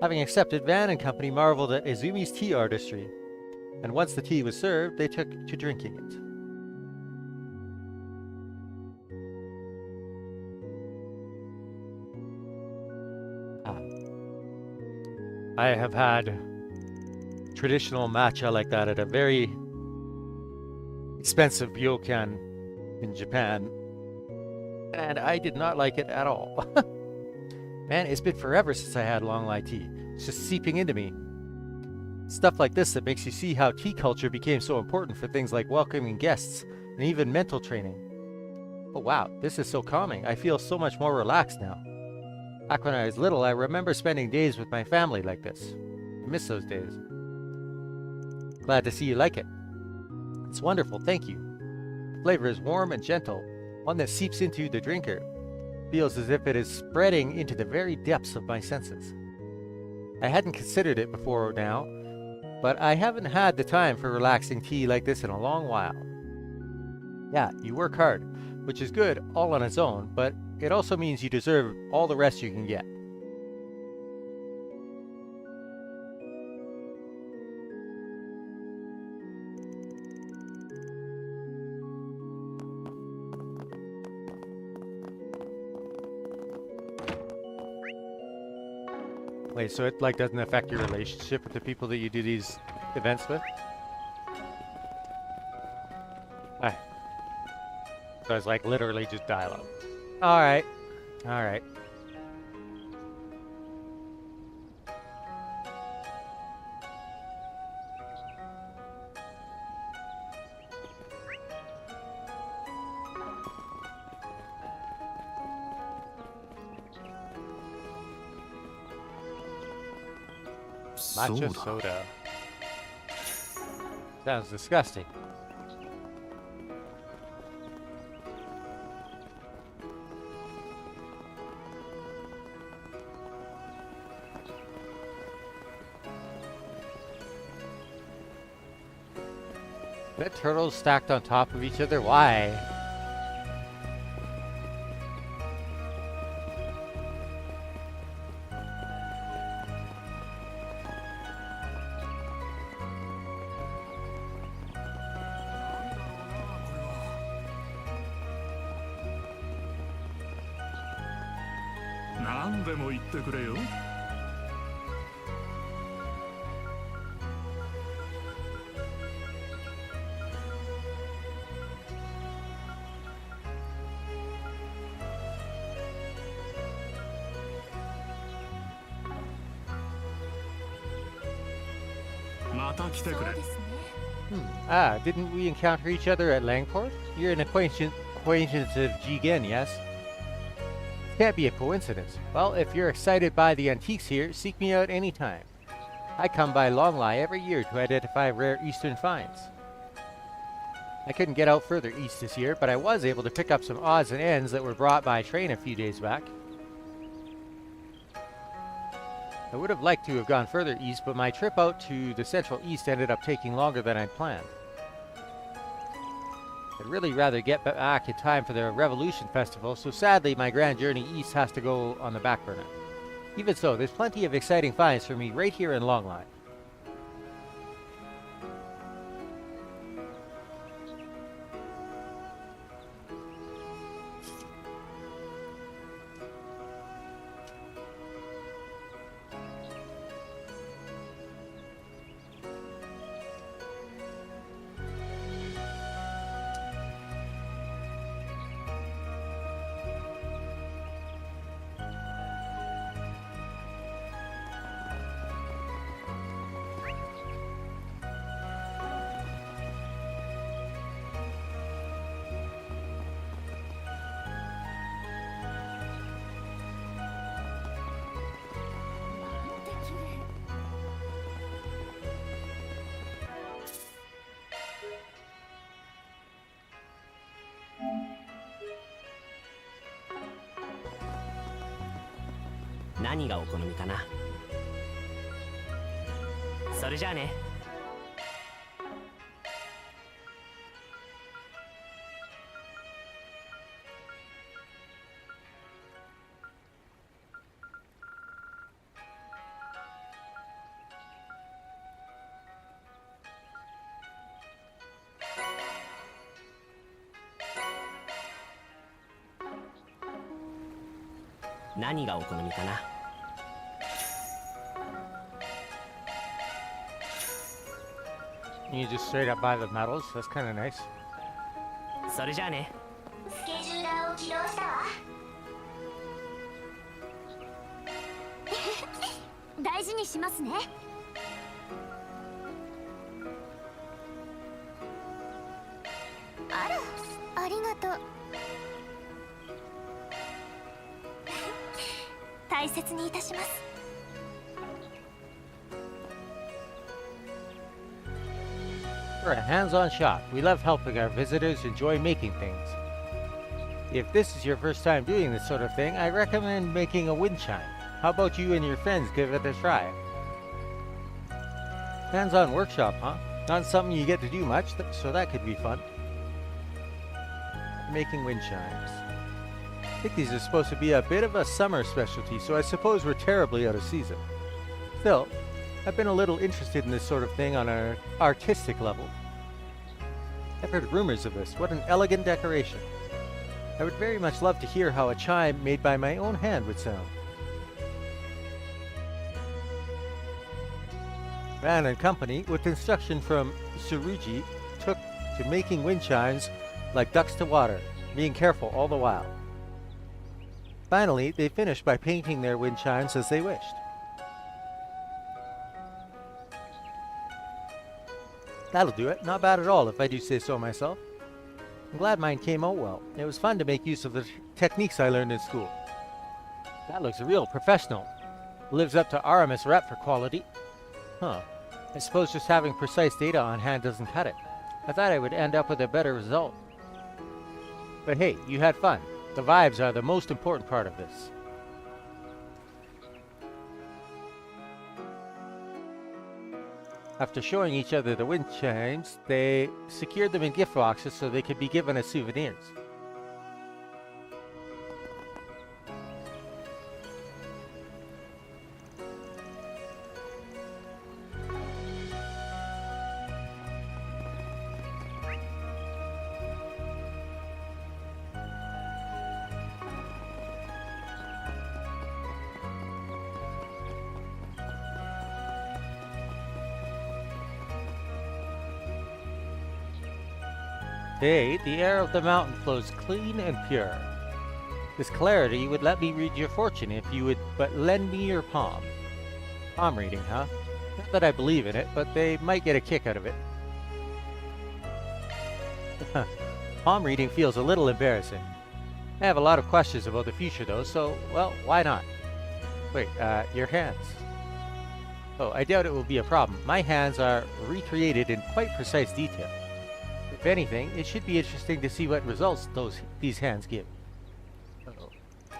Having accepted, Van and company marveled at Izumi's tea artistry, and once the tea was served, they took to drinking it. I have had traditional matcha like that at a very expensive ryokan in Japan, and I did not like it at all. Man, it's been forever since I had Longlai tea. It's just seeping into me. Stuff like this that makes you see how tea culture became so important for things like welcoming guests and even mental training. Oh wow, this is so calming. I feel so much more relaxed now. Back when I was little, I remember spending days with my family like this. I miss those days. Glad to see you like it. It's wonderful, thank you. The flavor is warm and gentle, one that seeps into the drinker. Feels as if it is spreading into the very depths of my senses. I hadn't considered it before now, but I haven't had the time for relaxing tea like this in a long while. Yeah, you work hard, which is good all on its own, but it also means you deserve all the rest you can get. Wait, so it like doesn't affect your relationship with the people that you do these events with? Ah. So it's like literally just dialogue. Alright. Alright. Matcha soda. Sounds disgusting. That turtles stacked on top of each other? Why? Ah, didn't we encounter each other at Langport? You're an acquaintance of Jigen, yes? Can't be a coincidence. Well, if you're excited by the antiques here, seek me out anytime. I come by Longlai every year to identify rare eastern finds. I couldn't get out further east this year, but I was able to pick up some odds and ends that were brought by train a few days back. I would have liked to have gone further east, but my trip out to the Central East ended up taking longer than I'd planned. I'd really rather get back in time for the Revolution Festival, so sadly my grand journey east has to go on the back burner. Even so, there's plenty of exciting finds for me right here in Longlai.何がお好みかな。それじゃあね。何がお好みかな。You just straight up buy the medals? That's kind of nice. それじゃあね。スケジューラーを起動したわ。大事にしますね。大切にいたします。 We're a hands-on shop. We love helping our visitors enjoy making things. If this is your first time doing this sort of thing, I recommend making a wind chime. How about you and your friends give it a try? Hands-on workshop, huh? Not something you get to do much, so that could be fun. Making wind chimes. I think these are supposed to be a bit of a summer specialty, so I suppose we're terribly out of season. Still, I've been a little interested in this sort of thing on an artistic level. I've heard rumors of this. What an elegant decoration. I would very much love to hear how a chime made by my own hand would sound. Van and company, with instruction from Tsurugi, took to making wind chimes like ducks to water, being careful all the while. Finally, they finished by painting their wind chimes as they wished. That'll do it. Not bad at all, if I do say so myself. I'm glad mine came out well. It was fun to make use of the techniques I learned in school. That looks real professional. Lives up to Aramis rep for quality. Huh. I suppose just having precise data on hand doesn't cut it. I thought I would end up with a better result. But hey, you had fun. The vibes are the most important part of this. After showing each other the wind chimes, they secured them in gift boxes so they could be given as souvenirs. Today, the air of the mountain flows clean and pure. This clarity would let me read your fortune if you would but lend me your palm. Palm reading, huh? Not that I believe in it, but they might get a kick out of it. Palm reading feels a little embarrassing. I have a lot of questions about the future though, so, well, why not? Wait, your hands. Oh, I doubt it will be a problem. My hands are recreated in quite precise detail. If anything, it should be interesting to see what results these hands give.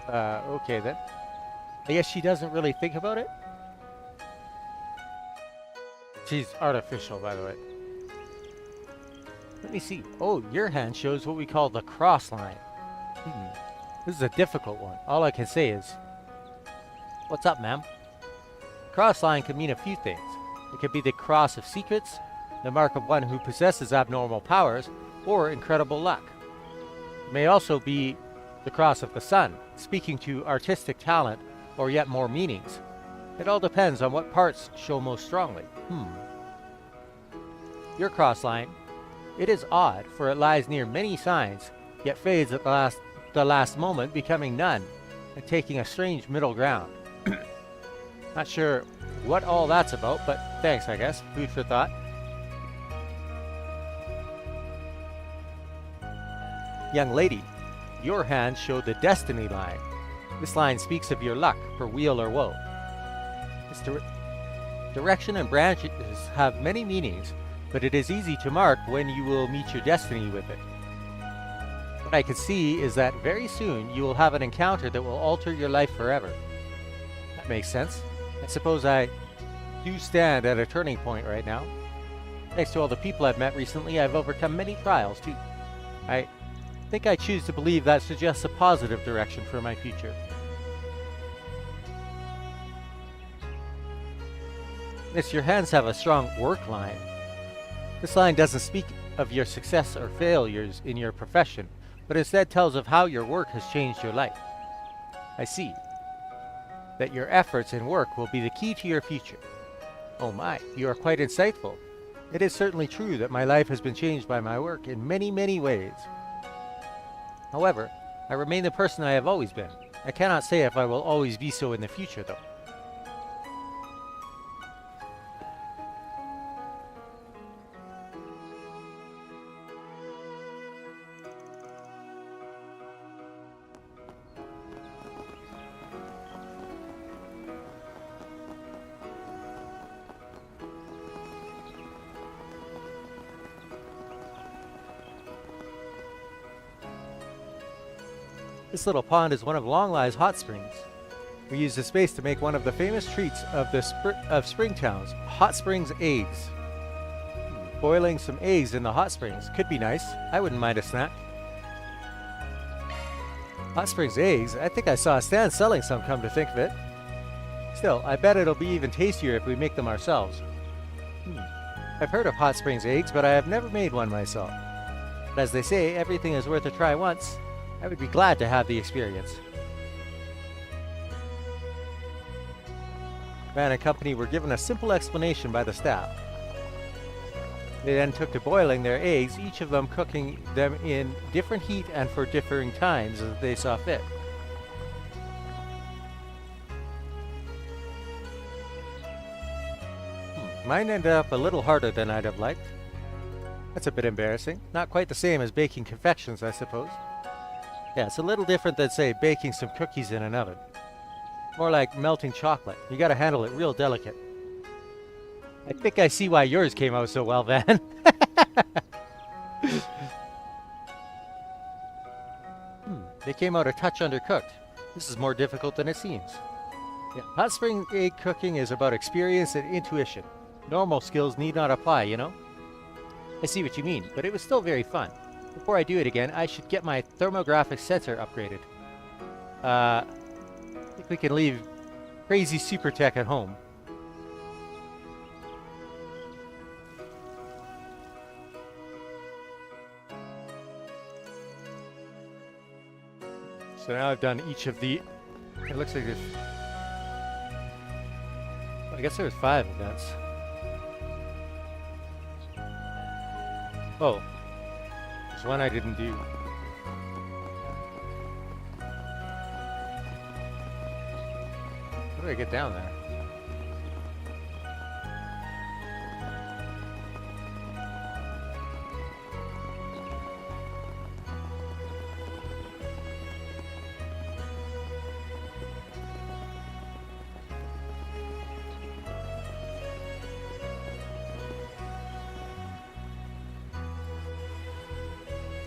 Okay then. I guess she doesn't really think about it? She's artificial, by the way. Let me see. Oh, your hand shows what we call the cross line. This is a difficult one. All I can say is... What's up, ma'am? Cross line can mean a few things. It could be the cross of secrets, the mark of one who possesses abnormal powers, or incredible luck. It may also be the cross of the sun, speaking to artistic talent, or yet more meanings. It all depends on what parts show most strongly. Your cross line, it is odd, for it lies near many signs, yet fades at the last moment, becoming none, and taking a strange middle ground. Not sure what all that's about, but thanks, I guess. Food for thought. Young lady, your hands show the destiny line. This line speaks of your luck for weal or woe. Its direction and branches have many meanings, but it is easy to mark when you will meet your destiny with it. What I can see is that very soon you will have an encounter that will alter your life forever. That makes sense. I suppose I do stand at a turning point right now. Thanks to all the people I've met recently, I've overcome many trials too. I think I choose to believe that suggests a positive direction for my future. Miss, your hands have a strong work line. This line doesn't speak of your success or failures in your profession, but instead tells of how your work has changed your life. I see that your efforts and work will be the key to your future. Oh my, you are quite insightful. It is certainly true that my life has been changed by my work in many, many ways. However, I remain the person I have always been. I cannot say if I will always be so in the future, though. This little pond is one of Longlai's hot springs. We use the space to make one of the famous treats of the spring towns, hot springs eggs. Boiling some eggs in the hot springs could be nice. I wouldn't mind a snack. Hot springs eggs? I think I saw a stand selling some, come to think of it. Still, I bet it'll be even tastier if we make them ourselves. I've heard of hot springs eggs, but I have never made one myself. But as they say, everything is worth a try once. I would be glad to have the experience. Van and company were given a simple explanation by the staff. They then took to boiling their eggs, each of them cooking them in different heat and for differing times as they saw fit. Mine ended up a little harder than I'd have liked. That's a bit embarrassing. Not quite the same as baking confections, I suppose. Yeah, it's a little different than, say, baking some cookies in an oven. More like melting chocolate. You gotta handle it real delicate. I think I see why yours came out so well, Van. They came out a touch undercooked. This is more difficult than it seems. Yeah, hot spring egg cooking is about experience and intuition. Normal skills need not apply, you know? I see what you mean, but it was still very fun. Before I do it again, I should get my thermographic sensor upgraded. I think we can leave crazy super tech at home. So now I've done each of the... It looks like there's... I guess there was 5 events. Oh. There's one I didn't do. How do I get down there?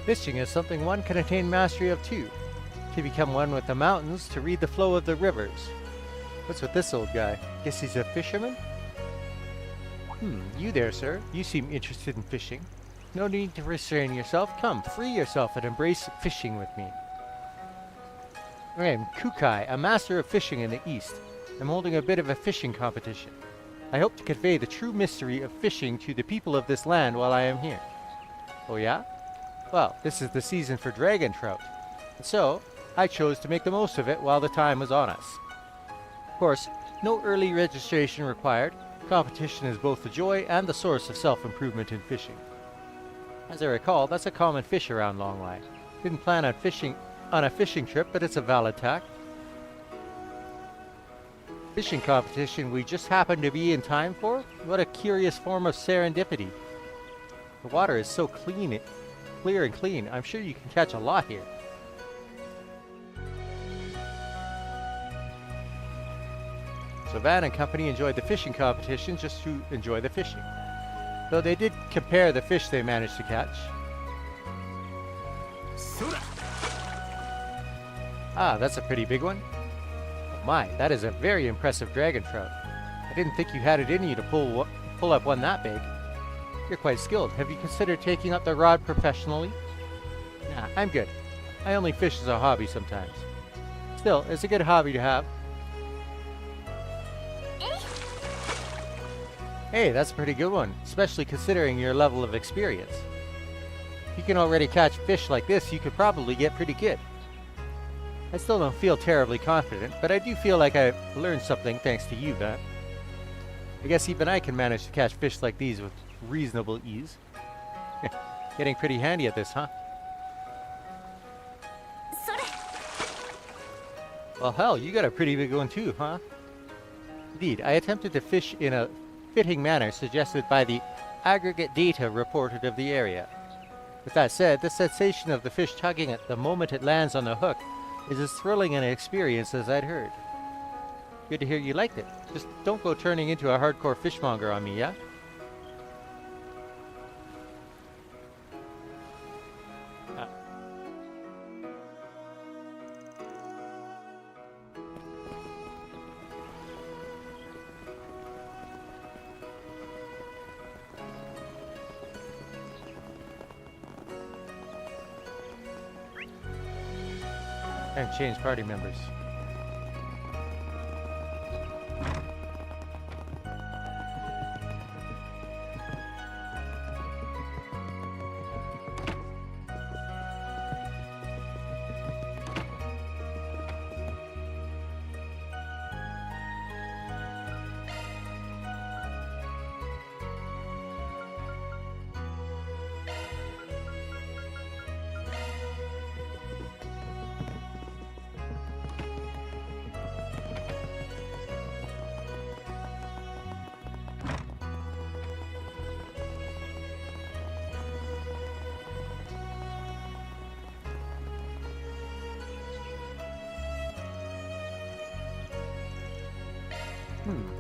Fishing is something one can attain mastery of too. To become one with the mountains, to read the flow of the rivers. What's with this old guy? Guess he's a fisherman? You there, sir. You seem interested in fishing. No need to restrain yourself. Come, free yourself and embrace fishing with me. I am Kukai, a master of fishing in the east. I'm holding a bit of a fishing competition. I hope to convey the true mystery of fishing to the people of this land while I am here. Oh yeah? Well, this is the season for dragon trout, and so I chose to make the most of it while the time was on us. Of course, no early registration required. Competition is both the joy and the source of self-improvement in fishing. As I recall, that's a common fish around Longlai. Didn't plan on fishing on a fishing trip, but it's a valid tack. Fishing competition we just happened to be in time for? What a curious form of serendipity. The water is so clear and clean. I'm sure you can catch a lot here. So Van and company enjoyed the fishing competition just to enjoy the fishing. Though they did compare the fish they managed to catch. Ah, that's a pretty big one. My, that is a very impressive dragon trout. I didn't think you had it in you to pull up one that big. You're quite skilled. Have you considered taking up the rod professionally? Nah, I'm good. I only fish as a hobby sometimes. Still, it's a good hobby to have. Hey, that's a pretty good one, especially considering your level of experience. If you can already catch fish like this, you could probably get pretty good. I still don't feel terribly confident, but I do feel like I've learned something thanks to you, Van. I guess even I can manage to catch fish like these with reasonable ease. Getting pretty handy at this, huh? Well, hell, you got a pretty big one too, huh? Indeed, I attempted to fish in a fitting manner suggested by the aggregate data reported of the area. With that said, the sensation of the fish tugging at the moment it lands on the hook is as thrilling an experience as I'd heard. Good to hear you liked it. Just don't go turning into a hardcore fishmonger on me, yeah? And change party members.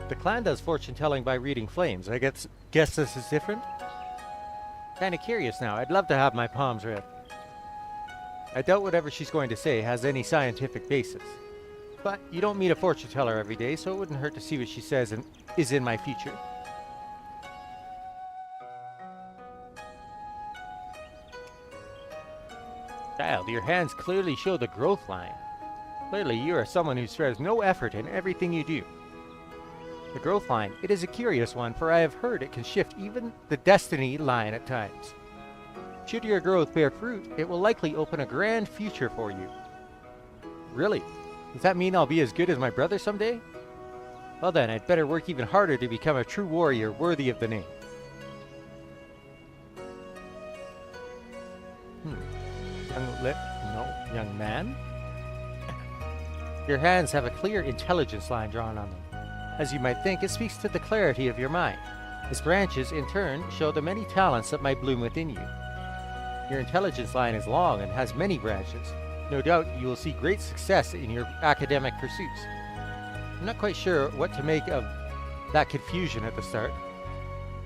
The clan does fortune telling by reading flames. I guess this is different? Kinda curious now. I'd love to have my palms read. I doubt whatever she's going to say has any scientific basis. But you don't meet a fortune teller every day, so it wouldn't hurt to see what she says and is in my future. Child, your hands clearly show the growth line. Clearly, you are someone who spares no effort in everything you do. The growth line, it is a curious one, for I have heard it can shift even the destiny line at times. Should your growth bear fruit, it will likely open a grand future for you. Really? Does that mean I'll be as good as my brother someday? Well then, I'd better work even harder to become a true warrior worthy of the name. Young man? Your hands have a clear intelligence line drawn on them. As you might think, it speaks to the clarity of your mind. Its branches, in turn, show the many talents that might bloom within you. Your intelligence line is long and has many branches. No doubt you will see great success in your academic pursuits. I'm not quite sure what to make of that confusion at the start.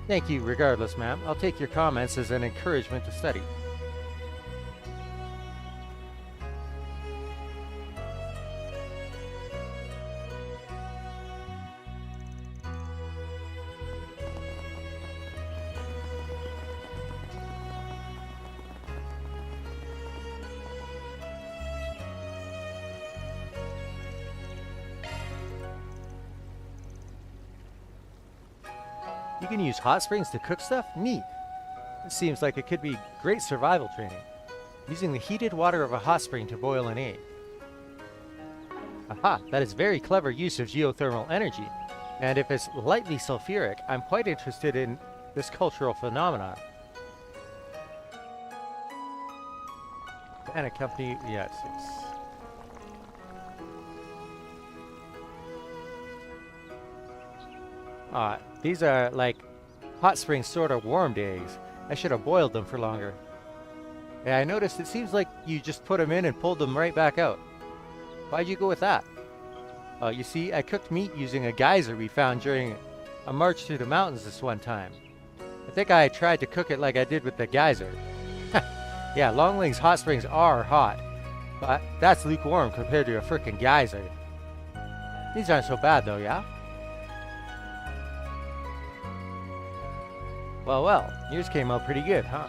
Thank you regardless, ma'am. I'll take your comments as an encouragement to study. You can use hot springs to cook stuff? Neat. It seems like it could be great survival training. Using the heated water of a hot spring to boil an egg. Aha, that is very clever use of geothermal energy. And if it's lightly sulfuric, I'm quite interested in this cultural phenomenon. And a company, yes. These are like hot springs sort of warmed eggs. I should have boiled them for longer. Yeah, I noticed it seems like you just put them in and pulled them right back out. Why'd you go with that? You see, I cooked meat using a geyser we found during a march through the mountains this one time. I think I tried to cook it like I did with the geyser. Yeah, Longling's hot springs are hot, but that's lukewarm compared to a frickin' geyser. These aren't so bad though, yeah? Well, yours came out pretty good, huh?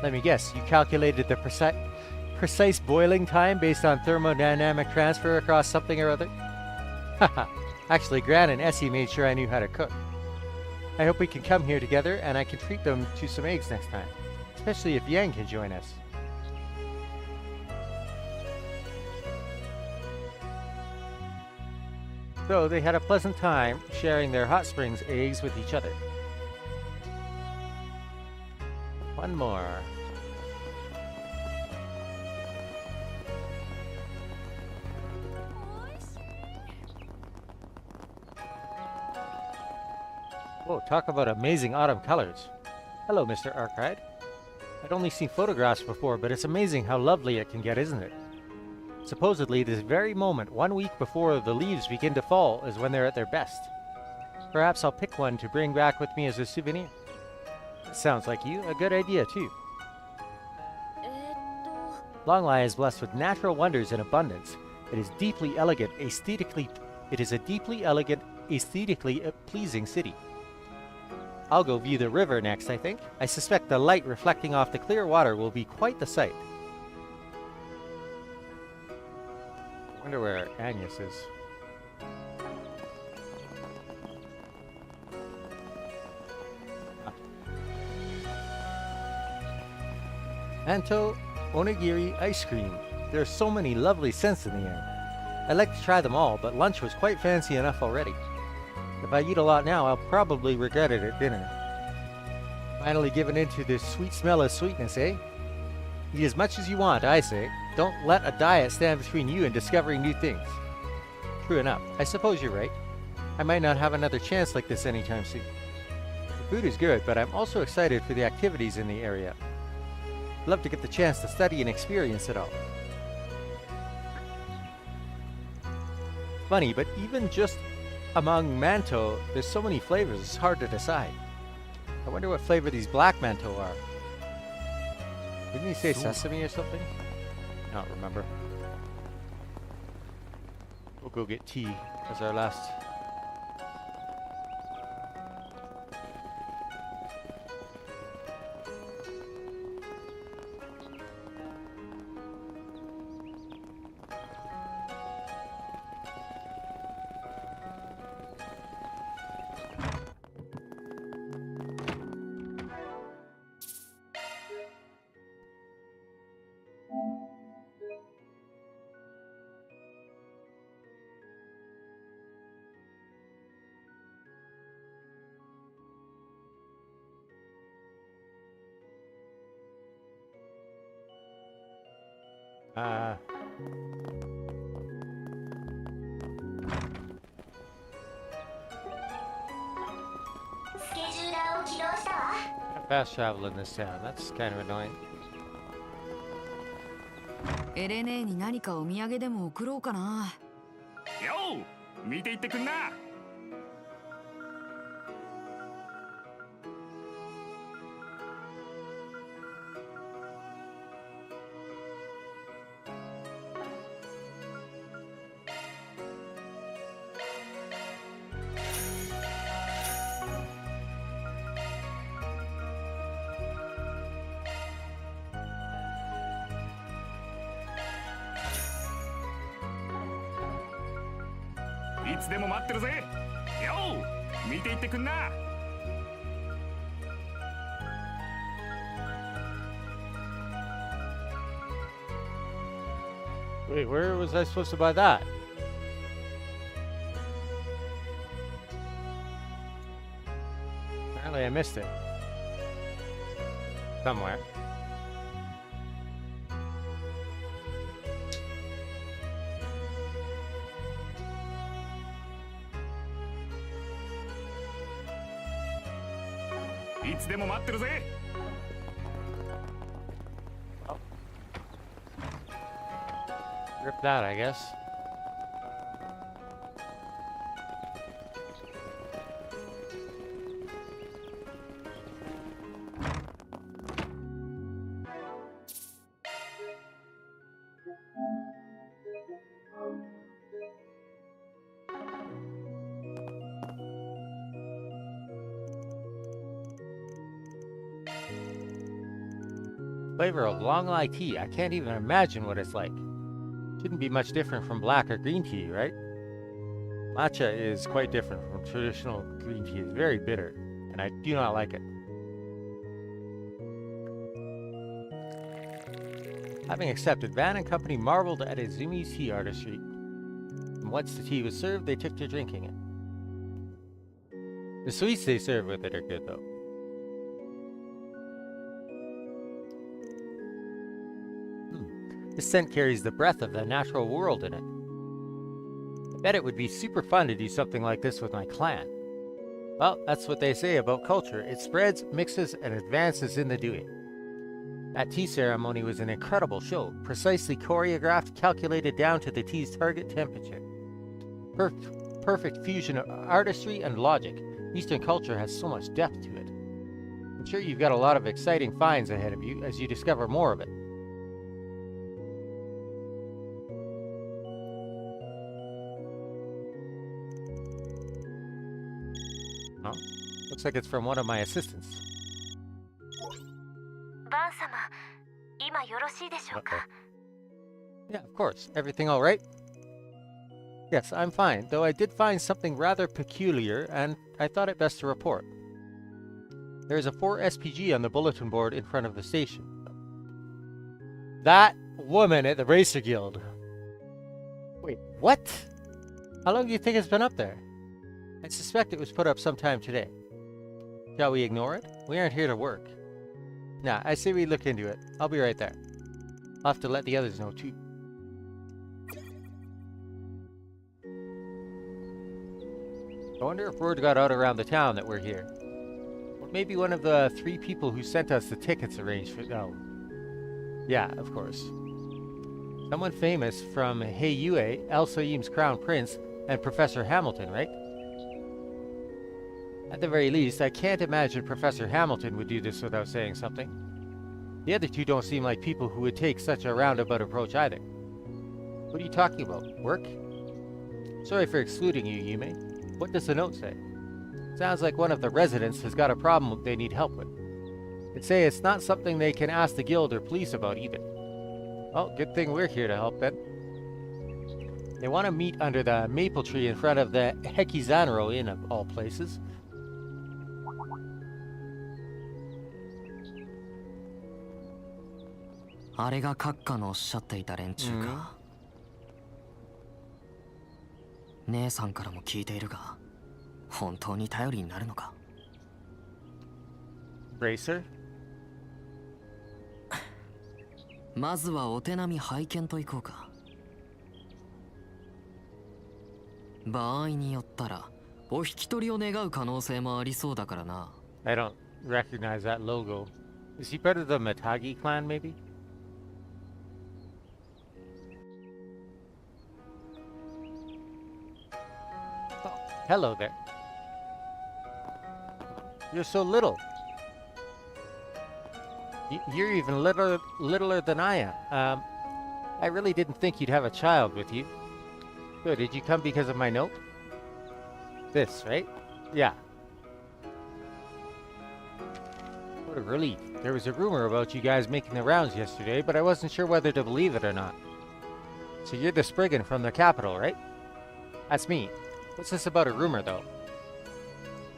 Let me guess, you calculated the precise boiling time based on thermodynamic transfer across something or other? Haha, actually Gran and Essie made sure I knew how to cook. I hope we can come here together and I can treat them to some eggs next time. Especially if Yang can join us. So they had a pleasant time sharing their hot springs eggs with each other. One more. Whoa, talk about amazing autumn colors. Hello, Mr. Arkride. I'd only seen photographs before, but it's amazing how lovely it can get, isn't it? Supposedly, this very moment, 1 week before the leaves begin to fall, is when they're at their best. Perhaps I'll pick one to bring back with me as a souvenir. Sounds like you. A good idea, too. Longlai is blessed with natural wonders in abundance. It is deeply elegant, aesthetically... It is a deeply elegant, aesthetically pleasing city. I'll go view the river next, I think. I suspect the light reflecting off the clear water will be quite the sight. Wonder where Agnes is. Anto Onigiri ice cream. There are so many lovely scents in the air. I'd like to try them all, but lunch was quite fancy enough already. If I eat a lot now, I'll probably regret it at dinner. Finally given in to this sweet smell of sweetness, eh? Eat as much as you want, I say. Don't let a diet stand between you and discovering new things. True enough, I suppose you're right. I might not have another chance like this anytime soon. The food is good, but I'm also excited for the activities in the area. I'd love to get the chance to study and experience it all. Funny, but even just among manto, there's so many flavors, it's hard to decide. I wonder what flavor these black manto are. Didn't he say sesame or something? I don't remember. We'll go get tea as our last. Fast travel in this town. That's kind of annoying. エレネーに何かお土産でも送ろうかな。よう見ていってくんな。いつでも待ってるぜ。よう見ていってくんな。Wait, where was I supposed to buy that? Apparently I missed it. Somewhere. Iつでも待ってるぜ。Rip that, I guess. Flavor of long light tea. I can't even imagine what it's like. Shouldn't be much different from black or green tea, right? Matcha is quite different from traditional green tea. It's very bitter, and I do not like it. Having accepted, Van and company marveled at Izumi's tea artistry. And once the tea was served, they took to drinking it. The sweets they serve with it are good, though. This scent carries the breath of the natural world in it. I bet it would be super fun to do something like this with my clan. Well, that's what they say about culture. It spreads, mixes, and advances in the doing. That tea ceremony was an incredible show, precisely choreographed, calculated down to the tea's target temperature. Perfect fusion of artistry and logic. Eastern culture has so much depth to it. I'm sure you've got a lot of exciting finds ahead of you as you discover more of it. Huh? Looks like it's from one of my assistants. バン様、今よろしいでしょうか。 Yeah, of course. Everything all right? Yes, I'm fine, though I did find something rather peculiar, and I thought it best to report. There is a 4 SPG on the bulletin board in front of the station. That woman at the Racer Guild. Wait, what? How long do you think it's been up there? I suspect it was put up sometime today. Shall we ignore it? We aren't here to work. Nah, I say we look into it. I'll be right there. I'll have to let the others know too. I wonder if word got out around the town that we're here. Or maybe one of the 3 people who sent us the tickets arranged for... Oh. Yeah, of course. Someone famous from Heiyue, El Saim's crown prince, and Professor Hamilton, right? At the very least, I can't imagine Professor Hamilton would do this without saying something. The other 2 don't seem like people who would take such a roundabout approach either. What are you talking about? Work? Sorry for excluding you, Yume. What does the note say? Sounds like one of the residents has got a problem they need help with. It'd say it's not something they can ask the guild or police about either. Well, good thing we're here to help then. They want to meet under the maple tree in front of the Hekizanro Inn of all places. Racer? まずはお手並み拝見といこうか。場合によったらお引き取りを願う可能性もありそうだからな。I don't recognize that logo. Is he part of the Matagi clan, maybe? Oh, hello there. You're so little. You're even littler than I am. I really didn't think you'd have a child with you. So did you come because of my note? This, right? Yeah. What a relief. There was a rumor about you guys making the rounds yesterday, but I wasn't sure whether to believe it or not. So you're the Spriggan from the capital, right? That's me. What's this about a rumor, though?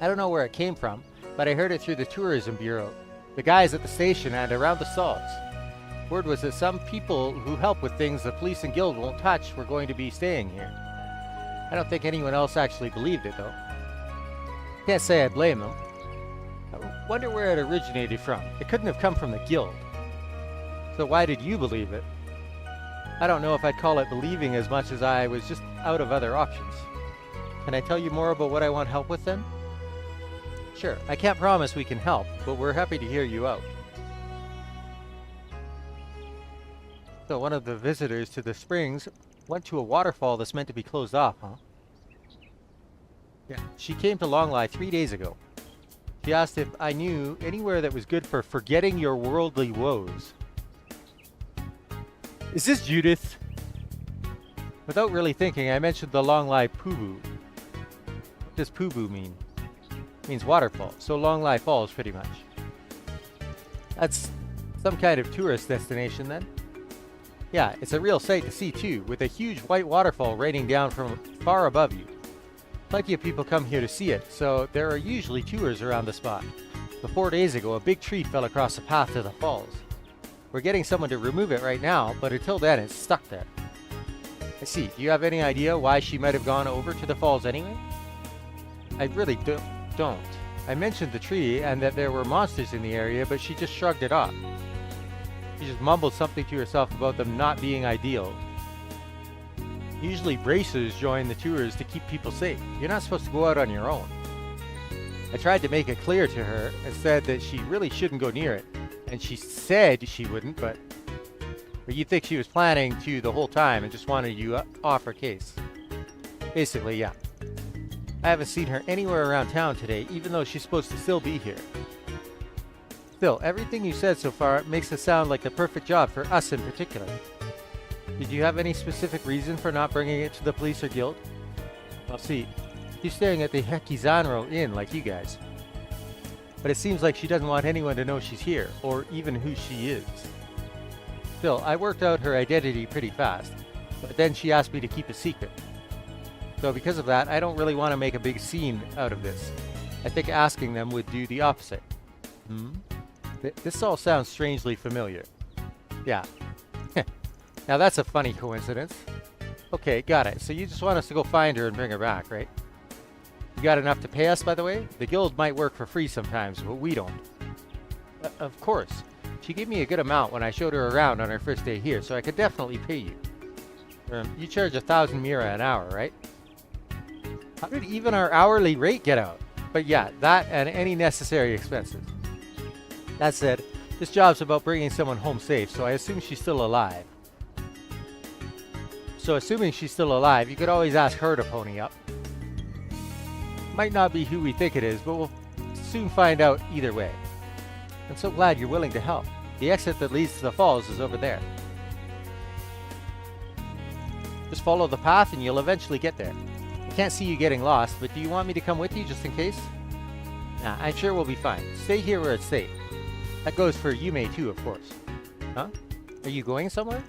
I don't know where it came from, but I heard it through the tourism bureau. The guys at the station and around the stalls. Word was that some people who help with things the police and guild won't touch were going to be staying here. I don't think anyone else actually believed it, though. Can't say I blame them. I wonder where it originated from. It couldn't have come from the guild. So why did you believe it? I don't know if I'd call it believing as much as I was just out of other options. Can I tell you more about what I want help with then? Sure, I can't promise we can help, but we're happy to hear you out. So one of the visitors to the springs went to a waterfall that's meant to be closed off, huh? Yeah. She came to Longlai 3 days ago. She asked if I knew anywhere that was good for forgetting your worldly woes. Is this Judith? Without really thinking, I mentioned the Longlai Pubu. What does Pubu mean? It means waterfall, so Longlai Falls pretty much. That's some kind of tourist destination then? Yeah, it's a real sight to see too, with a huge white waterfall raining down from far above you. Plenty of people come here to see it, so there are usually tours around the spot. But 4 days ago, a big tree fell across the path to the falls. We're getting someone to remove it right now, but until then it's stuck there. I see. Do you have any idea why she might have gone over to the falls anyway? I really don't. I mentioned the tree and that there were monsters in the area, but she just shrugged it off. She just mumbled something to herself about them not being ideal. Usually bracers join the tours to keep people safe. You're not supposed to go out on your own. I tried to make it clear to her and said that she really shouldn't go near it. And she said she wouldn't, but you'd think she was planning to the whole time and just wanted you off her case. Basically, yeah. I haven't seen her anywhere around town today, even though she's supposed to still be here. Still, everything you said so far makes it sound like the perfect job for us in particular. Did you have any specific reason for not bringing it to the police or guild? Well, see, she's staying at the Hekizanro Inn like you guys. But it seems like she doesn't want anyone to know she's here, or even who she is. Still, I worked out her identity pretty fast, but then she asked me to keep a secret. So because of that, I don't really want to make a big scene out of this. I think asking them would do the opposite. This all sounds strangely familiar. Yeah. Now that's a funny coincidence. Okay, got it. So you just want us to go find her and bring her back, right? You got enough to pay us, by the way? The guild might work for free sometimes, but we don't. Of course. She gave me a good amount when I showed her around on her first day here, so I could definitely pay you. You charge 1,000 mira an hour, right? How did even our hourly rate get out? But yeah, that and any necessary expenses. That said, this job's about bringing someone home safe, so I assume she's still alive. So assuming she's still alive, you could always ask her to pony up. Might not be who we think it is, but we'll soon find out either way. I'm so glad you're willing to help. The exit that leads to the falls is over there. Just follow the path and you'll eventually get there. I can't see you getting lost, but do you want me to come with you just in case? Nah, I'm sure we'll be fine. Stay here where it's safe. That goes for Yume too, of course. Huh? Are you going somewhere?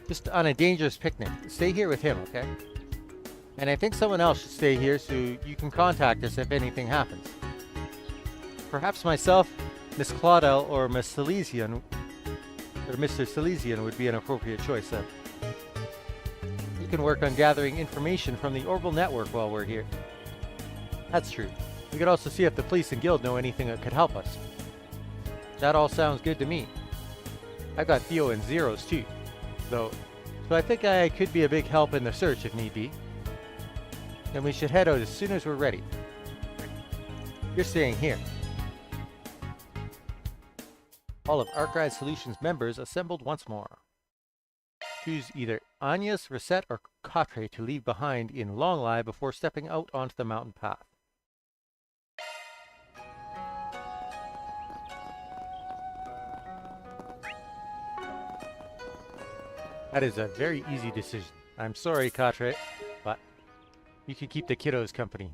Just on a dangerous picnic. Stay here with him, okay? And I think someone else should stay here so you can contact us if anything happens. Perhaps myself, Miss Claudel, or Miss Silesian, or Mr. Silesian would be an appropriate choice then. You can work on gathering information from the Orbital Network while we're here. That's true. We could also see if the police and guild know anything that could help us. That all sounds good to me. I got Theo and Zeros too, though, so I think I could be a big help in the search if need be. And we should head out as soon as we're ready. You're staying here. All of Archive Solutions members assembled once more. Choose either Agnes, Reset, or Katre to leave behind in Longlai before stepping out onto the mountain path. That is a very easy decision. I'm sorry, Katre, but you can keep the kiddos company.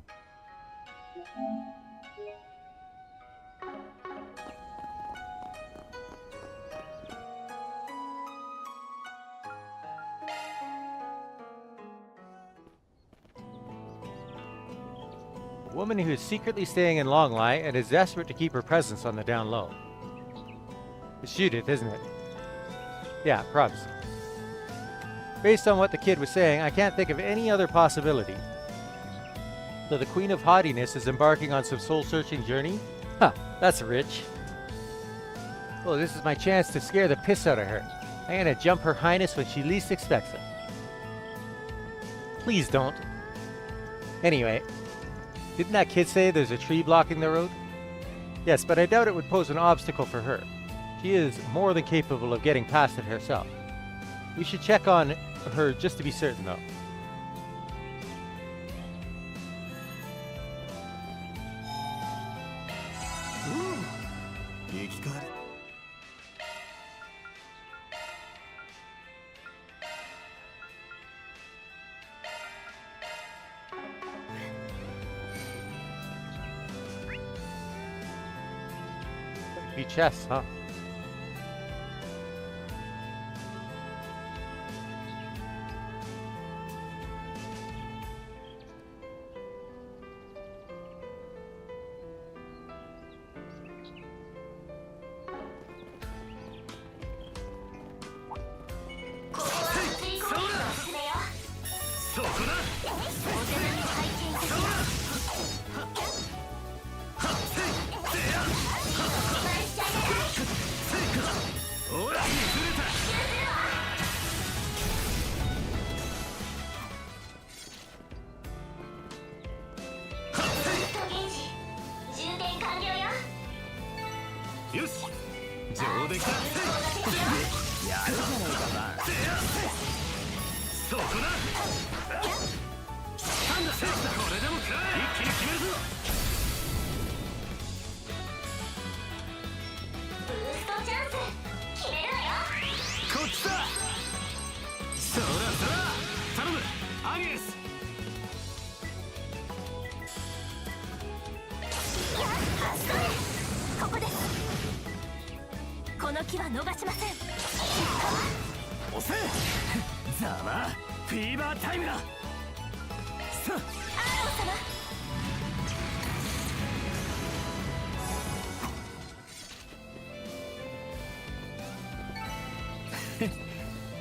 A woman who is secretly staying in Longlai and is desperate to keep her presence on the down low. It's Judith, isn't it? Yeah, probs. Based on what the kid was saying, I can't think of any other possibility. So the Queen of Haughtiness is embarking on some soul-searching journey? Huh, that's rich. Well, this is my chance to scare the piss out of her. I'm gonna jump Her Highness when she least expects it. Please don't. Anyway, didn't that kid say there's a tree blocking the road? Yes, but I doubt it would pose an obstacle for her. She is more than capable of getting past it herself. We should check on her just to be certain, though. Be chests, huh?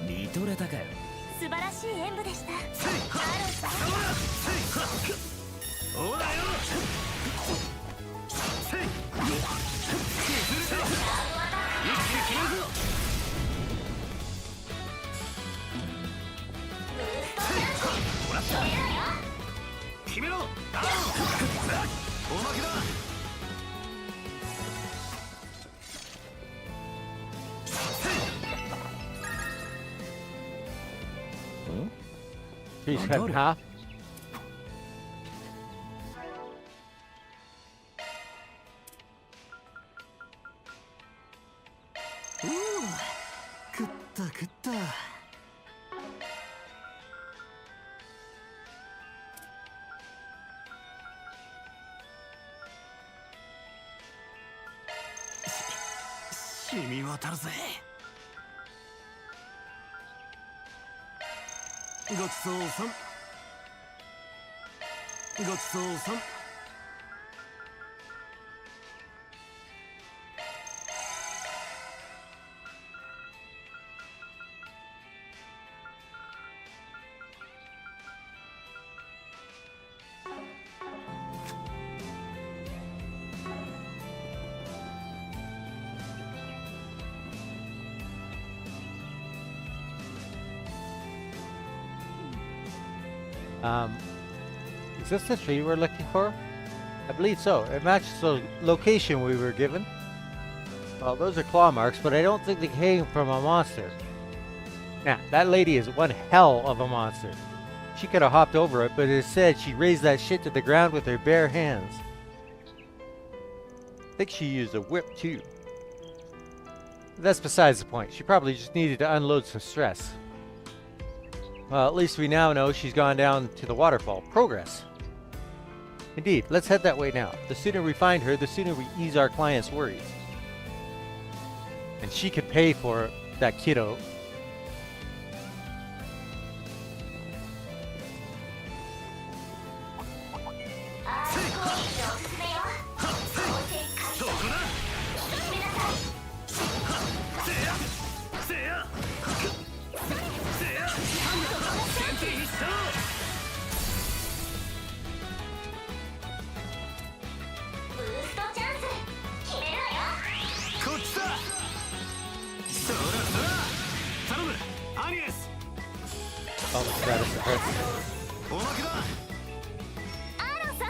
見とれたかよ。素晴らしい演舞でした。アーロンさん。おらよ。決めろ。おまけだ。He's cut in half. Ooh, 食った食った。染み渡るぜ。ごちそうさん。ごちそうさん。Is this the tree we're looking for? I believe so. It matches the location we were given. Well, those are claw marks, but I don't think they came from a monster. Now, that lady is one hell of a monster. She could have hopped over it, but it said she raised that shit to the ground with her bare hands. I think she used a whip, too. That's besides the point. She probably just needed to unload some stress. Well, at least we now know she's gone down to the waterfall. Progress. Indeed, let's head that way now. The sooner we find her, the sooner we ease our client's worries. And she could pay for that kiddo. Oh my god, it's a hurt. おまけだ。アーロンさん。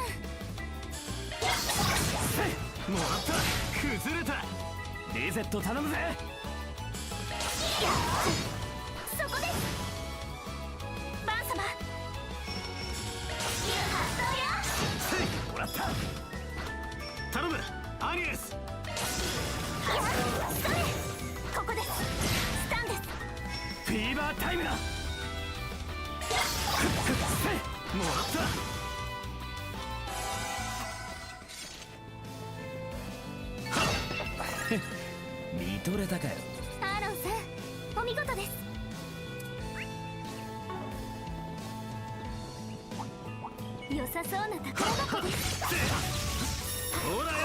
もらった。崩れた。リゼット頼むぜ。そこです。バン様。もらった。頼む。アニエス。それ。ここです。スタンです。フィーバータイムだ。もらった。見とれたかよ。アーロンさん、お見事です。良さそうな宝箱です。ほらよ。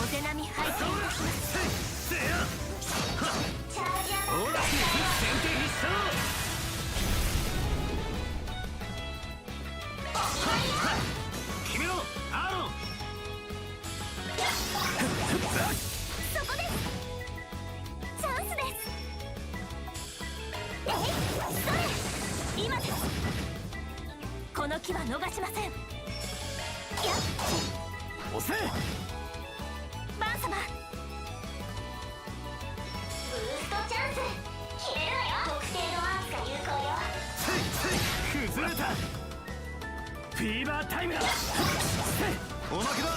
お手並み拝見いたします。ほら、先手必勝。決めろ、アーロン。そこです。チャンスです。それ、今です。この木は逃しません。やっ、押せ。バン様。ブーストチャンス。決めるわよ。特定のアーツが有効よ。崩れた。フィーバータイムだ。おまけだ。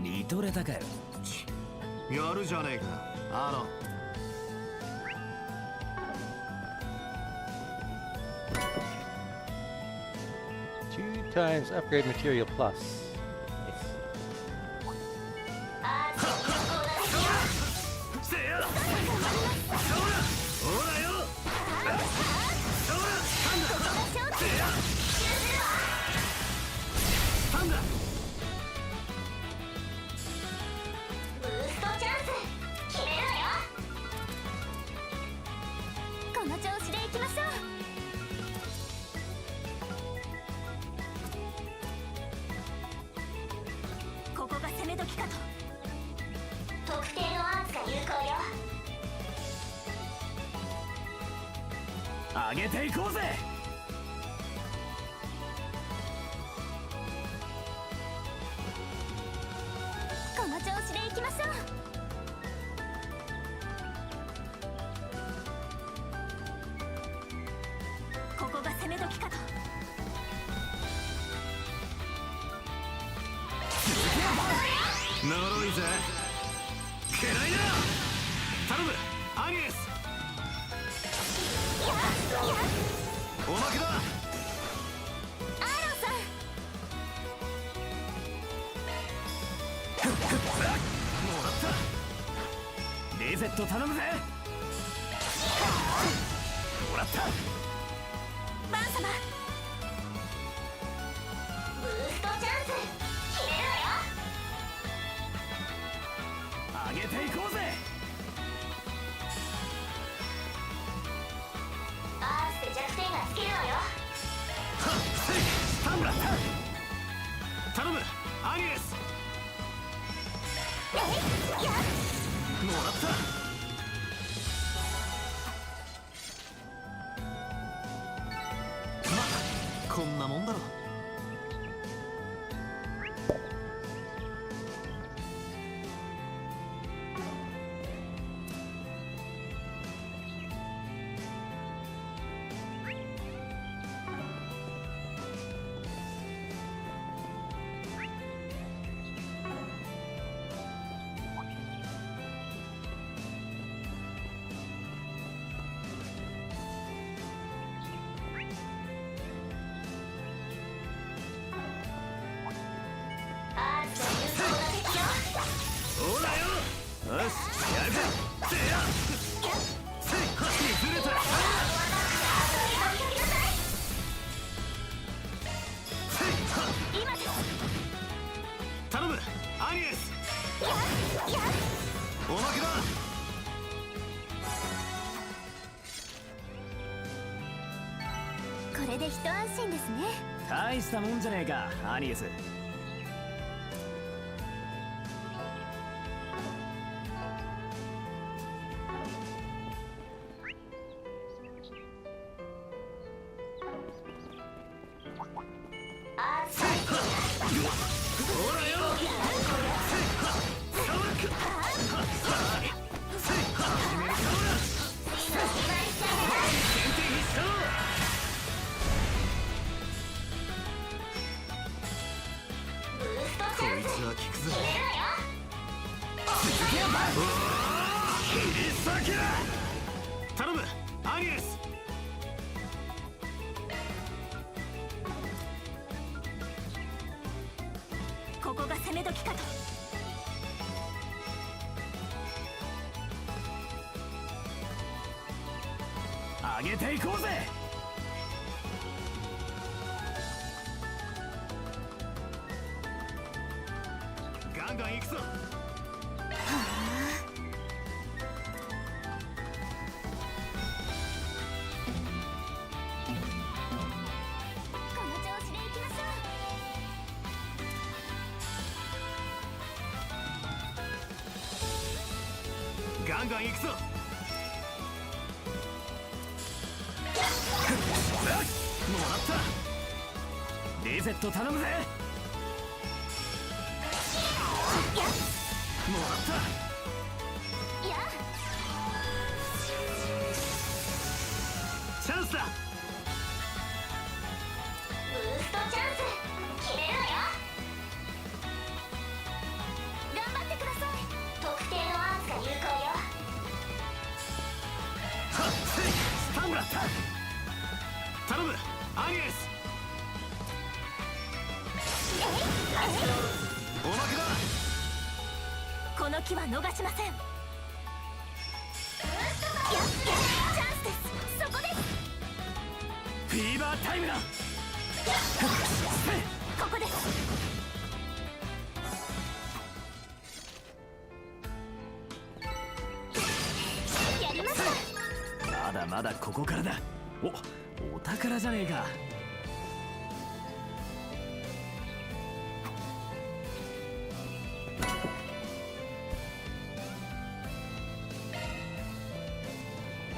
見とれたかよ。やるじゃねえか、アーロン。2 times upgrade material plus. Nice. アーツ有効なこの調子でいきましょう。ここが攻め時かと。特定のアーツが有効よ。上げていこうぜ。この調子でいきましょう。ここが攻め時かと。呪いぜ。くらいな。頼むアニエス。おまけだ。アーロンさん。もらった。リゼット頼むぜ。もらった。バン様。ブーストチャンス決めるわよ。上げていこうぜ。アースで弱点がつけるわよ。はっせいスタンブラッタ。頼むアニエス。もらった。まこんなもんだろ。アースの有効な敵よ。そうだよ。よしやるか。せやせいはずれた。せいは今です。頼むアニエス。おまけだ。これで一安心ですね。大したもんじゃねえかアニエス。アースほらよ。こいつは効くぜ。切り裂け。頼むアニエス。ここが攻め時かと。上げていこうぜ。ガンガン行くぞ。この調子でいきましょう。ガンガン行くぞ。もらった。リゼット頼むぜ。もらった。う。いや。チャンスだ。ブーストチャンス決めるわよ。頑張ってください。特定のアーツが有効よ。はっせいスタンブラッタ。頼むアニエス。おまけだ。この機は逃しません。チャンスです。そこです。フィーバータイムだ。ここです。やりました。まだまだここからだ。お宝じゃねえか。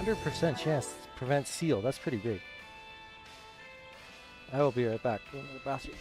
100% chance to prevent seal. That's pretty big. I will be right back. Go to the bathroom.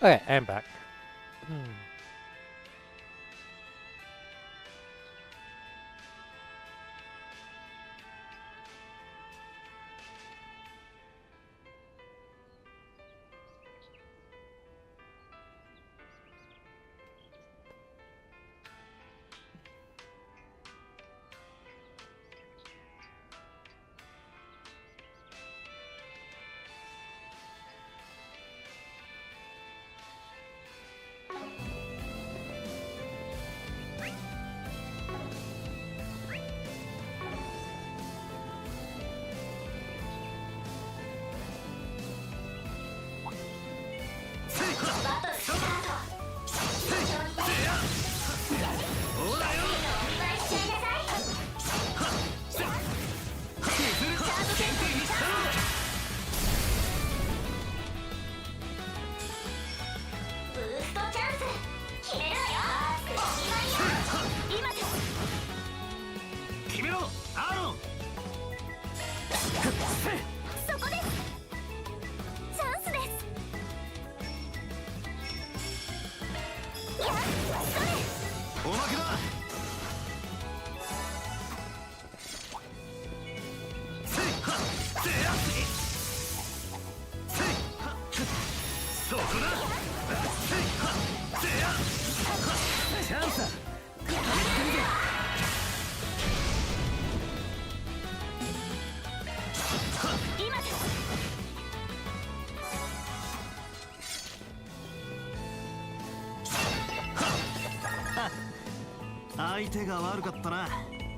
Okay, I'm back.相手が悪かったな。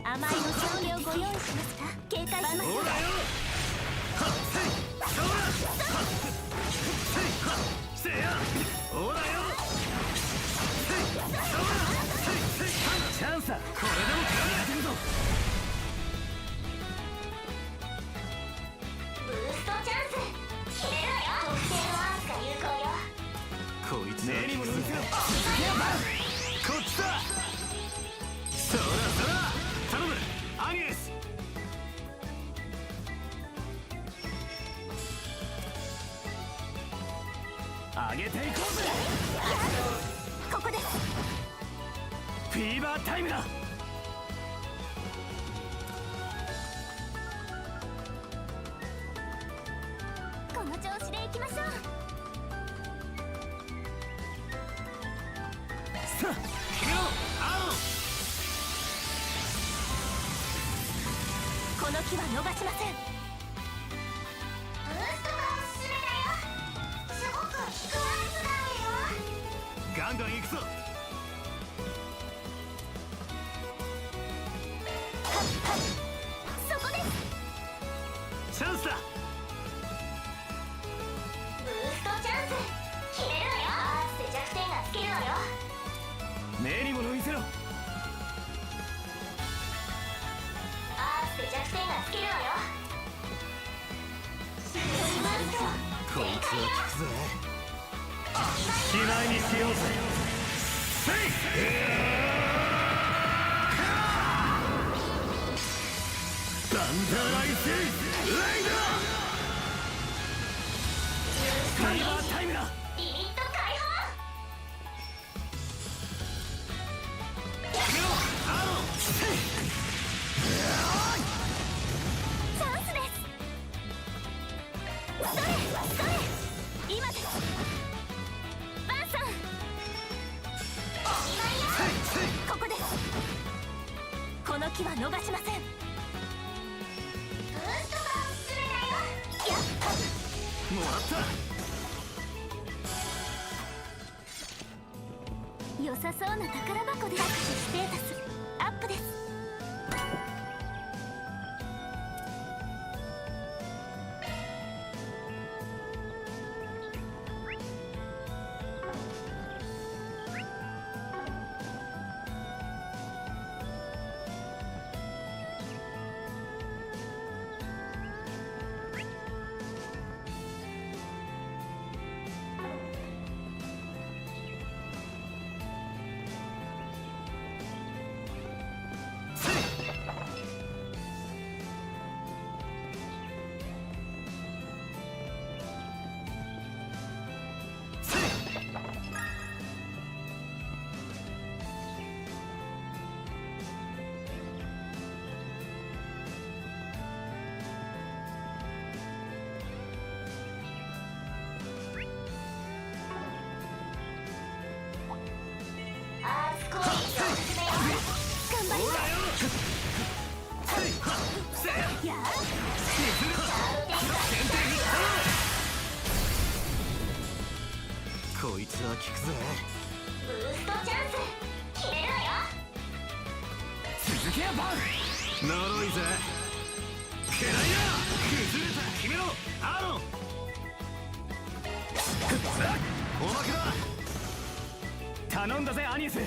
甘いお酒をご用意しますか。警戒します。ほらよ。せや。ほらよ。チャンスだ。これでも食らい当てるぞ。ブーストチャンス決めろよ。特定のアースが有効よ。こいつはにも乗せろ。こっちだ。そらそら頼むアニエス。上げていこうぜ。ここです。フィーバータイムだ。この調子でいきましょう。さあ決めろアロン。この木は逃しません。ブーストがおすすめだよ。すごく効くアイスがあるよ。ガンガン行くぞ。そこです。チャンスだ。ブーストチャンス決めるのよ。アースで弱点がつけるのよ。目に物見せろ。アースで弱点がつけるのよ。こいつは効くぜ。しまいにしようぜ。せいバンダーライスレイダー。フィーバータイムだ。リミット解放。決めろアロン。チャンスです。それそれ今です。バンさんここです。この木は逃しません。ブーストがおすすめだよ。やっもらった。良さそうな宝箱でステータスアップです。こいつは効くぜ。ブーストチャンス決めるわよ。続けやバン。呪いぜ。ケライヤー崩れた。決めろアーロン。おまけだ。頼んだぜアニエス。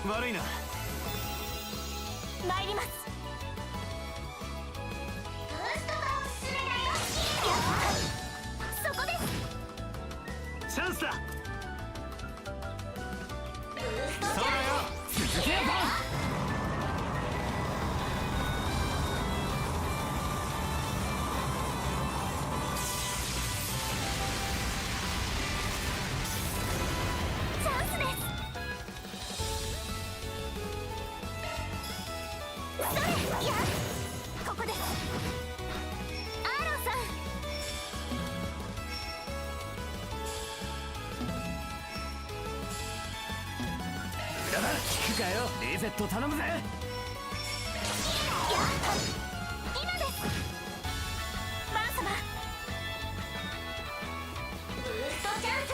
悪いな。参ります。ブーストがおすすめだよ。そこです。チャンスだ。ブーストチャンス。そうだよ。続けやバン。チャンスです。それいやここです。アーロンさん。だだ聞くかよ。リゼット頼むぜ。今です。バン様。ブーストチャンス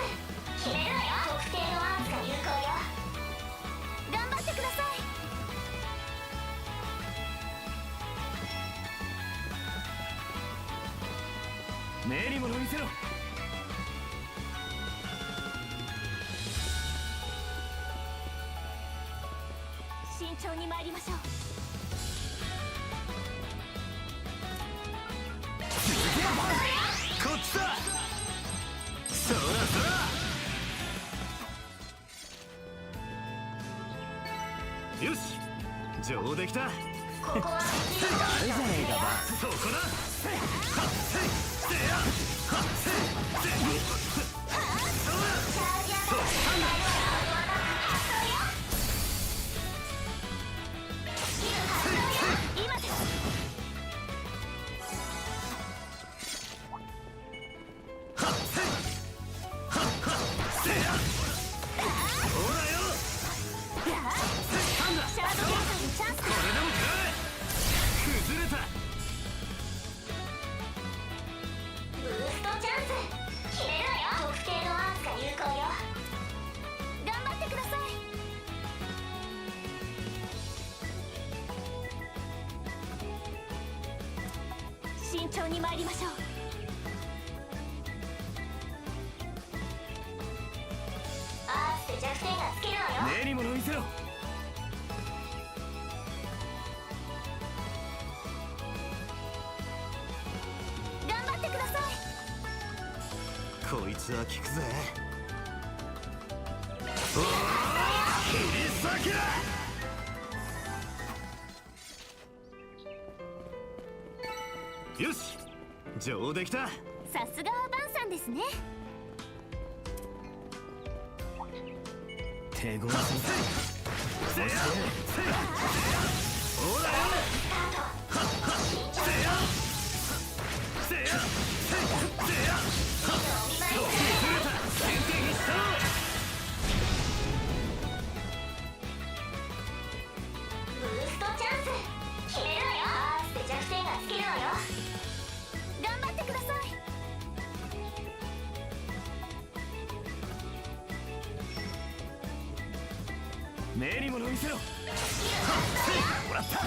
決めるわよ。特定のアーツが有効よ。頑張ってください。目に物見せろ。慎重に参りましょう。こっちだ。そらそら。よし上できた。ここは誰じゃねえかば。そこだ。はっせいせやはっせいせいそうだ。そうなんだ。今です。はっせいはっはっせやほらよ。なんだ。シャードゲートにチャンス。これでも食らえ。崩れた。ブーストチャンス決めるわよ。特定のアーツが有効よ。頑張ってください。慎重に参りましょう。アーツで弱点がつけるわよ。目に物見せろ。頑張ってください。こいつは効くぜ。おー切り裂け。よし上できた。さすがはバンさんですね。手強そうだ。せやせやほらよ。はっはせやせやせやはっそう崩れた。先手必勝。ブーストチャンス決めるわよ。アーツで弱点がつけるわよ。頑張ってください。目に物見せろ。はっせいもらった。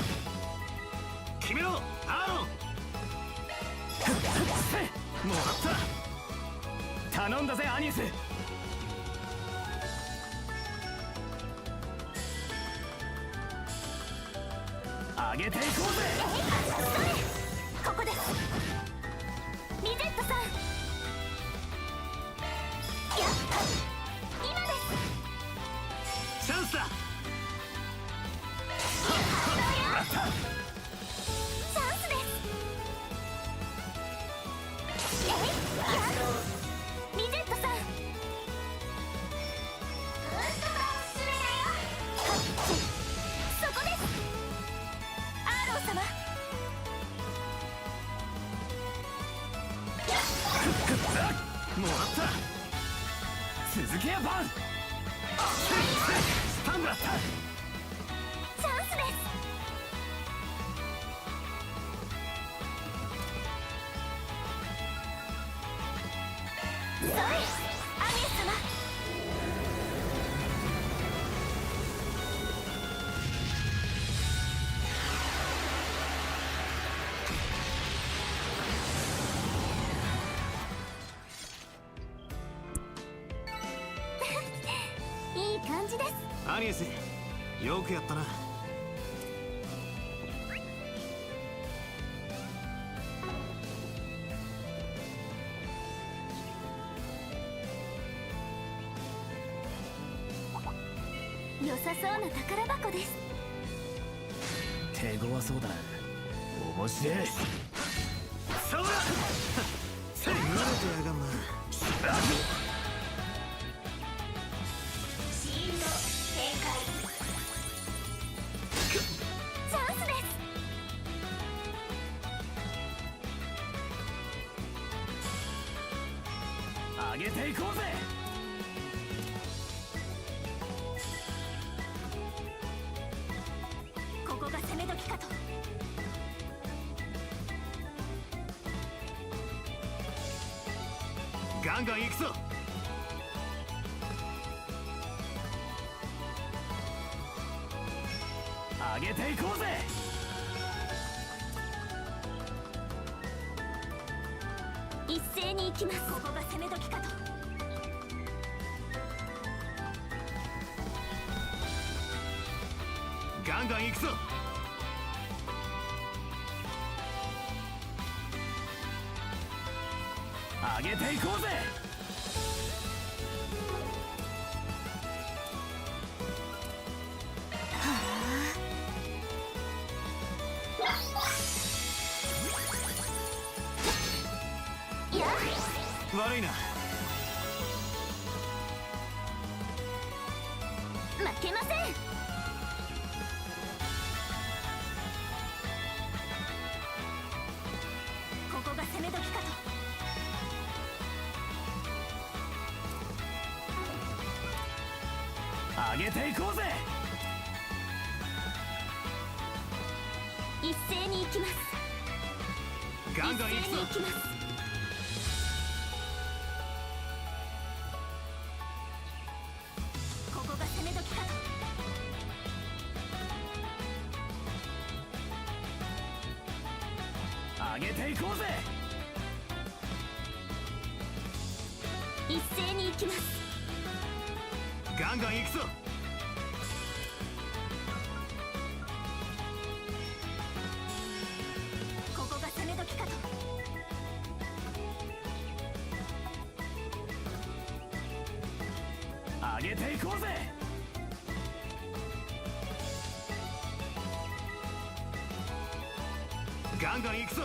決めろアーロン。はっせいもらった。頼んだぜアニエス。上げていこうぜ。ここです。リゼットさん。やった今です。チャンスだ。チャンスです。リゼットさん。ブーストがおすすめだよ。そこです。アーロン様。もらった。続けやバン。スタンだった。チャンスです。それ、アニエス様。いい感じです。アニエス、よくやったな。良さそうな宝箱です。手強そうだな。面白い。そうだ。慣れてやがんな。シールド展開。チャンスです。上げていこうぜ。ここが攻め時かと。ガンガン行くぞ。上げていこうぜ。一斉に行きます。ここが攻め時かと。ガンガン行くぞ。上げていこうぜ。いや、悪いな。負けません。ここが攻め時かと。上げていこうぜ。一斉に行きます。ガンガン行くぞ。一斉に行きます。ここが攻め時かと。上げていこうぜ。一斉に行きます。ガンガン行くぞ。ここが攻め時かと。上げていこうぜ。ガンガン行くぞ。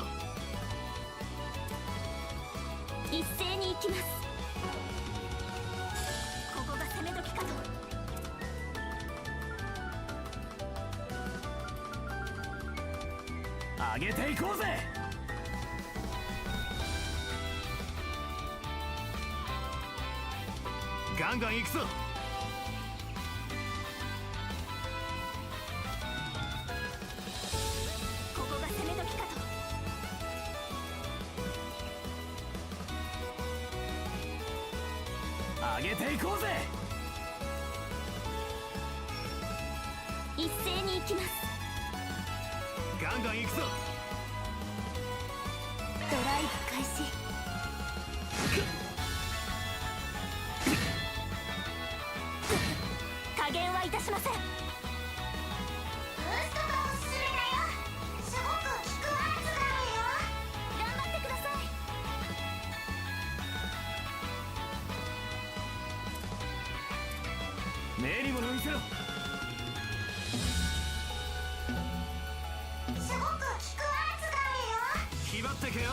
一斉に行きます。ここが攻め時かと。上げていこうぜ。ガンガン行くぞ。ここが攻め時かと。上げていこうぜ。一斉に行きます。ガンガン行くぞ。ドライブ開始。加減はいたしません。ブーストがおすすめだよ。すごく効くやつがあるよ。頑張ってください。目に物見せろ。すごく効くやつがあるよ。気張ってけよ。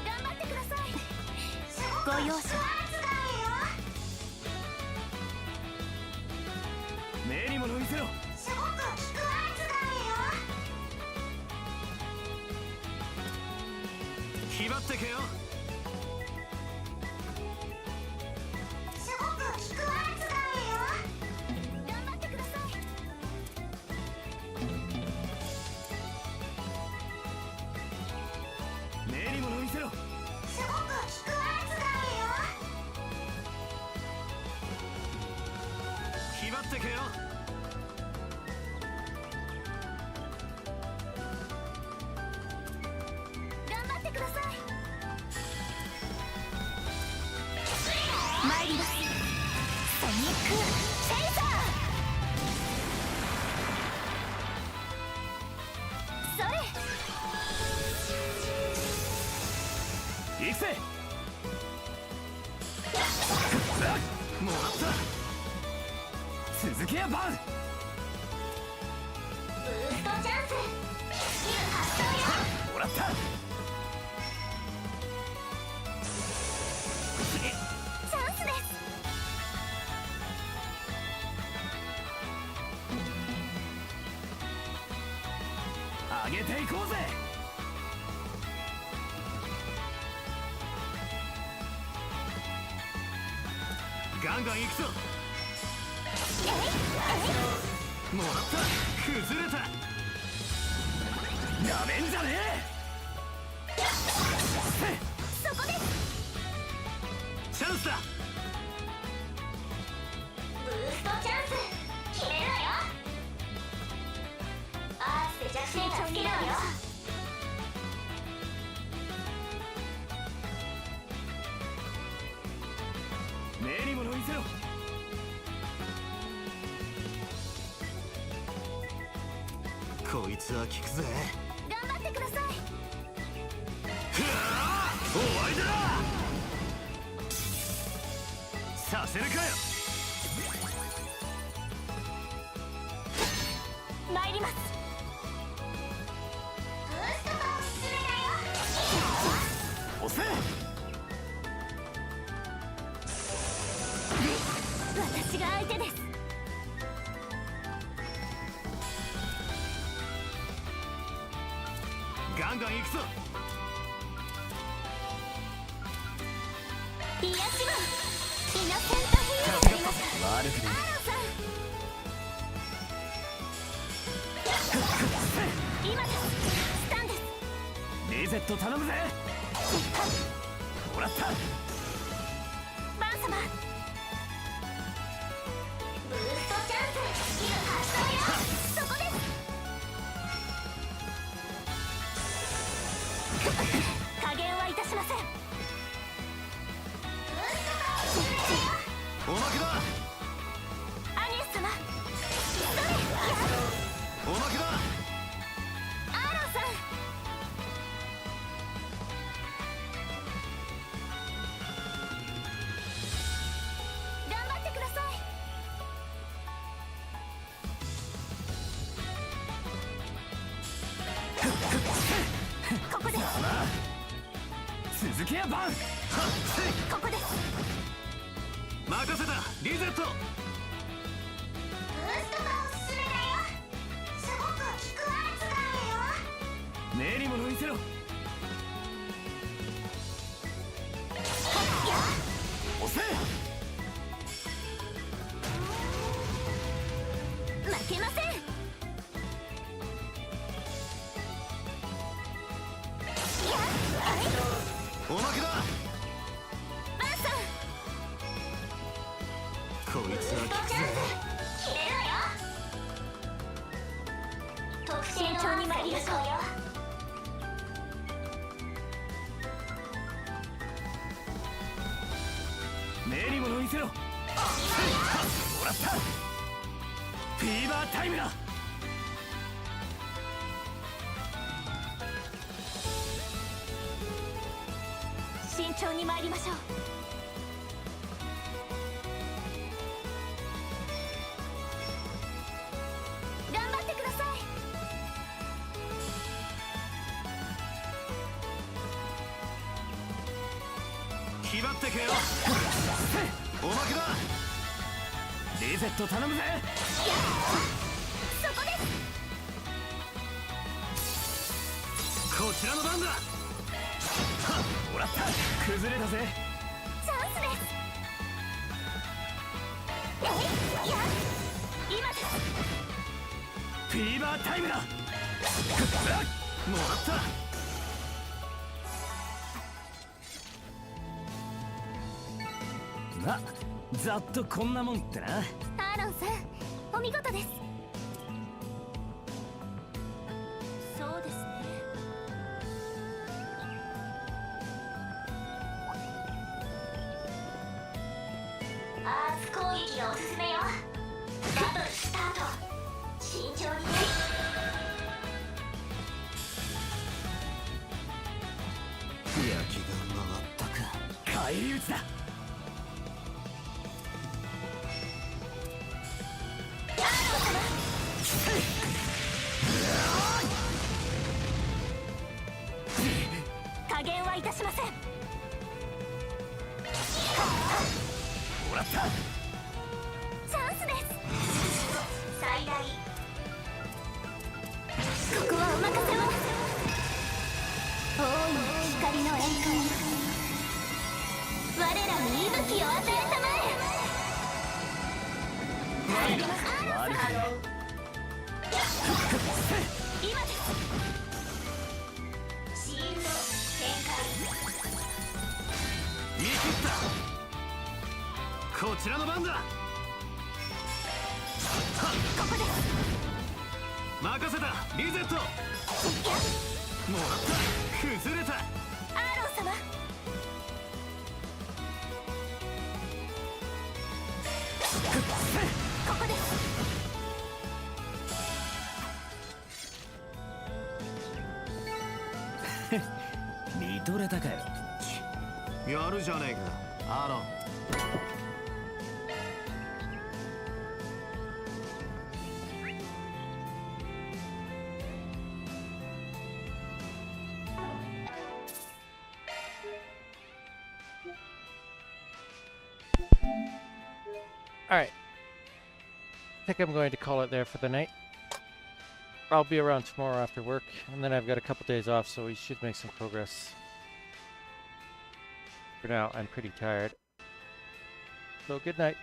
頑張ってください。ご容赦。目に物見せろ。すごく効くやつがあるよ。気気張ってけよ。すごく効くわ使えよ。頑張ってください。目に物見せろ。すごく効くわ使えよ。気張ってけよ。頑張ってください。参ります。ソニックチェイサー。それ。行くぜ。もらった。続けやバン。ブーストチャンス。スキル発動よ。もらった。チャンスです。上げていこうぜ。ガンガン行くぞ。もらった。崩れた。なめんじゃねえ。そこです。チャンスだ。ブーストチャンス。決めるわよ。アースで弱点がつけるわよ。目に物見せろ。こいつは効くぜ。頑張ってください。ふわー終わりだ。させるかよ。参ります。ブーストがおすすめだよ。押せ。私が相手です。ガンガン行くぞ。癒やしはイノセントヒーローになりました。悪くねアーロンさん。今です。スタンです。リゼット頼むぜ。もらった。バン様。ブーストチャンス。スキル発動よ。そこです。加減はいたしません。ブーストがおすすめだよ。おまけだ。アニエス様。それ。おまけだ。アーロンさん。頑張ってください。ここです。続けやバン。はっここです。任せた。リゼット。ブーストがおすすめだよ。すごく効くわ使えよ。目に物見せろ。押せ。負けません。おまけだ。バンさん。こいつは効くぜ。決めるわよ。特慎重に参りましょうよ。目に物見せろ。もらった。フィーバータイムだ。慎重に参りましょう。頑張ってください。気張ってけよ。おまけだ。リゼット頼むぜ。そこです。こちらの番だ。もらった。崩れたぜ。チャンスです。えいや今です。フィーバータイムだ。もらった。ま、ざっとこんなもんってな。アーロンさんお見事です。そうですね。アース攻撃がおすすめよ。バトルスタート。慎重にね。焼きが回ったか。返り討ちだ。加減はいたしません。もらった。チャンスです。最大ここはお任せを。大いな光の宴会、我らに息吹を与えたまえ。今です。シールド展開。見切った。こちらの番だ。ここです。任せた。リゼット。もらった。崩れた。アーロン様。ここです。見とれたかよ。やるじゃねえかアーロン。Alright. I think I'm going to call it there for the night. I'll be around tomorrow after work, and then I've got a couple days off, so we should make some progress. For now, I'm pretty tired. So good night.